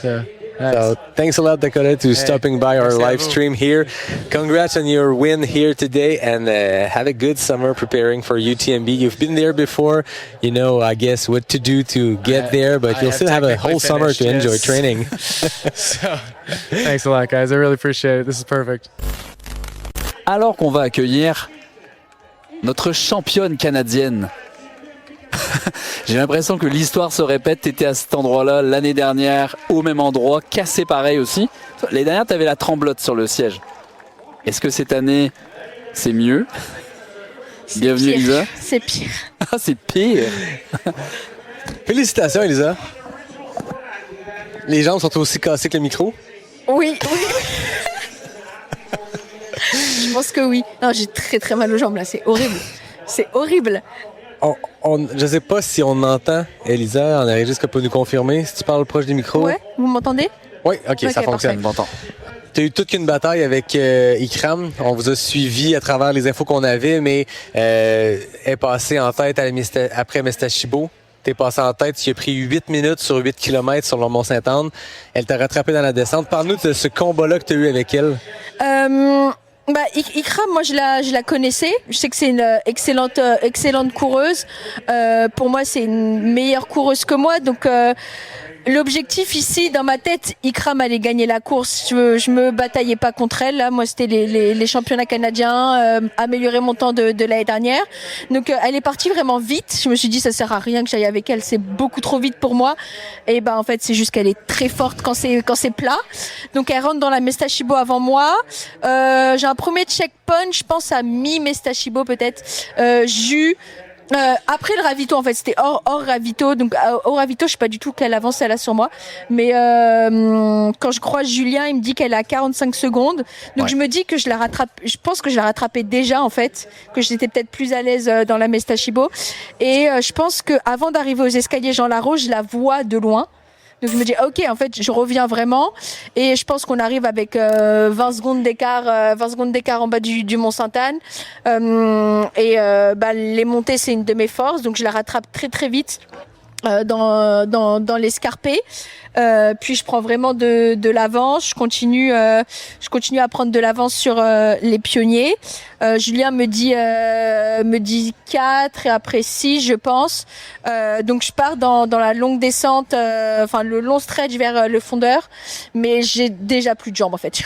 So. Nice. So thanks a lot, Dakota, to stopping by our live stream here. Congrats on your win here today, and have a good summer preparing for UTMB. You've been there before, you know, I guess, what to do to get there, but you'll still have a whole summer to enjoy training. So, thanks a lot, guys. I really appreciate it. This is perfect. Alors qu'on va accueillir notre championne canadienne. J'ai l'impression que l'histoire se répète. T'étais à cet endroit-là l'année dernière, au même endroit, cassé pareil aussi. L'année dernière, t'avais la tremblote sur le siège. Est-ce que cette année, c'est mieux? Bienvenue, pire. Elisa. C'est pire. Ah, c'est pire. Félicitations, Elisa. Les jambes sont aussi cassées que le micro? Oui. Je pense que oui. Non, j'ai très très mal aux jambes là. C'est horrible. C'est horrible. Je sais pas si on entend Elisa, on arrive juste qu'elle peut nous confirmer. Si tu parles proche du micro. Ouais, vous m'entendez? Oui, ok, ça fonctionne. Tu as eu toute une bataille avec Ikram. On vous a suivi à travers les infos qu'on avait, mais elle est passée en tête après Mestashibo. T'es passé en tête, tu as pris 8 minutes sur 8 km sur le Mont-Sainte-Anne. Elle t'a rattrapé dans la descente. Parle-nous de ce combat-là que tu as eu avec elle. Ikram, moi je la connaissais. Je sais que c'est une excellente coureuse. Pour moi, c'est une meilleure coureuse que moi. Donc l'objectif ici, dans ma tête, Ikram allait gagner la course. Je me bataillais pas contre elle. Là, moi, c'était les championnats canadiens, améliorer mon temps de l'année dernière. Donc, elle est partie vraiment vite. Je me suis dit, ça sert à rien que j'aille avec elle. C'est beaucoup trop vite pour moi. Et en fait, c'est juste qu'elle est très forte quand c'est plat. Donc, elle rentre dans la Mestashibo avant moi. J'ai un premier checkpoint, je pense à mi-Mestashibo peut-être. Après le ravito, en fait, c'était hors ravito. Donc, au ravito, je sais pas du tout quelle avance elle a sur moi. Mais quand je croise Julien, il me dit qu'elle a 45 secondes. Donc, je me dis que je la rattrape. Je pense que je la rattrapais déjà, en fait. Que j'étais peut-être plus à l'aise dans la Mestashibo. Et je pense que avant d'arriver aux escaliers Jean Larose, je la vois de loin. Donc je me dis ok, en fait je reviens vraiment, et je pense qu'on arrive avec 20 secondes d'écart en bas du Mont-Sainte-Anne, les montées c'est une de mes forces, donc je la rattrape très très vite dans l'escarpé. Puis je prends vraiment de l'avance, je continue à prendre de l'avance sur les pionniers. Julien me dit 4 et après 6 je pense. Donc je pars dans la longue descente, le long stretch vers le fondeur, mais j'ai déjà plus de jambes en fait.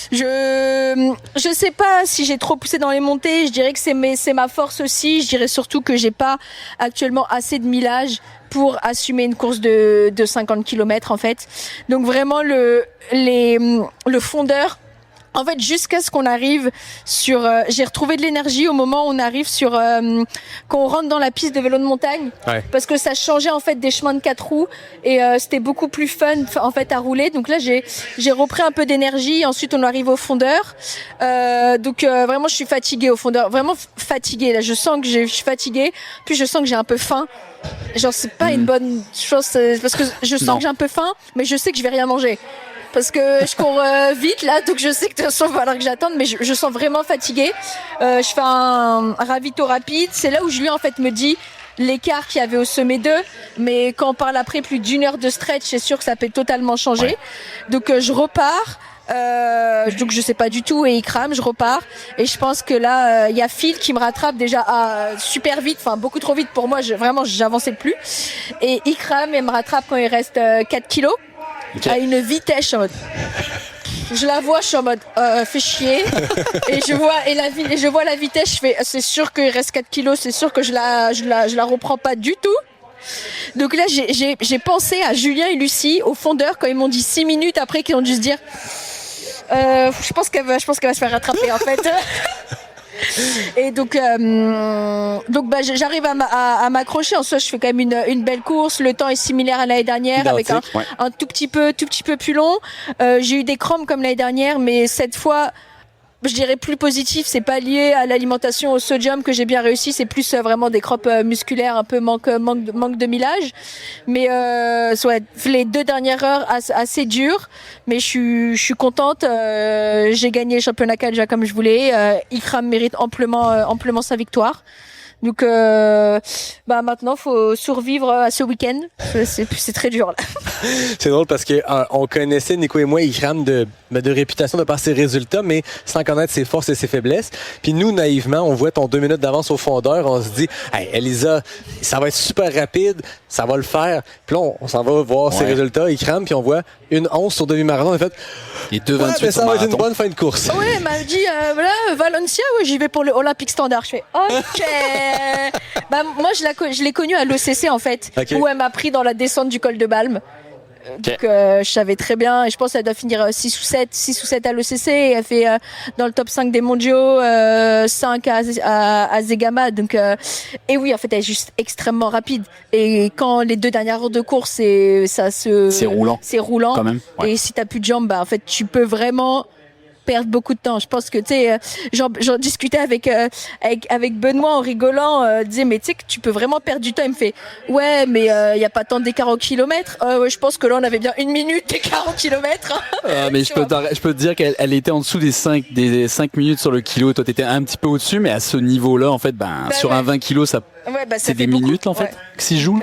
Je sais pas si j'ai trop poussé dans les montées, je dirais que c'est ma force aussi, je dirais surtout que j'ai pas actuellement assez de millage pour assumer une course de 50 km en fait. Donc vraiment le fondeur, en fait, jusqu'à ce qu'on arrive sur... j'ai retrouvé de l'énergie au moment où on arrive sur... quand on rentre dans la piste de vélo de montagne. Ouais. Parce que ça changeait en fait des chemins de 4 roues. Et c'était beaucoup plus fun en fait à rouler. Donc là, j'ai repris un peu d'énergie. Ensuite, on arrive au fondeur. Donc vraiment, je suis fatiguée au fondeur. Vraiment fatiguée. Là, je sens que je suis fatiguée. Puis je sens que j'ai un peu faim. Genre, c'est pas une bonne chose. Parce que je sens que j'ai un peu faim. Mais je sais que je vais rien manger. Parce que je cours vite là, donc je sais que de toute façon il va falloir que j'attende, mais je sens vraiment fatiguée. Je fais un ravito rapide, c'est là où Julien en fait me dit l'écart qu'il y avait au sommet 2, mais quand on parle après plus d'une heure de stretch, c'est sûr que ça peut totalement changer. Ouais. Donc je repars, donc je sais pas du tout, et Ikram, je repars, et je pense que là il y a Phil qui me rattrape déjà super vite, enfin beaucoup trop vite pour moi, vraiment j'avançais plus, et Ikram elle me rattrape quand il reste 4 kilos. Okay. À une vitesse, je suis en mode... Je la vois, je suis en mode fais chier. Et je vois la vitesse, je fais c'est sûr qu'il reste 4 kilos, c'est sûr que je la reprends pas du tout. Donc là j'ai pensé à Julien et Lucie au fondeur quand ils m'ont dit 6 minutes après, qu'ils ont dû se dire je pense qu'elle va se faire rattraper en fait. Et donc j'arrive à m'accrocher. En soi, je fais quand même une belle course. Le temps est similaire à l'année dernière, identique, avec un tout petit peu plus long. J'ai eu des crampes comme l'année dernière, mais cette fois je dirais plus positif, c'est pas lié à l'alimentation au sodium que j'ai bien réussi, c'est plus vraiment des crops musculaires, un peu manque de millage. Mais les 2 dernières heures assez dures, mais je suis contente. J'ai gagné le championnat Kalja comme je voulais. Ikram mérite amplement sa victoire. Donc maintenant faut survivre à ce week-end. C'est très dur là. C'est drôle parce que on connaissait Nico et moi Ikram de réputation de par ses résultats, mais sans connaître ses forces et ses faiblesses. Puis nous, naïvement, on voit ton 2 minutes d'avance au fondeur, on se dit hey, Elisa, ça va être super rapide, ça va le faire. Puis là, on s'en va voir ses résultats, Ikram, puis on voit une 11 sur demi-marathon. En fait, et 2,28 mais ça va être une bonne fin de course. Ouais, elle m'a dit voilà, Valencia, j'y vais pour le Olympique Standard. Je fais OK. Moi je l'ai connue à l'OCC en fait, où elle m'a pris dans la descente du col de Balme. Donc je savais très bien, et je pense qu'elle doit finir 6 ou 7 à l'OCC, et elle fait dans le top 5 des mondiaux, 5 à Zegama. Donc et oui, en fait elle est juste extrêmement rapide, et quand les 2 dernières heures de course c'est roulant quand même, ouais. Et si t'as plus de jambes, en fait tu peux vraiment perdre beaucoup de temps. Je pense que tu sais, j'en discutais avec Benoît en rigolant, disait mais tu sais que tu peux vraiment perdre du temps. Il me fait ouais, mais il y a pas tant d'écart au kilomètre. Ouais, je pense que là on avait bien 1 minute d'écart au kilomètre. Mais je peux te dire qu'elle était en dessous des 5 minutes sur le kilo. Toi t'étais un petit peu au-dessus, mais à ce niveau-là en fait, sur un 20 kilos c'est des minutes en fait que s'y joue.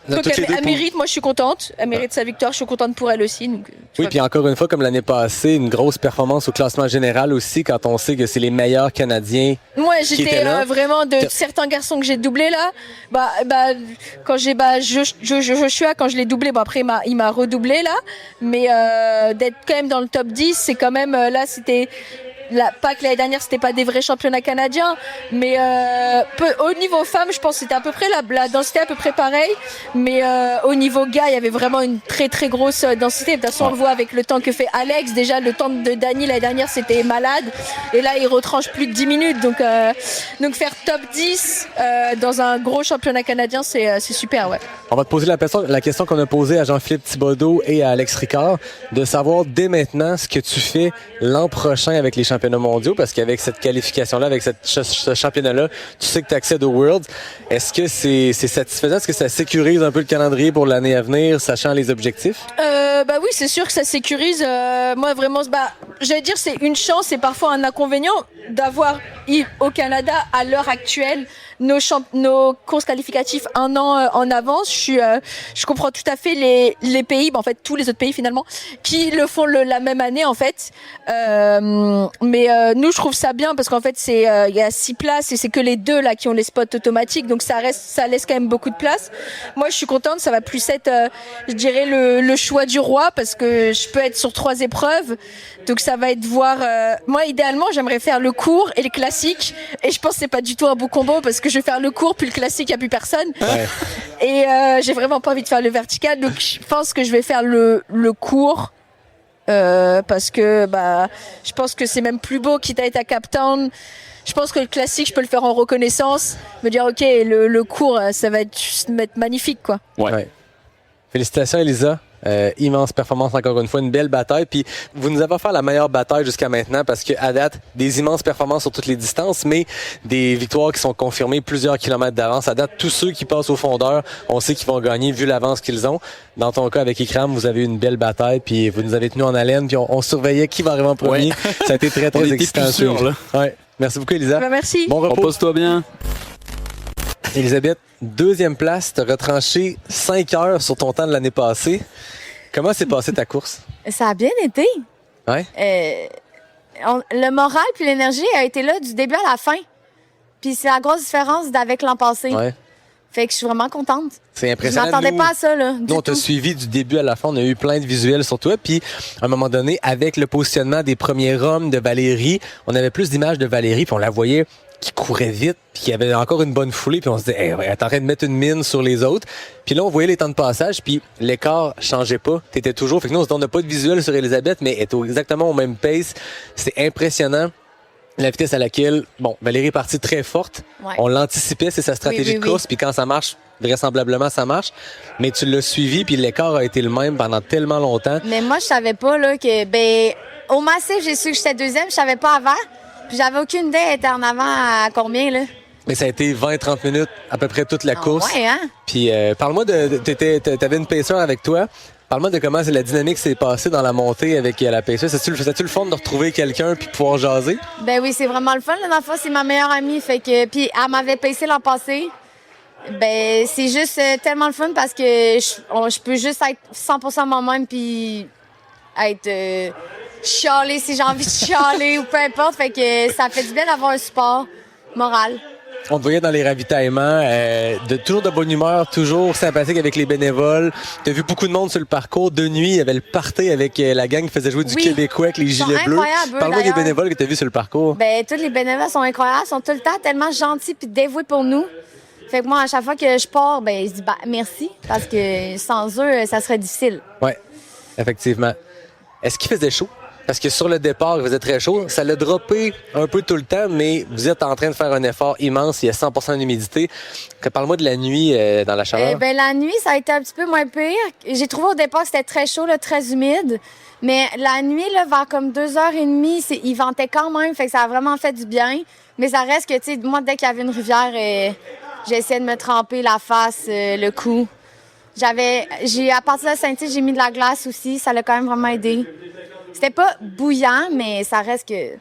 Donc elle mérite, moi je suis contente, elle mérite sa victoire, je suis contente pour elle aussi. Donc, oui, puis encore une fois, comme l'année passée, une grosse performance au classement général aussi, quand on sait que c'est les meilleurs Canadiens. Moi j'étais vraiment de certains garçons que j'ai doublés là, quand j'ai Joshua, quand je l'ai doublé, après il m'a redoublé là, mais d'être quand même dans le top 10, c'est quand même, là c'était... pas que l'année dernière c'était pas des vrais championnats canadiens, mais au niveau femmes je pense que c'était à peu près la densité à peu près pareil, mais au niveau gars il y avait vraiment une très très grosse densité. De toute façon on le voit avec le temps que fait Alex, déjà le temps de Dani l'année dernière c'était malade, et là il retranche plus de 10 minutes, donc faire top 10 dans un gros championnat canadien c'est super. Ouais. On va te poser la question qu'on a posée à Jean-Philippe Thibodeau et à Alex Ricard, de savoir dès maintenant ce que tu fais l'an prochain avec les championnats mondiaux, parce qu'avec cette qualification-là, avec ce championnat-là, tu sais que tu accèdes aux Worlds. Est-ce que c'est satisfaisant? Est-ce que ça sécurise un peu le calendrier pour l'année à venir, sachant les objectifs? Oui, c'est sûr que ça sécurise. Moi, vraiment, j'allais dire c'est une chance et parfois un inconvénient d'avoir au Canada, à l'heure actuelle, nos courses qualificatives 1 an en avance. Je comprends tout à fait les pays, en fait tous les autres pays finalement, qui le font la même année en fait. Mais nous, je trouve ça bien parce qu'en fait il y a 6 places et c'est que les 2 là qui ont les spots automatiques, donc ça laisse quand même beaucoup de place. Moi, je suis contente, ça va plus être, je dirais le choix du roi, parce que je peux être sur 3 épreuves. Donc ça va être voir... moi, idéalement, j'aimerais faire le court et le classique. Et je pense que c'est pas du tout un beau combo, parce que je vais faire le court, puis le classique, il n'y a plus personne. Ouais. Et j'ai vraiment pas envie de faire le vertical. Donc je pense que je vais faire le court. Parce que je pense que c'est même plus beau, quitte à être à Cape Town. Je pense que le classique, je peux le faire en reconnaissance. Me dire, OK, le court, ça va être magnifique, quoi. Ouais. Félicitations, Elisa. Immense performance encore une fois, une belle bataille. Puis vous nous avez offert la meilleure bataille jusqu'à maintenant, parce qu'à date, des immenses performances sur toutes les distances, mais des victoires qui sont confirmées plusieurs kilomètres d'avance. À date, tous ceux qui passent au fondeur, on sait qu'ils vont gagner vu l'avance qu'ils ont. Dans ton cas avec Ikram, vous avez eu une belle bataille, puis vous nous avez tenus en haleine, puis on surveillait qui va arriver en premier. Ouais. Ça a été très, très excitant. Ouais. Merci beaucoup, Elisa. Merci. Bon repos. Repose-toi bien. Elisabeth, 2e place, t'as retranché 5 heures sur ton temps de l'année passée. Comment s'est passée ta course? Ça a bien été. Ouais. Le moral puis l'énergie a été là du début à la fin. Puis c'est la grosse différence d'avec l'an passé. Ouais. Fait que je suis vraiment contente. C'est impressionnant. Je m'attendais pas à ça, là. Nous, on t'a suivi du début à la fin. On a eu plein de visuels sur toi. Puis, à un moment donné, avec le positionnement des premiers hommes de Valérie, on avait plus d'images de Valérie, puis on la voyait qui courait vite, puis qui avait encore une bonne foulée, puis on se disait, hey, ouais, elle est en train de mettre une mine sur les autres. Puis là, on voyait les temps de passage, puis l'écart changeait pas. T'étais toujours. Fait que nous, on n'a pas de visuel sur Elisabeth, mais elle est exactement au même pace. C'est impressionnant. La vitesse à laquelle, Valérie est partie très forte. Ouais. On l'anticipait, c'est sa stratégie de course, puis quand ça marche, vraisemblablement, ça marche. Mais tu l'as suivi, puis l'écart a été le même pendant tellement longtemps. Mais moi, je savais pas, là, que, Au massif, j'ai su que j'étais deuxième, je savais pas avant. Puis j'avais aucune idée d'être en avant à combien, là. Mais ça a été 20-30 minutes à peu près toute la course. Ouais, hein? Puis parle-moi t'avais une pacer avec toi. Parle-moi de comment la dynamique s'est passée dans la montée avec la pacer. C'était-tu le fun de retrouver quelqu'un puis pouvoir jaser? Ben oui, c'est vraiment le fun. Là, dans le fond, c'est ma meilleure amie. Fait que, puis elle m'avait pacé l'an passé. Ben, c'est juste tellement le fun parce que je peux juste être 100% moi-même puis être chialer si j'ai envie de chialer ou peu importe. Fait que ça fait du bien d'avoir un support moral. On te voyait dans les ravitaillements, toujours de bonne humeur, toujours sympathique avec les bénévoles. Tu as vu beaucoup de monde sur le parcours. De nuit, il y avait le party avec la gang qui faisait jouer du Québécois avec les gilets bleus. Parle-moi des bénévoles que tu as vus sur le parcours. Ben, tous les bénévoles sont incroyables, sont tout le temps tellement gentils puis dévoués pour nous. Fait que moi, à chaque fois que je pars, ben, je dis merci parce que sans eux, ça serait difficile. Oui, effectivement. Est-ce qu'il faisait chaud? Parce que sur le départ, il faisait très chaud. Ça l'a droppé un peu tout le temps, mais vous êtes en train de faire un effort immense. Il y a 100% d'humidité. Parle-moi de la nuit dans la chaleur. Ben, la nuit, ça a été un petit peu moins pire. J'ai trouvé au départ que c'était très chaud, là, très humide. Mais la nuit, là, vers comme 2h30, il ventait quand même. Fait que ça a vraiment fait du bien. Mais ça reste que, tu sais, moi, dès qu'il y avait une rivière, j'ai essayé de me tremper la face, le cou. À partir de Saint-Tite, j'ai mis de la glace aussi. Ça l'a quand même vraiment aidé. C'était pas bouillant, mais ça reste que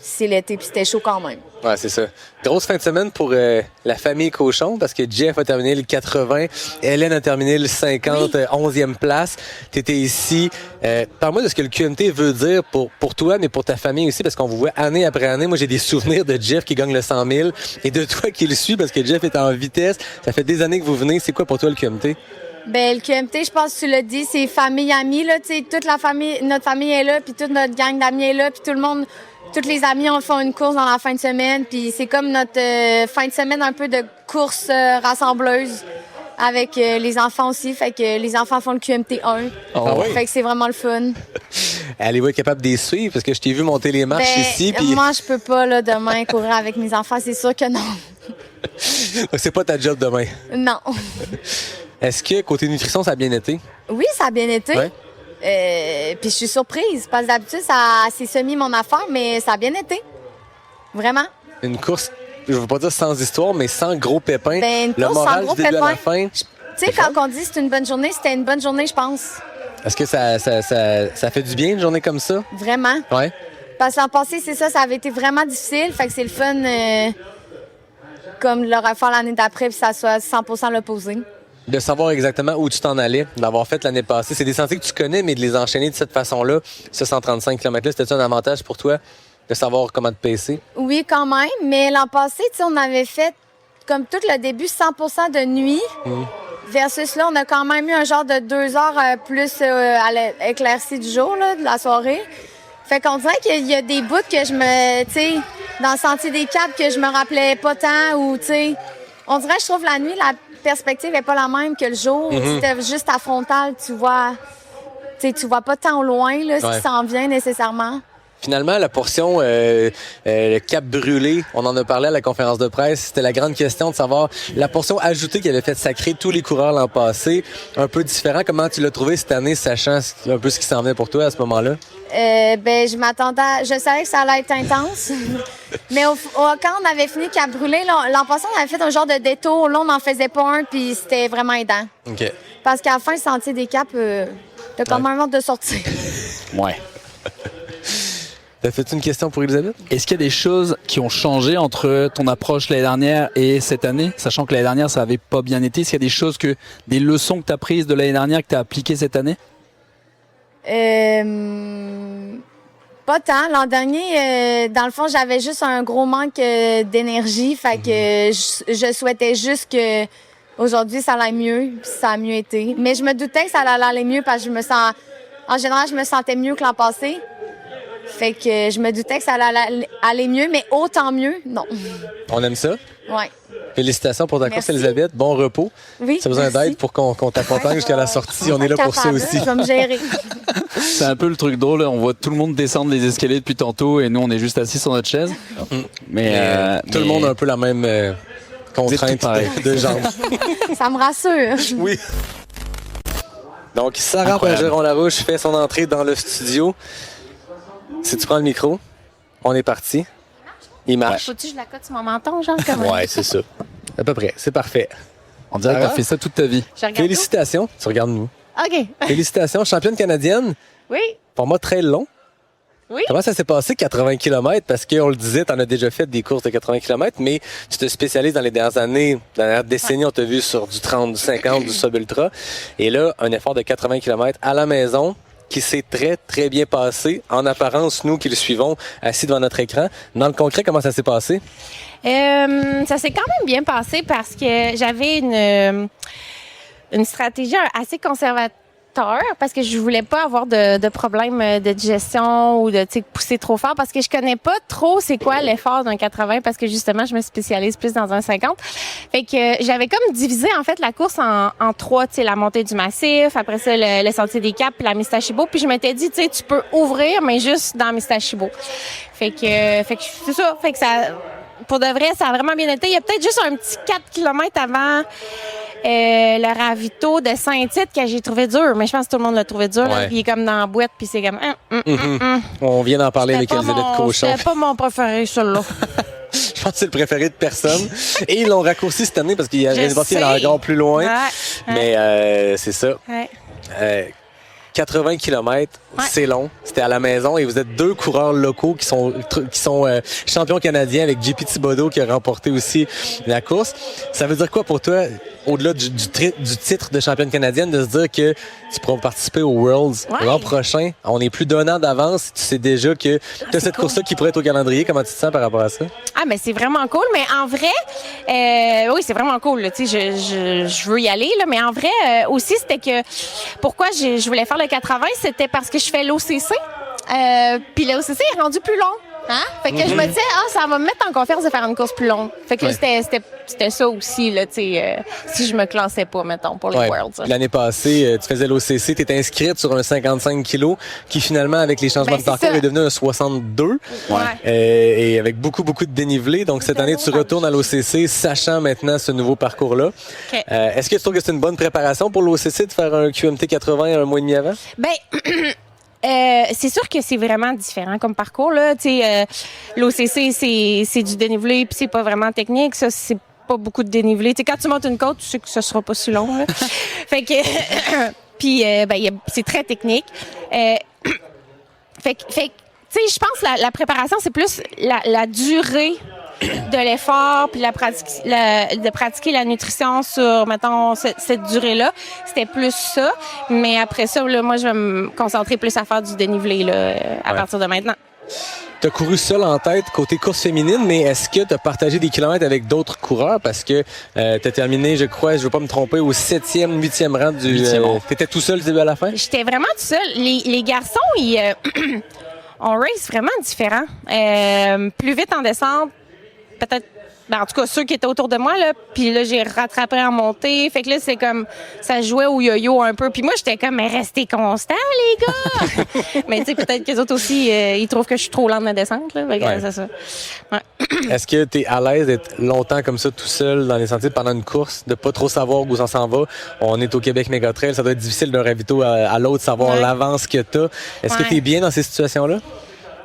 c'est l'été puis c'était chaud quand même. Ouais, c'est ça. Grosse fin de semaine pour la famille Cochon parce que Jeff a terminé le 80, Hélène a terminé le 50, 11e place. Tu étais ici. Parle-moi de ce que le QMT veut dire pour toi, mais pour ta famille aussi, parce qu'on vous voit année après année. Moi, j'ai des souvenirs de Jeff qui gagne le 100 000 et de toi qui le suis parce que Jeff est en vitesse. Ça fait des années que vous venez. C'est quoi pour toi le QMT? Ben, le QMT, je pense que tu l'as dit, c'est famille, amis, là, tu sais, toute la famille, notre famille est là, puis toute notre gang d'amis est là, puis tout le monde, tous les amis, on fait une course dans la fin de semaine, puis c'est comme notre fin de semaine un peu de course rassembleuse avec les enfants aussi, fait que les enfants font le QMT 1. Ah oui? Fait que c'est vraiment le fun. Allez-vous être capable de les suivre? Parce que je t'ai vu monter les marches ici. Puis... Moi, je peux pas, là, demain, courir avec mes enfants, c'est sûr que non. C'est pas ta job demain? Non. Est-ce que côté nutrition, ça a bien été? Oui, ça a bien été. Ouais. Puis je suis surprise parce que d'habitude, c'est semi mon affaire, mais ça a bien été. Vraiment. Une course, je veux pas dire sans histoire, mais sans gros pépins. Ben, le moral du début à la fin. Tu sais, quand on dit c'est une bonne journée, c'était une bonne journée, je pense. Est-ce que ça fait du bien une journée comme ça? Vraiment. Ouais. Parce que l'an passé, c'est ça avait été vraiment difficile. Fait que c'est le fun comme le refaire l'année d'après puis ça soit 100% l'opposé. De savoir exactement où tu t'en allais, d'avoir fait l'année passée. C'est des sentiers que tu connais, mais de les enchaîner de cette façon-là, ce 135 km-là, c'était-tu un avantage pour toi de savoir comment te pacer? Oui, quand même. Mais l'an passé, tu sais, on avait fait, comme tout le début, 100% de nuit. Versus là, on a quand même eu un genre de 2 heures plus à l'éclaircie du jour, là, de la soirée. Fait qu'on dirait qu'il y a des bouts que tu sais, dans le sentier des Caps, que je me rappelais pas tant, ou, tu sais, on dirait que je trouve la nuit, la perspective n'est pas la même que le jour. C'était juste à frontal, tu vois pas tant au loin là, ce qui s'en vient nécessairement. Finalement, la portion le Cap Brûlé, on en a parlé à la conférence de presse, c'était la grande question de savoir la portion ajoutée qui avait fait sacrer tous les coureurs l'an passé, un peu différent. Comment tu l'as trouvé cette année, sachant un peu ce qui s'en venait pour toi à ce moment-là? Je savais que ça allait être intense. Mais quand on avait fini Cap Brûlé, l'an passé, on avait fait un genre de détour. Là, on n'en faisait pas un, puis c'était vraiment aidant. OK. Parce qu'à la fin, le sentier des Caps, t'as quand même hâte de sortir. Ouais. T'as fait une question pour Elisabeth? Est-ce qu'il y a des choses qui ont changé entre ton approche l'année dernière et cette année? Sachant que l'année dernière, ça avait pas bien été. Est-ce qu'il y a des leçons que tu as prises de l'année dernière que tu as appliquées cette année? Pas tant. L'an dernier, dans le fond, j'avais juste un gros manque d'énergie. Fait que je souhaitais juste que aujourd'hui ça allait mieux. Puis ça a mieux été. Mais je me doutais que ça allait aller mieux parce que en général, je me sentais mieux que l'an passé. Fait que je me doutais que ça allait aller mieux, mais autant mieux, non. On aime ça? Ouais. Félicitations pour ta course, Elisabeth. Bon repos. Oui, tu as besoin d'aide pour qu'on t'accompagne jusqu'à la sortie. On est là pour ça aussi. Je vais me gérer. C'est un peu le truc drôle. On voit tout le monde descendre les escaliers depuis tantôt et nous, on est juste assis sur notre chaise. Mais tout le monde a un peu la même contrainte de jambes. Ça me rassure. Oui. Donc, Sarah Bergeron-Larouche fait son entrée dans le studio. Si tu prends le micro, on est parti. Il marche. Faut-tu que je la cote sur mon menton, genre? Comme Ouais, c'est ça. À peu près, c'est parfait. On dirait que t'as fait ça toute ta vie. Je regarde Félicitations. Tu regardes nous. OK. Félicitations, championne canadienne. Oui. Format très long. Oui. Comment ça s'est passé, 80 km? Parce qu'on le disait, tu en as déjà fait des courses de 80 km, mais tu te spécialises dans les dernières années, dans la dernière décennie, on t'a vu sur du 30, du 50, du sub-ultra. Et là, un effort de 80 km à la maison qui s'est très, très bien passé. En apparence, nous qui le suivons, assis devant notre écran. Dans le concret, comment ça s'est passé? Ça s'est quand même bien passé parce que j'avais une stratégie assez conservatrice parce que je voulais pas avoir de problème de digestion ou de pousser trop fort parce que je connais pas trop c'est quoi l'effort d'un 80 parce que justement je me spécialise plus dans un 50. Fait que j'avais comme divisé en fait la course en trois, tu sais, la montée du massif, après ça le sentier des Caps puis la Mistachibo, puis je m'étais dit tu sais tu peux ouvrir mais juste dans Mistachibo. Fait que c'est ça, fait que ça pour de vrai ça a vraiment bien été. Il y a peut-être juste un petit 4 km avant le ravito de Saint-Tite que j'ai trouvé dur, mais je pense que tout le monde l'a trouvé dur. Ouais. Puis il est comme dans la boîte, puis c'est comme... On vient d'en parler avec Elisabeth Cochon. C'était pas mon préféré, celui-là. Je pense que c'est le préféré de personne. Et ils l'ont raccourci cette année parce qu'il y a encore plus loin. Mais c'est ça. 80 km, c'est long. C'était à la maison et vous êtes deux coureurs locaux qui sont champions canadiens avec JP Thibodeau qui a remporté aussi la course. Ça veut dire quoi pour toi, au-delà du titre de championne canadienne, de se dire que tu pourras participer aux Worlds l'an prochain? On est plus d'un an d'avance. Tu sais déjà que tu as cette course-là qui pourrait être au calendrier. Comment tu te sens par rapport à ça? Ah, mais c'est vraiment cool. Mais en vrai, oui, c'est vraiment cool. Tu sais, je veux y aller, là, mais en vrai, aussi, c'était que pourquoi je voulais faire le 80, c'était parce que je fais l'OCC. Puis l'OCC est rendu plus long. Hein? Fait que je me disais, ça va me mettre en confiance de faire une course plus longue. Fait que là, c'était ça aussi, là, tu sais, si je me classais pas, mettons, pour les Worlds. L'année passée, tu faisais l'OCC, tu étais inscrite sur un 55 kg qui, finalement, avec les changements de parcours, est devenu un 62. Et avec beaucoup, beaucoup de dénivelé. Donc, cette année, tu retournes à l'OCC, sachant maintenant ce nouveau parcours-là. Okay. Est-ce que tu trouves que c'est une bonne préparation pour l'OCC de faire un QMT 80 un mois et demi avant? Ben... c'est sûr que c'est vraiment différent comme parcours, là. L'OCC, c'est du dénivelé, puis c'est pas vraiment technique. Ça, c'est pas beaucoup de dénivelé. T'sais, quand tu montes une côte, tu sais que ça sera pas si long. Là. Fait que... puis, c'est très technique. Fait que tu sais, je pense que la préparation, c'est plus la durée de l'effort puis de pratiquer la nutrition sur, mettons, cette durée-là. C'était plus ça. Mais après ça, là, moi, je vais me concentrer plus à faire du dénivelé là, à partir de maintenant. Tu as couru seul en tête côté course féminine, mais est-ce que tu as partagé des kilomètres avec d'autres coureurs? Parce que tu as terminé, je crois, je ne veux pas me tromper, au 7e, 8e rang du... tu étais tout seul du début à la fin? J'étais vraiment tout seul. Les garçons, ils... on race vraiment différent. Plus vite en descente, peut-être, en tout cas, ceux qui étaient autour de moi, là, puis là, j'ai rattrapé en montée. Fait que là, c'est comme, ça jouait au yo-yo un peu. Puis moi, j'étais comme, mais restez constants, les gars! Mais tu sais, peut-être que les autres aussi, ils trouvent que je suis trop lente de descente, là. Fait que c'est ça. Est-ce que tu es à l'aise d'être longtemps comme ça, tout seul, dans les sentiers pendant une course, de pas trop savoir où ça s'en va? On est au Québec Mégatrail, ça doit être difficile d'un ravito à l'autre, savoir l'avance que tu as. Est-ce que tu es bien dans ces situations-là?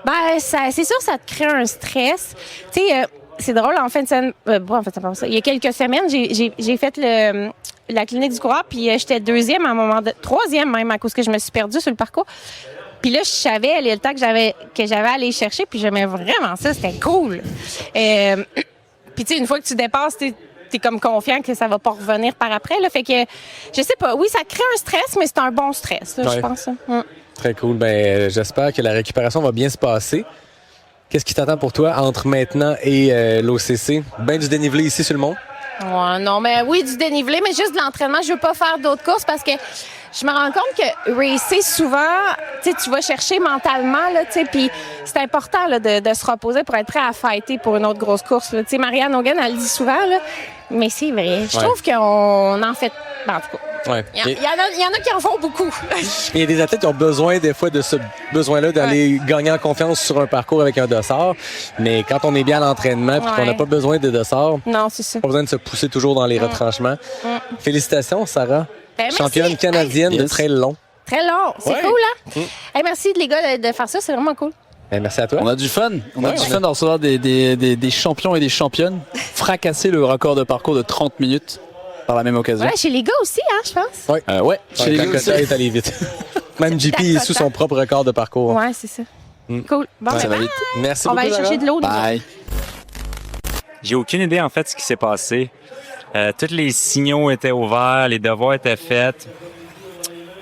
Ben, c'est sûr, ça te crée un stress. Tu sais, c'est drôle, en fin de semaine, il y a quelques semaines, j'ai fait la clinique du coureur, puis j'étais deuxième à un moment troisième même, à cause que je me suis perdue sur le parcours. Puis là, je savais le temps que j'avais à aller chercher, puis j'aimais vraiment ça, c'était cool. Puis tu sais, une fois que tu dépasses, t'es comme confiant que ça va pas revenir par après, là. Fait que, je sais pas, oui, ça crée un stress, mais c'est un bon stress, là, je pense. Très cool. Ben, j'espère que la récupération va bien se passer. Qu'est-ce qui t'attend pour toi entre maintenant et l'OCC? Ben du dénivelé ici sur le mont? Ouais, non, mais oui, du dénivelé, mais juste de l'entraînement. Je veux pas faire d'autres courses parce que je me rends compte que racer, souvent, tu vas chercher mentalement, là, puis c'est important là, de se reposer pour être prêt à fighter pour une autre grosse course. Tu sais, Marianne Hogan, elle le dit souvent, là, mais c'est vrai. Je trouve qu'on en fait... Ben, en tout cas, il y en a qui en font beaucoup. Il y a des athlètes qui ont besoin des fois de ce besoin-là d'aller gagner en confiance sur un parcours avec un dossard. Mais quand on est bien à l'entraînement et qu'on n'a pas besoin de dossard, non, c'est ça. Pas besoin de se pousser toujours dans les retranchements. Félicitations, Sarah. Ben, championne canadienne de trail long. Très long. C'est cool, hein? Hey, merci les gars de faire ça. C'est vraiment cool. Merci à toi. On a du fun. On a du fun de recevoir des champions et des championnes. Fracasser le record de parcours de 30 minutes par la même occasion. Ouais, chez les gars aussi, hein, je pense. Ouais, chez les gars aussi. est allé vite. Même JP est sous son propre record de parcours. Ouais, c'est ça. Cool. Bon, Ça ben, va bye. vite. Merci On beaucoup, va aller Lara. chercher de l'eau. Bye. J'ai aucune idée, en fait, ce qui s'est passé. Tous les signaux étaient ouverts, les devoirs étaient faits.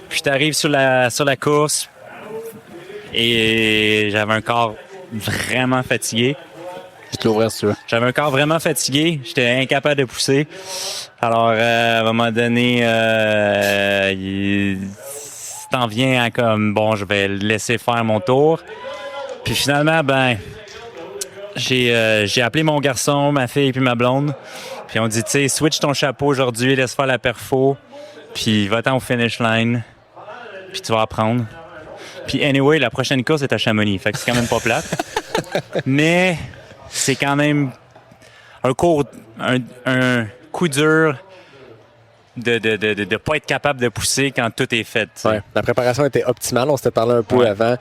Puis t'arrives sur la course et j'avais un corps vraiment fatigué. Je te l'ouvrir si tu veux. J'avais un corps vraiment fatigué. J'étais incapable de pousser. Alors, à un moment donné, t'en viens à comme, bon, je vais laisser faire mon tour. Puis finalement, j'ai appelé mon garçon, ma fille puis ma blonde. Puis on dit, tu sais, switch ton chapeau aujourd'hui, laisse faire la perfo. Puis va-t'en au finish line. Puis tu vas apprendre. Puis anyway, la prochaine course est à Chamonix. Fait que c'est quand même pas plate. Mais c'est quand même un coup dur de pas être capable de pousser quand tout est fait. Ouais. La préparation était optimale. On s'était parlé un peu avant.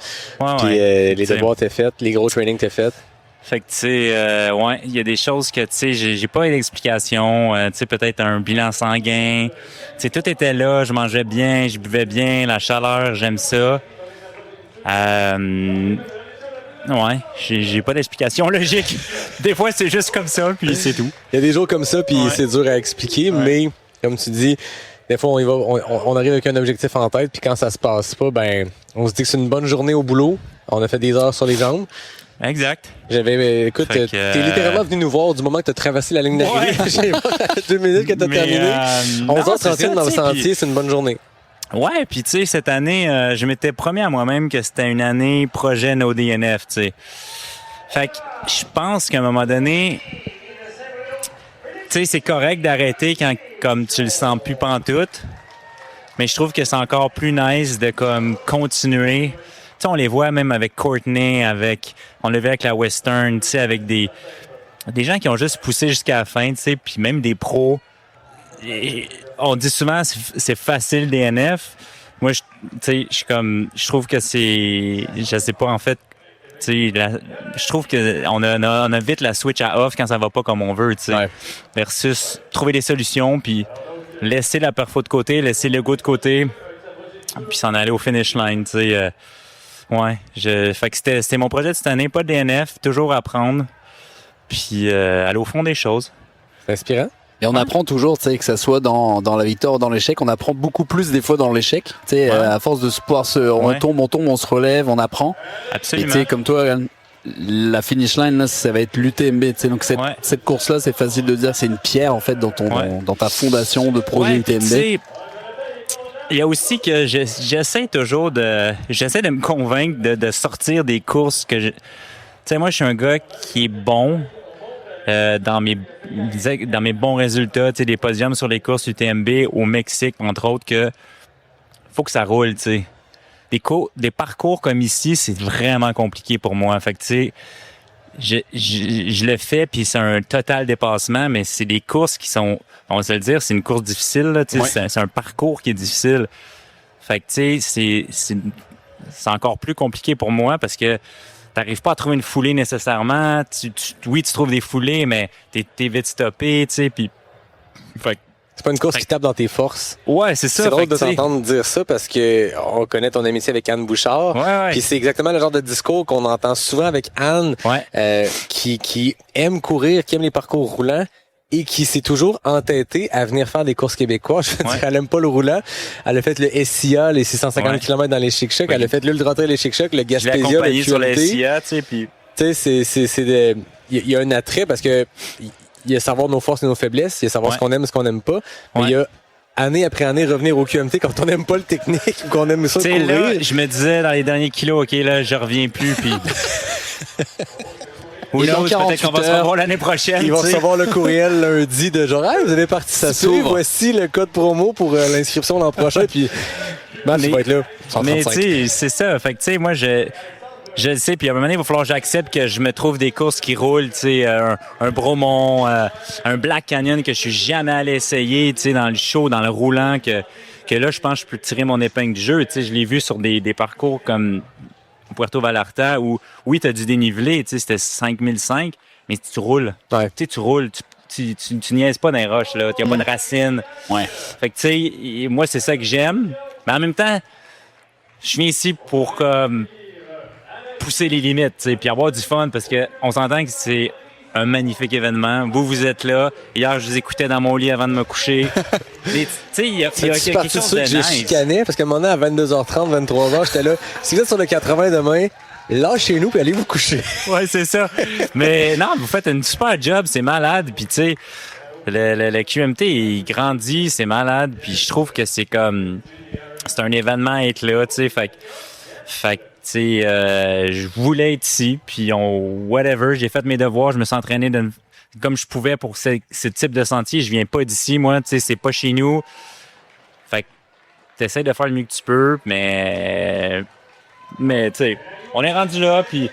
Puis les devoirs étaient faits, les gros trainings étaient faits. Fait que, tu sais, il y a des choses que, tu sais, j'ai pas d'explication. Tu sais, peut-être un bilan sanguin. Tu sais, tout était là. Je mangeais bien, je buvais bien, la chaleur, j'aime ça. J'ai pas d'explication logique. Des fois, c'est juste comme ça, puis c'est tout. Il y a des jours comme ça, puis c'est dur à expliquer, mais comme tu dis, des fois, on arrive avec un objectif en tête, puis quand ça se passe pas, on se dit que c'est une bonne journée au boulot. On a fait des heures sur les jambes. Exact. Écoute, t'es littéralement venu nous voir du moment que t'as traversé la ligne d'arrivée. J'ai pas 2 minutes que t'as terminé. 11h31 dans le sentier, c'est une bonne journée. Ouais, puis tu sais, cette année, je m'étais promis à moi-même que c'était une année projet No DNF, tu sais. Fait que je pense qu'à un moment donné, tu sais, c'est correct d'arrêter quand comme tu le sens plus pantoute, mais je trouve que c'est encore plus nice de comme continuer. Tu sais, on les voit même avec Courtney, on le voit avec la Western, tu sais, avec des gens qui ont juste poussé jusqu'à la fin, tu sais, puis même des pros. Et on dit souvent c'est facile DNF. Moi, tu sais, je trouve que c'est, je sais pas en fait. Tu sais, je trouve que on a vite la switch à off quand ça va pas comme on veut, tu sais. Versus trouver des solutions puis laisser la perfo de côté, laisser le goût de côté, puis s'en aller au finish line, tu sais. Fait que c'était mon projet de cette année, pas de DNF, toujours apprendre, puis aller au fond des choses. C'est inspirant. Et on apprend toujours, tu sais, que ça soit dans la victoire ou dans l'échec, on apprend beaucoup plus des fois dans l'échec. Tu sais, à force de pouvoir on tombe, on se relève, on apprend. Absolument. Et tu sais, comme toi, la finish line, là, ça va être l'UTMB. Tu sais, donc cette course-là, c'est facile de dire, c'est une pierre en fait dans ta fondation de projet UTMB. Il y a aussi que j'essaie de me convaincre de sortir des courses que tu sais, moi, je suis un gars qui est bon. Dans mes bons résultats, tu sais, des podiums sur les courses UTMB au Mexique, entre autres, que faut que ça roule, tu sais. Des parcours comme ici, c'est vraiment compliqué pour moi. Fait que, tu sais, je le fais, puis c'est un total dépassement, mais c'est des courses qui sont, on va se le dire, c'est une course difficile, là, tu sais, c'est un parcours qui est difficile. Fait que, tu sais, c'est encore plus compliqué pour moi parce que t'arrives pas à trouver une foulée nécessairement. Oui, tu trouves des foulées, mais t'es vite stoppé, tu sais, puis... C'est pas une course qui tape dans tes forces. Ouais, c'est ça. C'est drôle de t'entendre dire ça parce que on connaît ton amitié avec Anne Bouchard. Puis c'est exactement le genre de discours qu'on entend souvent avec Anne, qui aime courir, qui aime les parcours roulants et qui s'est toujours entêtée à venir faire des courses québécoises. Je veux dire, elle aime pas le roulant. Elle a fait le SIA, les 650 km dans les Chic-Chocs. Elle a fait l'Ultra Trail les Chic-Chocs, le Gaspésia, le QMT. Je l'ai accompagné sur le SIA, tu sais, puis... Tu sais, il y a un attrait parce que il y a savoir nos forces et nos faiblesses, il y a savoir ce qu'on aime et ce qu'on n'aime pas. Mais il y a année après année revenir au QMT quand on n'aime pas le technique ou qu'on aime ça courir. Là, je me disais dans les derniers kilos, OK, là, je reviens plus, puis... Ou l'autre, peut-être qu'on va se revoir l'année prochaine. Ils vont recevoir le courriel lundi de genre, vous avez participé, voici le code promo pour l'inscription l'an prochain, puis tu vas être là. Mais tu sais, c'est ça. Fait que tu sais, moi, je le sais, puis à un moment donné, il va falloir que j'accepte que je me trouve des courses qui roulent, tu sais, un Bromont, un Black Canyon que je suis jamais allé essayer, tu sais, dans le show, dans le roulant, que là, je pense que je peux tirer mon épingle du jeu. Tu sais, je l'ai vu sur des parcours comme Puerto Vallarta où, oui, tu as du dénivelé, tu sais, c'était 5005, mais tu roules. Tu sais, tu roules, tu niaises pas dans les roches, là. Il n'y a pas de racines. Ouais. Fait que, tu sais, moi, c'est ça que j'aime. Mais en même temps, je viens ici pour pousser les limites, tu sais, puis avoir du fun parce qu'on s'entend que c'est un magnifique événement. Vous êtes là. Hier, je vous écoutais dans mon lit avant de me coucher. Tu sais, il y a quelque chose de que j'ai nice. chicané parce qu'à un moment donné, à 22h30, 23h, j'étais là. Si vous êtes sur le 80 demain, lâchez-nous puis allez vous coucher. Ouais, c'est ça. Mais non, vous faites une super job, c'est malade. Puis tu sais, le QMT, il grandit, c'est malade. Puis je trouve que c'est comme... C'est un événement à être là, tu sais. Fait que tu sais, je voulais être ici, puis whatever, j'ai fait mes devoirs, je me suis entraîné comme je pouvais pour ce type de sentier. Je viens pas d'ici, moi, tu sais, c'est pas chez nous. Fait que t'essaies de faire le mieux que tu peux, mais tu sais, on est rendu là, puis tu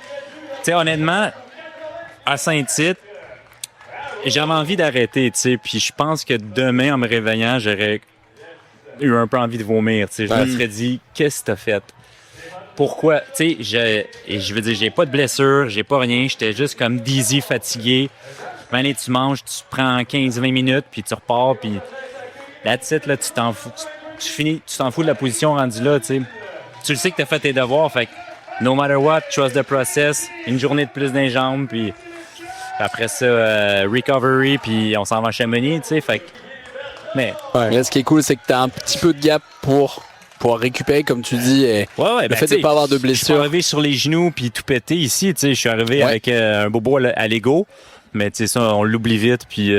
sais, honnêtement, à Saint-Tite, j'avais envie d'arrêter, tu sais, puis je pense que demain, en me réveillant, j'aurais eu un peu envie de vomir, tu sais. Je me serais dit, qu'est-ce que t'as fait? Pourquoi? Tu sais, je veux dire, j'ai pas de blessure, j'ai pas rien, j'étais juste comme dizzy, fatigué. Allez, tu manges, tu prends 15-20 minutes, puis tu repars, puis that's it, là, tu t'en fous. Tu t'en fous de la position rendue là, tu sais. Tu le sais que t'as fait tes devoirs, fait que no matter what, trust the process, une journée de plus dans les jambes, puis après ça, recovery, puis on s'en va à Chamonix, tu sais, fait que... Mais là, ce qui est cool, c'est que t'as un petit peu de gap pour récupérer, comme tu dis, et le fait de ne pas avoir de blessure. Je suis arrivé sur les genoux puis tout pété ici, tu sais, je suis arrivé avec un bobo à l'ego, mais tu sais, ça, on l'oublie vite, puis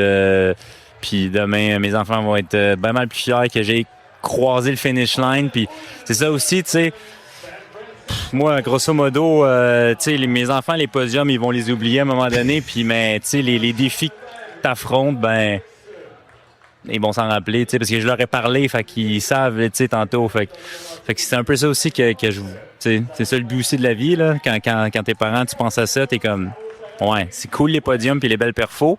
demain, mes enfants vont être bien mal plus fiers que j'ai croisé le finish line, puis c'est ça aussi, tu sais, moi, grosso modo, tu sais, mes enfants, les podiums, ils vont les oublier à un moment donné, puis mais tu sais, les défis que t'affrontes, ben... ils vont s'en rappeler, tu sais, parce que je leur ai parlé, fait qu'ils savent, tu sais, tantôt, fait que c'est un peu ça aussi que je, tu sais, c'est ça le but aussi de la vie, là, quand t'es parent, tu penses à ça, t'es comme, ouais, c'est cool les podiums puis les belles perfos,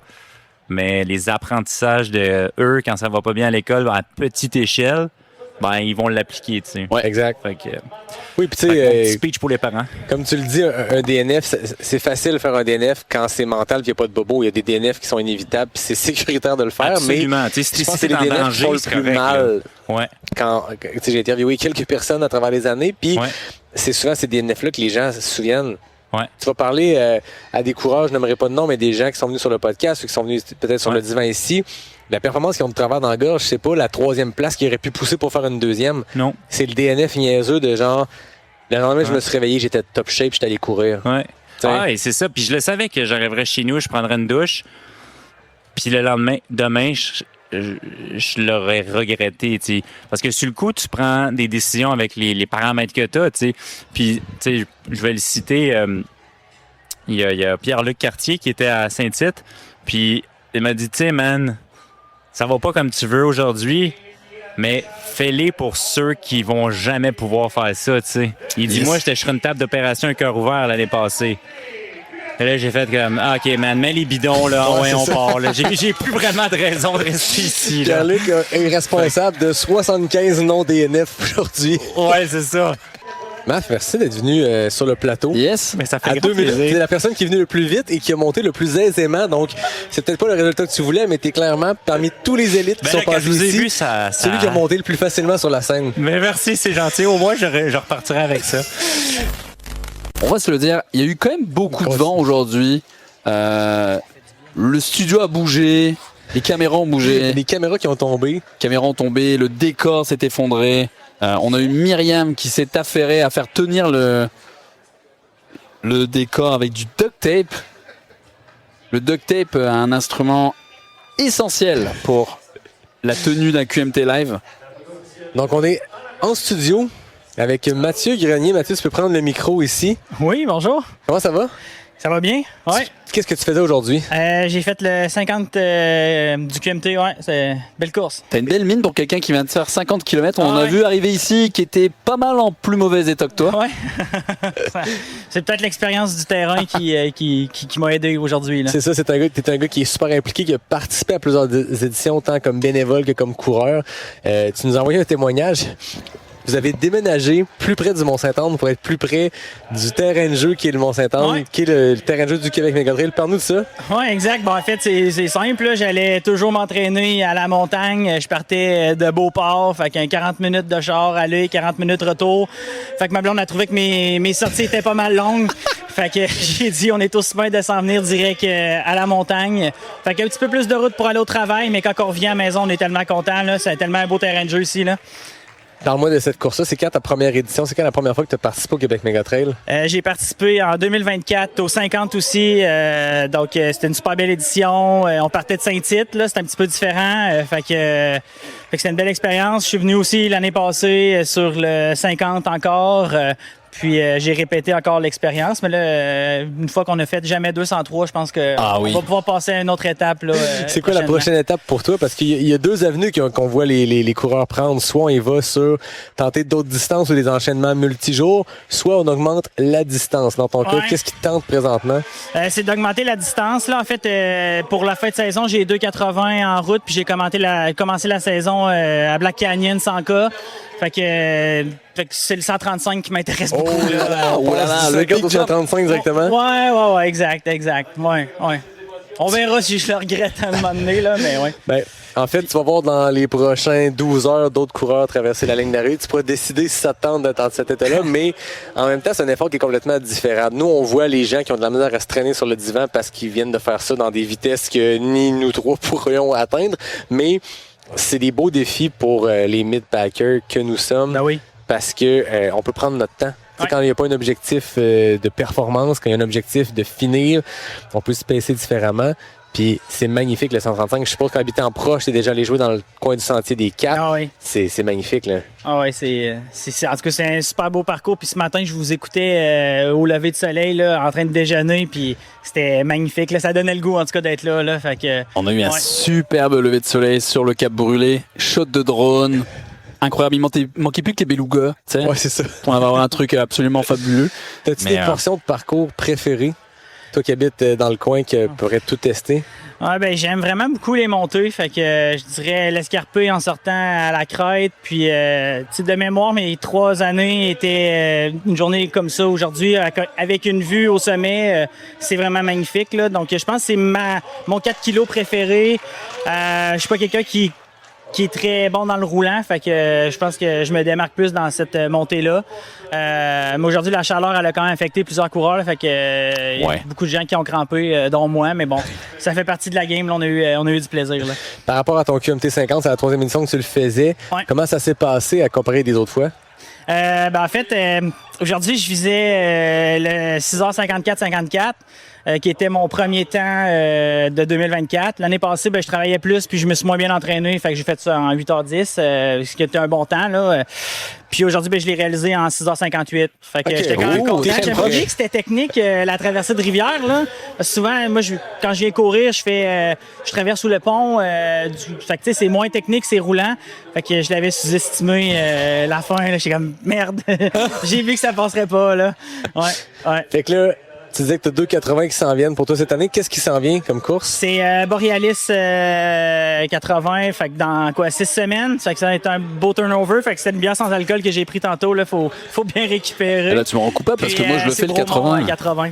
mais les apprentissages de eux, quand ça va pas bien à l'école, à petite échelle, ben, ils vont l'appliquer, tu sais. Ouais, exact. Fait que, oui, puis tu sais, speech pour les parents. Comme tu le dis, un DNF, c'est facile de faire un DNF quand c'est mental, puis il n'y a pas de bobo. Il y a des DNF qui sont inévitables, puis c'est sécuritaire de le faire. Absolument. Mais je pense que c'est les DNF qui font le plus mal. Ouais. Quand, tu sais, j'ai interviewé quelques personnes à travers les années, puis c'est souvent ces DNF-là que les gens se souviennent. Ouais. Tu vas parler à des coureurs, je n'aimerais pas de nom, mais des gens qui sont venus sur le podcast ou qui sont venus peut-être sur le divan ici. La performance qu'ils ont de travers dans la gorge, c'est pas la 3e place qu'ils auraient pu pousser pour faire une 2e. Non. C'est le DNF niaiseux de genre, le lendemain, je me suis réveillé, j'étais top shape, j'étais allé courir. Ouais. Ah, et c'est ça. Puis je le savais que j'arriverais chez nous, je prendrais une douche. Puis le lendemain, demain, je l'aurais regretté, tu sais. Parce que sur le coup, tu prends des décisions avec les paramètres que tu as, tu sais. Puis, tu sais, je vais le citer. Il y a Pierre-Luc Cartier qui était à Saint-Tite. Puis, il m'a dit, tu sais, man, ça va pas comme tu veux aujourd'hui, mais fais-les pour ceux qui vont jamais pouvoir faire ça, tu sais. Il dit, moi, j'étais sur une table d'opération un cœur ouvert l'année passée. Et là, j'ai fait comme, ah, OK, man, mets les bidons, là, ouais, on part, là. J'ai plus vraiment de raison de rester ici, là. Pierre-Luc est responsable de 75 non-DNF aujourd'hui. Ouais, c'est ça. Maf, merci d'être venu sur le plateau. Yes. Mais ça fait à 2 minutes. C'est la personne qui est venue le plus vite et qui a monté le plus aisément. Donc, c'est peut-être pas le résultat que tu voulais, mais t'es clairement parmi tous les élites qui sont passés ici. Celui qui a monté le plus facilement sur la scène. Mais merci, c'est gentil. Au moins, je repartirai avec ça. On va se le dire, il y a eu quand même beaucoup de vent aujourd'hui. Le studio a bougé, les caméras ont bougé. Les caméras qui ont tombé. Le décor s'est effondré. On a eu Myriam qui s'est affairée à faire tenir le décor avec du duct tape. Le duct tape, un instrument essentiel pour la tenue d'un QMT live. Donc on est en studio avec Mathieu Grenier. Mathieu, tu peux prendre le micro ici. Oui, bonjour. Comment ça va? Ça va bien? Ouais. Qu'est-ce que tu faisais aujourd'hui? J'ai fait le 50 du QMT, ouais, c'est une belle course. T'as une belle mine pour quelqu'un qui vient de faire 50 km. On a vu arriver ici qui était pas mal en plus mauvais état que toi. Ouais. C'est peut-être l'expérience du terrain qui m'a aidé aujourd'hui. C'est ça, t'es un gars qui est super impliqué, qui a participé à plusieurs éditions, tant comme bénévole que comme coureur. Tu nous as envoyé un témoignage. vous avez déménagé plus près du Mont-Saint-Anne pour être plus près du terrain de jeu qui est le Mont-Saint-Anne, qui est le terrain de jeu du Québec Mega Trail. Parle-nous de ça. Oui, exact. Bon, en fait, c'est simple. Là. J'allais toujours m'entraîner à la montagne. Je partais de Beauport, fait qu'un 40 minutes de char aller, 40 minutes retour. Fait que ma blonde a trouvé que mes sorties étaient pas mal longues. Fait que j'ai dit, on est aussi bien de s'en venir direct à la montagne. Fait qu'un petit peu plus de route pour aller au travail, mais quand on revient à la maison, on est tellement content. C'est tellement un beau terrain de jeu ici. Là. Parle-moi de cette course-là. C'est quand ta première édition? C'est quand la première fois que tu as participé au Québec Mega Trail? J'ai participé en 2024 au 50 aussi. Donc, c'était une super belle édition. On partait de Saint-Tite. Là, c'était un petit peu différent. Fait que c'était une belle expérience. Je suis venu aussi l'année passée sur le 50 encore. Puis j'ai répété encore l'expérience, mais là, une fois qu'on a fait jamais 203, je pense qu'on va pouvoir passer à une autre étape. Là, c'est quoi la prochaine étape pour toi? Parce qu'il y a deux avenues qu'on voit les coureurs prendre. Soit on y va sur tenter d'autres distances ou des enchaînements multijours, soit on augmente la distance. Dans ton cas, qu'est-ce qui te tente présentement? C'est d'augmenter la distance. Là, en fait, pour la fin de saison, j'ai 2,80 en route, puis j'ai commencé la saison à Black Canyon 100K. Fait que c'est le 135 qui m'intéresse beaucoup. Le 135 directement? Ouais, exact. Ouais. On verra si je le regrette à un moment donné, là, mais ouais. Ben, en fait, tu vas voir dans les prochains 12 heures d'autres coureurs traverser la ligne d'arrivée. Tu pourras décider si ça te tente d'être dans cet état-là, mais en même temps, c'est un effort qui est complètement différent. Nous, on voit les gens qui ont de la misère à se traîner sur le divan parce qu'ils viennent de faire ça dans des vitesses que ni nous trois pourrions atteindre, mais c'est des beaux défis pour les mid-packers que nous sommes. Ben oui. Parce que on peut prendre notre temps. Ouais. Quand il n'y a pas un objectif de performance, quand il y a un objectif de finir, on peut se pacer différemment. Puis c'est magnifique le 135. Je suppose qu'habitant proche, c'est déjà allé jouer dans le coin du sentier des Caps. Ah oui. C'est magnifique, là. Ah oui, en tout cas, c'est un super beau parcours. Puis ce matin, je vous écoutais au lever de soleil, là, en train de déjeuner. Puis c'était magnifique. Là, ça donnait le goût, en tout cas, d'être là. Là. Fait que, on a eu un superbe lever de soleil sur le Cap Brûlé. Shot de drone. Incroyable. Il manquait plus que les belugas. Ouais, c'est ça. On va avoir un truc absolument fabuleux. T'as-tu des portions de parcours préférées? Toi qui habites dans le coin, qui pourrait tout tester? Ouais, ben j'aime vraiment beaucoup les montées. Fait que je dirais l'escarpé en sortant à la crête. Puis, de mémoire, mes 3 années étaient une journée comme ça aujourd'hui, avec une vue au sommet. C'est vraiment magnifique, là. Donc, je pense que c'est mon 4 kilos préféré. Je suis pas quelqu'un qui est très bon dans le roulant, fait que je pense que je me démarque plus dans cette montée-là. Mais aujourd'hui, la chaleur, elle a quand même affecté plusieurs coureurs, là, fait que y a beaucoup de gens qui ont crampé, dont moi, mais bon, ça fait partie de la game, là, on a eu du plaisir. Là. Par rapport à ton QMT 50, c'est la 3e édition que tu le faisais. Ouais. Comment ça s'est passé à comparer des autres fois? En fait, aujourd'hui, je visais le 6h54-54. Qui était mon premier temps de 2024. L'année passée, je travaillais plus, puis je me suis moins bien entraîné, fait que j'ai fait ça en 8h10, ce qui était un bon temps, là. Puis aujourd'hui, je l'ai réalisé en 6h58. Fait que j'étais quand même content. J'aimerais bien que c'était technique, la traversée de rivière, là. Parce que souvent, moi, quand je viens courir, je traverse sous le pont. Fait que, tu sais, c'est moins technique, c'est roulant. Fait que je l'avais sous-estimé la fin, là. J'étais comme, merde. J'ai vu que ça passerait pas, là. Ouais. Fait que là, tu disais que tu as 2,80 qui s'en viennent pour toi cette année. Qu'est-ce qui s'en vient comme course? C'est Borealis 80, fait que dans 6 semaines. Fait que ça va être un beau turnover. Fait que c'est une bière sans alcool que j'ai pris tantôt. Là, faut bien récupérer. Et là, tu me rends coupable parce que moi, je le fais le 80. 80.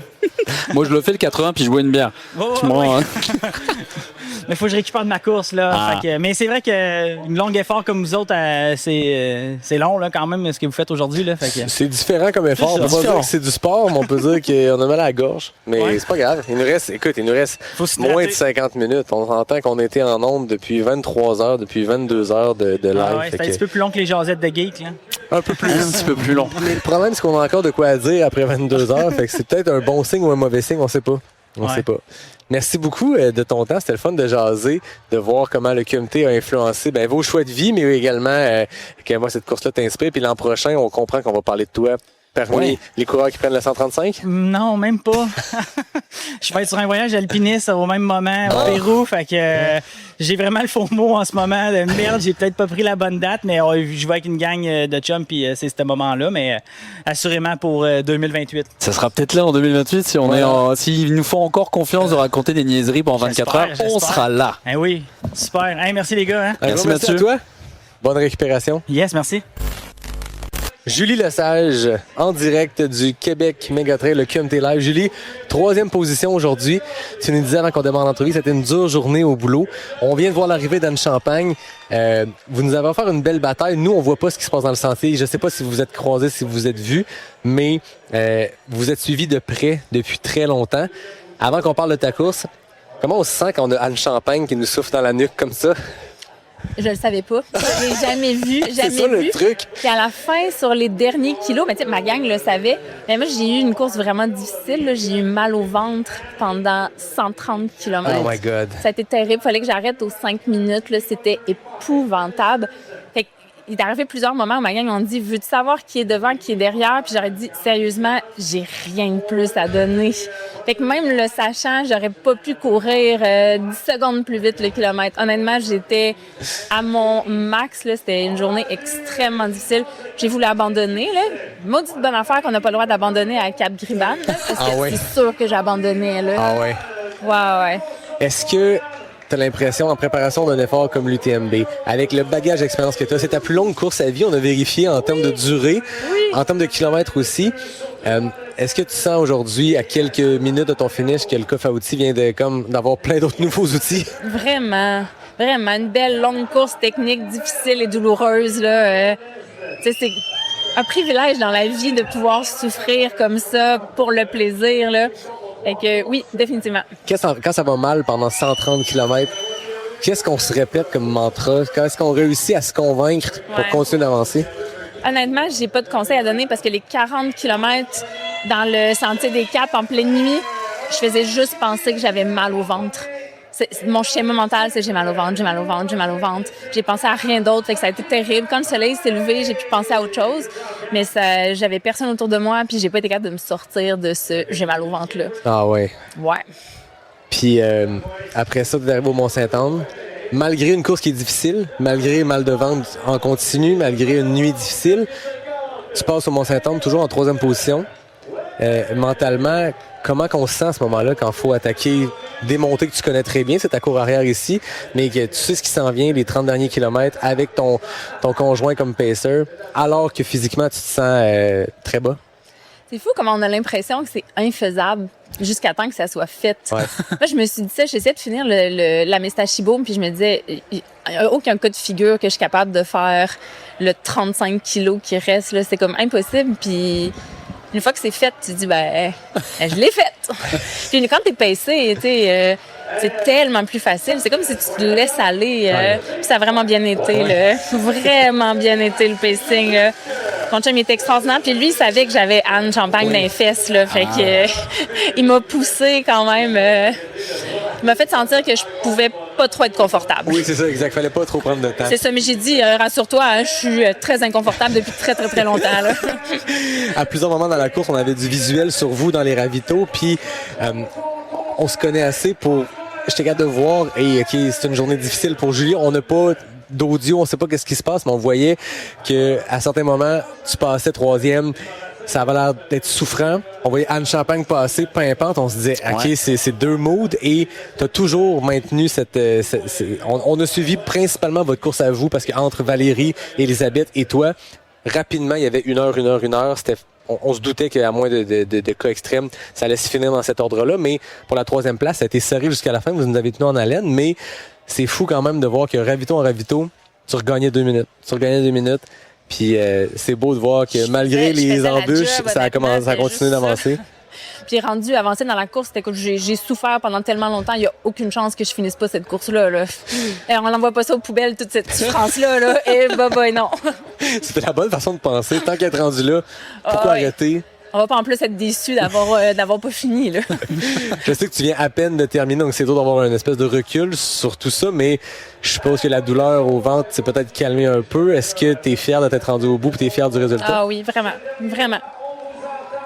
Moi, je le fais le 80 puis je bois une bière. Mais faut que je récupère de ma course, là. Fait que, mais c'est vrai qu'une longue effort comme vous autres, c'est long, là, quand même, ce que vous faites aujourd'hui, là. Fait que... C'est différent comme effort. On peut pas dire que c'est du sport, mais on peut dire qu'on a mal à la gorge. Mais c'est pas grave. Il nous reste moins de 50 minutes. On entend qu'on était en onde depuis 23 heures, depuis 22 heures de live. C'est un petit peu plus long que les jasettes de geek, là. Un peu plus. Un petit peu plus long. Mais le problème, c'est qu'on a encore de quoi dire après 22 heures. Fait que c'est peut-être un bon signe ou un mauvais signe, on sait pas. On sait pas. Merci beaucoup de ton temps. C'était le fun de jaser, de voir comment le QMT a influencé vos choix de vie, mais également comment cette course-là t'inspire. Puis l'an prochain, on comprend qu'on va parler de toi parmi les coureurs qui prennent le 135? Non, même pas. Je vais être sur un voyage alpiniste au même moment au Pérou. Fait que j'ai vraiment le faux mot en ce moment. De merde, j'ai peut-être pas pris la bonne date, mais je vais avec une gang de chums puis c'est ce moment-là. Mais assurément pour 2028. Ça sera peut-être là en 2028 si s'ils nous font encore confiance de raconter des niaiseries pendant 24 heures, on sera là. Eh oui, super. Hey, merci les gars. Hein? Merci Mathieu. À toi. Bonne récupération. Yes, merci. Julie Lesage, en direct du Québec Mégatrail, le QMT Live. Julie, 3e position aujourd'hui. Tu nous disais avant qu'on démarre l'entrevue, c'était une dure journée au boulot. On vient de voir l'arrivée d'Anne Champagne. Vous nous avez offert une belle bataille. Nous, on voit pas ce qui se passe dans le sentier. Je sais pas si vous vous êtes croisés, si vous vous êtes vus, mais vous êtes suivis de près depuis très longtemps. Avant qu'on parle de ta course, comment on se sent quand on a Anne Champagne qui nous souffle dans la nuque comme ça? Je le savais pas. Je l'ai jamais vu, jamais C'est ça, vu. le truc. Puis à la fin, sur les derniers kilos, mais tu sais, ma gang le savait. Mais moi, j'ai eu une course vraiment difficile. Là. J'ai eu mal au ventre pendant 130 km. Oh my God. Ça a été terrible. Il fallait que j'arrête aux 5 minutes. Là. C'était épouvantable. Fait que, il est arrivé plusieurs moments où ma gang m'ont dit « Veux-tu savoir qui est devant, qui est derrière? » Puis j'aurais dit « Sérieusement, j'ai rien de plus à donner. » Fait que même le sachant, j'aurais pas pu courir 10 secondes plus vite le kilomètre. Honnêtement, j'étais à mon max. Là. C'était une journée extrêmement difficile. J'ai voulu abandonner. Là. Maudite bonne affaire qu'on n'a pas le droit d'abandonner à Cap-Griban. Parce que c'est sûr que j'abandonnais. Là. Ah ouais? Ouais. Est-ce que tu as l'impression, en préparation d'un effort comme l'UTMB, avec le bagage d'expérience que tu as, c'est ta plus longue course à vie, on a vérifié en termes de durée, en termes de kilomètres aussi. Est-ce que tu sens aujourd'hui, à quelques minutes de ton finish, que le coffre à outils vient d'avoir plein d'autres nouveaux outils? Vraiment. Une belle longue course technique, difficile et douloureuse. Là. C'est un privilège dans la vie de pouvoir souffrir comme ça pour le plaisir. Là. Fait que oui, définitivement. Quand ça va mal pendant 130 km, qu'est-ce qu'on se répète comme mantra? Quand est-ce qu'on réussit à se convaincre pour continuer d'avancer? Honnêtement, j'ai pas de conseils à donner parce que les 40 km dans le sentier des Caps en pleine nuit, je faisais juste penser que j'avais mal au ventre. Mon schéma mental, c'est j'ai mal au ventre, j'ai mal au ventre, j'ai mal au ventre. J'ai pensé à rien d'autre, fait que ça a été terrible. Quand le soleil s'est levé, j'ai pu penser à autre chose, mais j'avais personne autour de moi, puis j'ai pas été capable de me sortir de ce j'ai mal au ventre là. Ah ouais. Ouais. Puis après ça, tu es arrivé au Mont-Saint-Anne. Malgré une course qui est difficile, malgré mal de ventre en continu, malgré une nuit difficile, tu passes au Mont-Saint-Anne toujours en 3e position. Mentalement, comment qu'on se sent à ce moment-là quand il faut attaquer des montées que tu connais très bien, c'est ta cour arrière ici, mais que tu sais ce qui s'en vient, les 30 derniers kilomètres, avec ton conjoint comme pacer, alors que physiquement, tu te sens très bas? C'est fou comment on a l'impression que c'est infaisable jusqu'à temps que ça soit fait. Ouais. Moi, je me suis dit ça, j'essayais de finir la Mestachibo, puis je me disais, il n'y a aucun cas de figure que je suis capable de faire le 35 kilos qui reste. Là. C'est comme impossible, puis une fois que c'est fait, tu te dis, je l'ai fait. Puis quand t'es pacé, c'est tellement plus facile. C'est comme si tu te laisses aller. Puis ça a vraiment bien été, là. Vraiment bien été, le pacing. Là. Mon chum, il était extraordinaire. Puis lui, il savait que j'avais Anne Champagne dans les fesses, là. Fait que il m'a poussé quand même. Il m'a fait sentir que je pouvais pas trop être confortable. Oui, c'est ça, exact. Fallait pas trop prendre de temps. C'est ça, mais j'ai dit, rassure-toi, je suis très inconfortable depuis très, très, très longtemps, là. À plusieurs moments dans la course, on avait du visuel sur vous dans les ravitaux, puis on se connaît assez pour... J'étais capable de voir, OK, c'est une journée difficile pour Julie, on n'a pas d'audio, on sait pas qu'est-ce qui se passe, mais on voyait que à certains moments, tu passais 3e, ça avait l'air d'être souffrant. On voyait Anne Champagne passer, pimpante, on se disait, OK, c'est deux moods, et tu as toujours maintenu on a suivi principalement votre course à vous, parce qu'entre Valérie, Elisabeth et toi, rapidement, il y avait une heure, c'était... On se doutait qu'à moins de cas extrêmes, ça allait se finir dans cet ordre-là. Mais pour la 3e place, ça a été serré jusqu'à la fin. Vous nous avez tenu en haleine. Mais c'est fou quand même de voir que ravito en ravito, tu regagnais 2 minutes. Puis c'est beau de voir que malgré les embûches, ça a continué d'avancer. Puis rendu avancé dans la course, c'était que j'ai souffert pendant tellement longtemps, il n'y a aucune chance que je finisse pas cette course-là. Là. Et on n'envoie pas ça aux poubelles, toute cette souffrance-là. Là. Et non. C'était la bonne façon de penser. Tant qu'être rendu là, pourquoi arrêter? On va pas en plus être déçus d'avoir pas fini. Là. Je sais que tu viens à peine de terminer, donc c'est dur d'avoir une espèce de recul sur tout ça, mais je suppose que la douleur au ventre s'est peut-être calmée un peu. Est-ce que tu es fier de t'être rendu au bout et tu es fier du résultat? Ah oui, vraiment. Vraiment.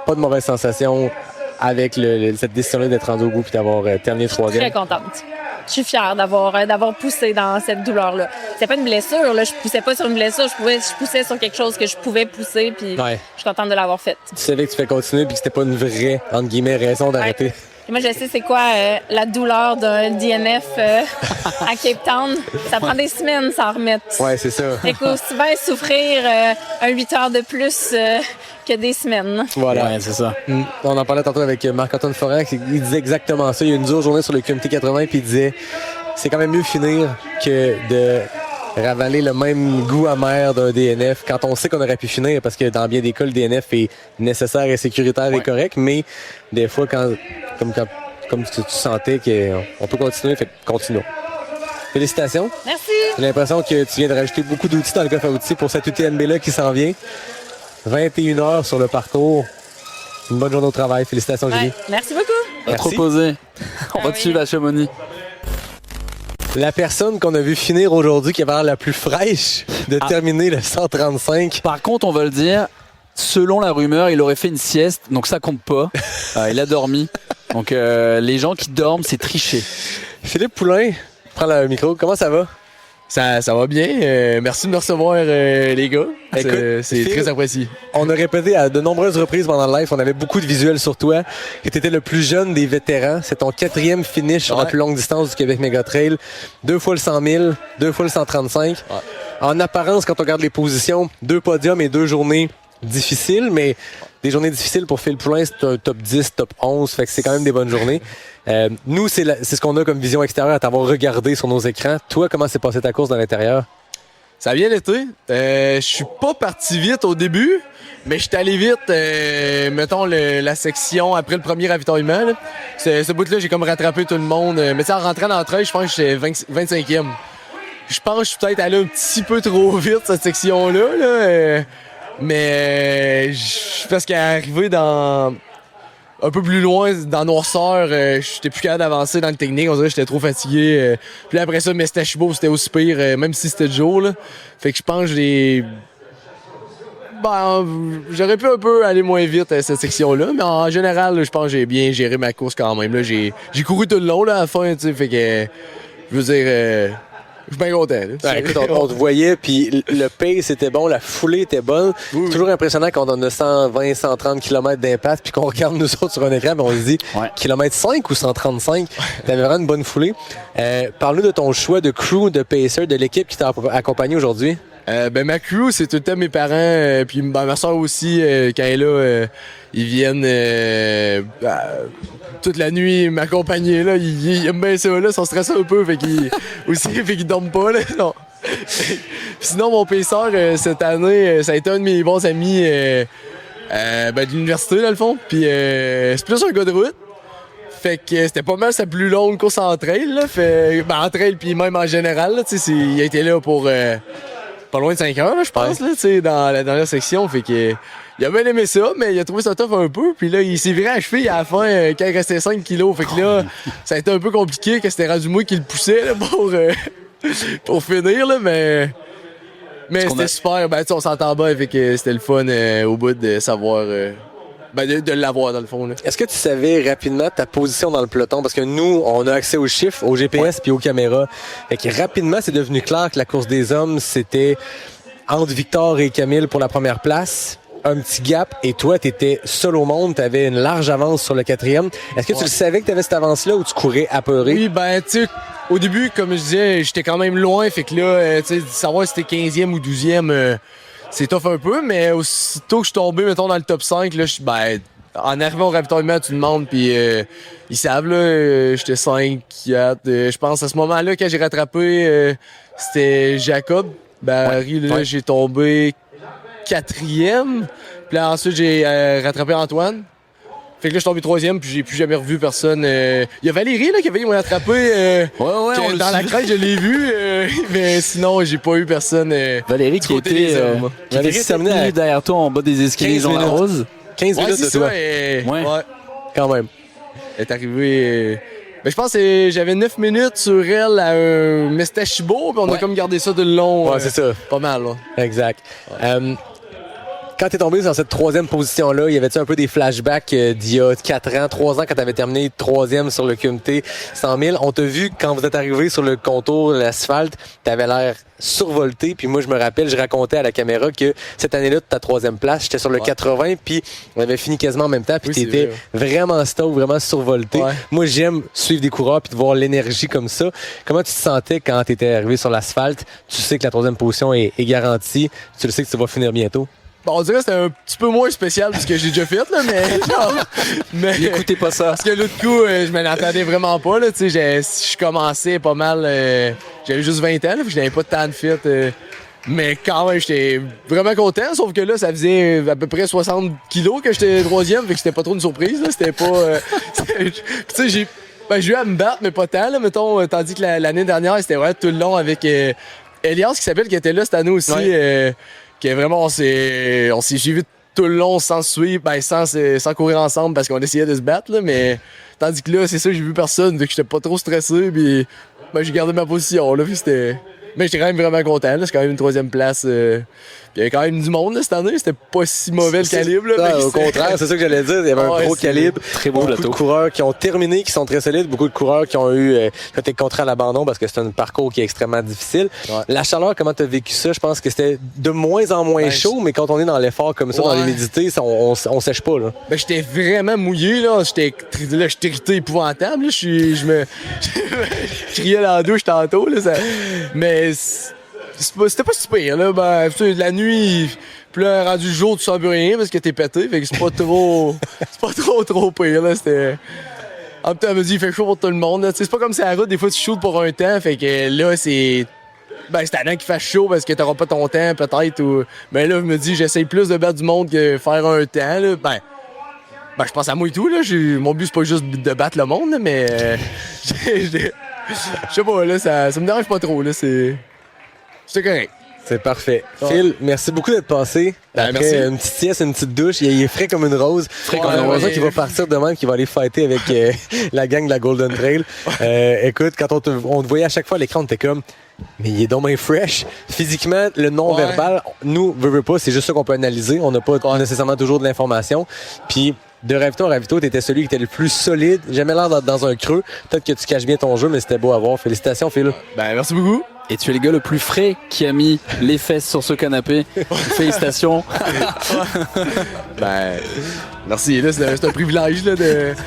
Pas de mauvaise sensation avec cette décision-là d'être rendu au bout et d'avoir terminé 3e? Très contente. Je suis fière d'avoir poussé dans cette douleur-là. C'était pas une blessure, là. Je poussais pas sur une blessure, je poussais sur quelque chose que je pouvais pousser, puis je suis contente de l'avoir fait. Tu savais que tu fais continuer puis que c'était pas une vraie, entre guillemets, raison d'arrêter. Et moi, je sais c'est quoi la douleur d'un DNF à Cape Town. Ça prend des semaines s'en remettre. Ouais, c'est ça. Écoute, aussi bien souffrir un 8 heures de plus que des semaines. Voilà. Ouais, c'est ça. On en parlait tantôt avec Marc-Antoine Forand, il disait exactement ça. Il y a une dure journée sur le QMT 80, puis il disait c'est quand même mieux finir que de ravaler le même goût amer d'un DNF quand on sait qu'on aurait pu finir, parce que dans bien des cas, le DNF est nécessaire et sécuritaire et correct, mais des fois, comme tu sentais qu'on peut continuer, fait continuons. Félicitations. Merci. J'ai l'impression que tu viens de rajouter beaucoup d'outils dans le coffre à outils pour cette UTMB-là qui s'en vient. 21 heures sur le parcours. Une bonne journée au travail. Félicitations, Julie. Merci beaucoup. Pas trop posé. On va te suivre à Chamonix. La personne qu'on a vu finir aujourd'hui qui avait l'air la plus fraîche de terminer le 135. Par contre, on va le dire, selon la rumeur, il aurait fait une sieste, donc ça compte pas. Il a dormi. Donc les gens qui dorment, c'est tricher. Philippe Poulain, prends le micro. Comment ça va? Ça va bien. Merci de me recevoir, les gars. C'est très apprécié. On a répété à de nombreuses reprises pendant le live, on avait beaucoup de visuels sur toi, que tu étais le plus jeune des vétérans. C'est ton 4e finish sur la plus longue distance du Québec Méga Trail. 2 fois le 100 000, 2 fois le 135. Ouais. En apparence, quand on regarde les positions, 2 podiums et 2 journées difficiles, mais des journées difficiles pour Phil Poulain, c'est un top 10, top 11, fait que c'est quand même des bonnes journées. Nous, c'est ce qu'on a comme vision extérieure à t'avoir regardé sur nos écrans. Toi, comment s'est passée ta course dans l'intérieur? Ça a bien été. Je suis pas parti vite au début, mais je suis allé vite, mettons, la section après le premier ravitaillement. Là. Ce bout-là, j'ai comme rattrapé tout le monde. Mais tu sais, en rentrant dans le trail, je pense que j'étais 25e. Je pense que je suis peut-être allé un petit peu trop vite, cette section-là. Là, mais parce qu'arrivé dans un peu plus loin, dans noirceur, j'étais plus capable d'avancer dans le technique. On dirait que j'étais trop fatigué. Puis après ça, Mestachibo, c'était aussi pire, même si c'était de jour. Là. Fait que je pense que j'aurais pu un peu aller moins vite à cette section-là, mais en général, je pense que j'ai bien géré ma course quand même. Là. J'ai couru tout le long là, à la fin, tu sais, fait que je veux dire... je suis bien content. Ouais, écoute, on te voyait, puis le pace était bon, la foulée était bonne. Oui. Toujours impressionnant quand on a 120, 130 km d'impact, puis qu'on regarde nous autres sur un écran, puis on se dit, kilomètre 5 ou 135? T'avais vraiment une bonne foulée. Parle-nous de ton choix de crew, de pacer, de l'équipe qui t'a accompagné aujourd'hui. Ma crew, c'est tout le temps mes parents, puis ma soeur aussi, quand elle est là, ils viennent toute la nuit m'accompagner. Là. Ils aiment bien ça, là, ils sont stressés un peu, fait qu'ils dorment pas. Là, non. Sinon, mon pacer, cette année, ça a été un de mes bons amis de l'université, dans le fond. Puis c'est plus un gars de route. Fait que c'était pas mal sa plus longue course en trail. Là. En trail, puis même en général, là, il a été là pour... pas loin de 5 heures, là, je pense, là, dans la dernière section. Fait que il a bien aimé ça, mais il a trouvé ça tough un peu. Puis là, il s'est viré à cheville à la fin quand il restait 5 kilos. Fait que là, ça a été un peu compliqué, que c'était rendu moi qui le poussais là, pour finir. Là, mais c'était super. On s'entend bien, fait que c'était le fun au bout de savoir... de l'avoir, dans le fond. Là. Est-ce que tu savais rapidement ta position dans le peloton? Parce que nous, on a accès aux chiffres, au GPS puis aux caméras. Fait que rapidement, c'est devenu clair que la course des hommes, c'était entre Victor et Camille pour la première place. Un petit gap. Et toi, tu étais seul au monde. Tu avais une large avance sur le 4e. Est-ce que tu le savais que tu avais cette avance-là ou tu courais apeuré? Oui, tu sais, au début, comme je disais, j'étais quand même loin. Fait que là, tu sais, savoir si c'était 15e ou 12e... c'est tough un peu, mais aussitôt que je suis tombé, mettons, dans le top 5, là, en arrivant au ravitaillement, tu demandes, puis ils savent, là, j'étais 5, 4. Je pense à ce moment-là, quand j'ai rattrapé, c'était Jacob Barry, là, j'ai tombé 4e. Puis là, ensuite, j'ai rattrapé Antoine. Fait que là, je suis tombé 3e, puis j'ai plus jamais revu personne. Il y a Valérie, là, qui avait attrapé. Dans la crête, je l'ai vu, mais sinon, j'ai pas eu personne. Valérie qui était 7 minutes derrière toi en bas des escaliers Jean Larose. 15 minutes de toi. Ouais. Quand même. Elle est arrivée... je pense que j'avais 9 minutes sur elle à un Mestachibo, puis on a comme gardé ça de le long. Ouais, c'est ça. Pas mal, là. Exact. Quand t'es tombé dans cette troisième position-là, y avait-tu un peu des flashbacks d'il y a 4 ans, 3 ans, quand t'avais terminé troisième sur le QMT 100 000? On t'a vu quand vous êtes arrivé sur le contour de l'asphalte, t'avais l'air survolté. Puis moi, je me rappelle, je racontais à la caméra que cette année-là, de ta troisième place, j'étais sur le 80, puis on avait fini quasiment en même temps, puis t'étais vraiment stoked, vraiment survolté. Ouais. Moi, j'aime suivre des coureurs puis de voir l'énergie comme ça. Comment tu te sentais quand t'étais arrivé sur l'asphalte? Tu sais que la troisième position est garantie. Tu le sais que tu vas finir bientôt. Bon, on dirait que c'était un petit peu moins spécial parce que j'ai déjà fait, là, mais écoutez pas ça. Parce que l'autre coup, je m'en attendais vraiment pas, là, tu sais, je commençais pas mal, j'avais juste 20 ans, là, puis je n'avais pas de temps de fit, mais quand même, j'étais vraiment content, sauf que là, ça faisait à peu près 60 kilos que j'étais troisième, fait que c'était pas trop une surprise, là, c'était pas... tu sais, j'ai eu à me battre, mais pas tant, là, mettons, tandis que l'année dernière, c'était vraiment tout le long avec Elias, qui était là cette année aussi, que vraiment, on s'est suivi tout le long sans suivre, sans courir ensemble parce qu'on essayait de se battre, là, mais tandis que là, c'est ça, j'ai vu personne, fait que j'étais pas trop stressé, puis j'ai gardé ma position, là, puis c'était... Mais j'étais quand même vraiment content, là, c'est quand même une troisième place. Il y avait quand même du monde là, cette année, c'était pas si mauvais le calibre. Là, au contraire, c'est ça que j'allais dire, il y avait un gros calibre. Très beau beaucoup de coureurs qui ont terminé, qui sont très solides, beaucoup de coureurs qui ont eu été contraints à l'abandon parce que c'est un parcours qui est extrêmement difficile. Ouais. La chaleur, comment tu as vécu ça? Je pense que c'était de moins en moins chaud, mais quand on est dans l'effort comme ça, dans l'humidité, on sèche pas. Là. Ben, j'étais vraiment mouillé, là. J'étais irrité épouvantable. Là. Je criais dans la douche tantôt. Là, mais c'était pas si pire. Là. Ben, la nuit, puis là, rendu le jour, tu sens plus rien parce que t'es pété. Fait que c'est pas trop. C'est pas trop pire. Là. C'était. En même temps, elle me dit, il fait chaud pour tout le monde. Là. C'est pas comme si à la route, des fois, tu shootes pour un temps. Fait que là, c'est. Ben, c'est tannant qu'il fasse chaud parce que t'auras pas ton temps, peut-être. Mais là, je me dis, j'essaye plus de battre du monde que faire un temps. Là. Ben, je pense à moi et tout. Là. Mon but, c'est pas juste de battre le monde, là, mais. Je sais pas, là, ça me dérange pas trop. Là. C'est correct. C'est parfait. Phil, merci beaucoup d'être passé. Après une petite sieste, une petite douche, il est frais comme une rose. Frais comme une rose qui va partir demain, qui va aller fighter avec la gang de la Golden Trail. Écoute, quand on te voyait à chaque fois à l'écran, on était comme, mais il est donc bien fresh. Physiquement, le non-verbal, nous, veut pas, c'est juste ça qu'on peut analyser. On n'a pas nécessairement toujours de l'information. Puis, de ravito en ravito, t'étais celui qui était le plus solide. Jamais l'air d'être dans un creux. Peut-être que tu caches bien ton jeu, mais c'était beau à voir. Félicitations, Phil. Ben, merci beaucoup. Et tu es le gars le plus frais qui a mis les fesses sur ce canapé. Félicitations. Ben, merci. Là, c'est un privilège là, d'être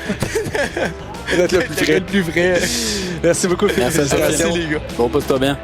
le plus frais. Merci beaucoup, Phil. Merci, les gars. Bon, pose-toi bien.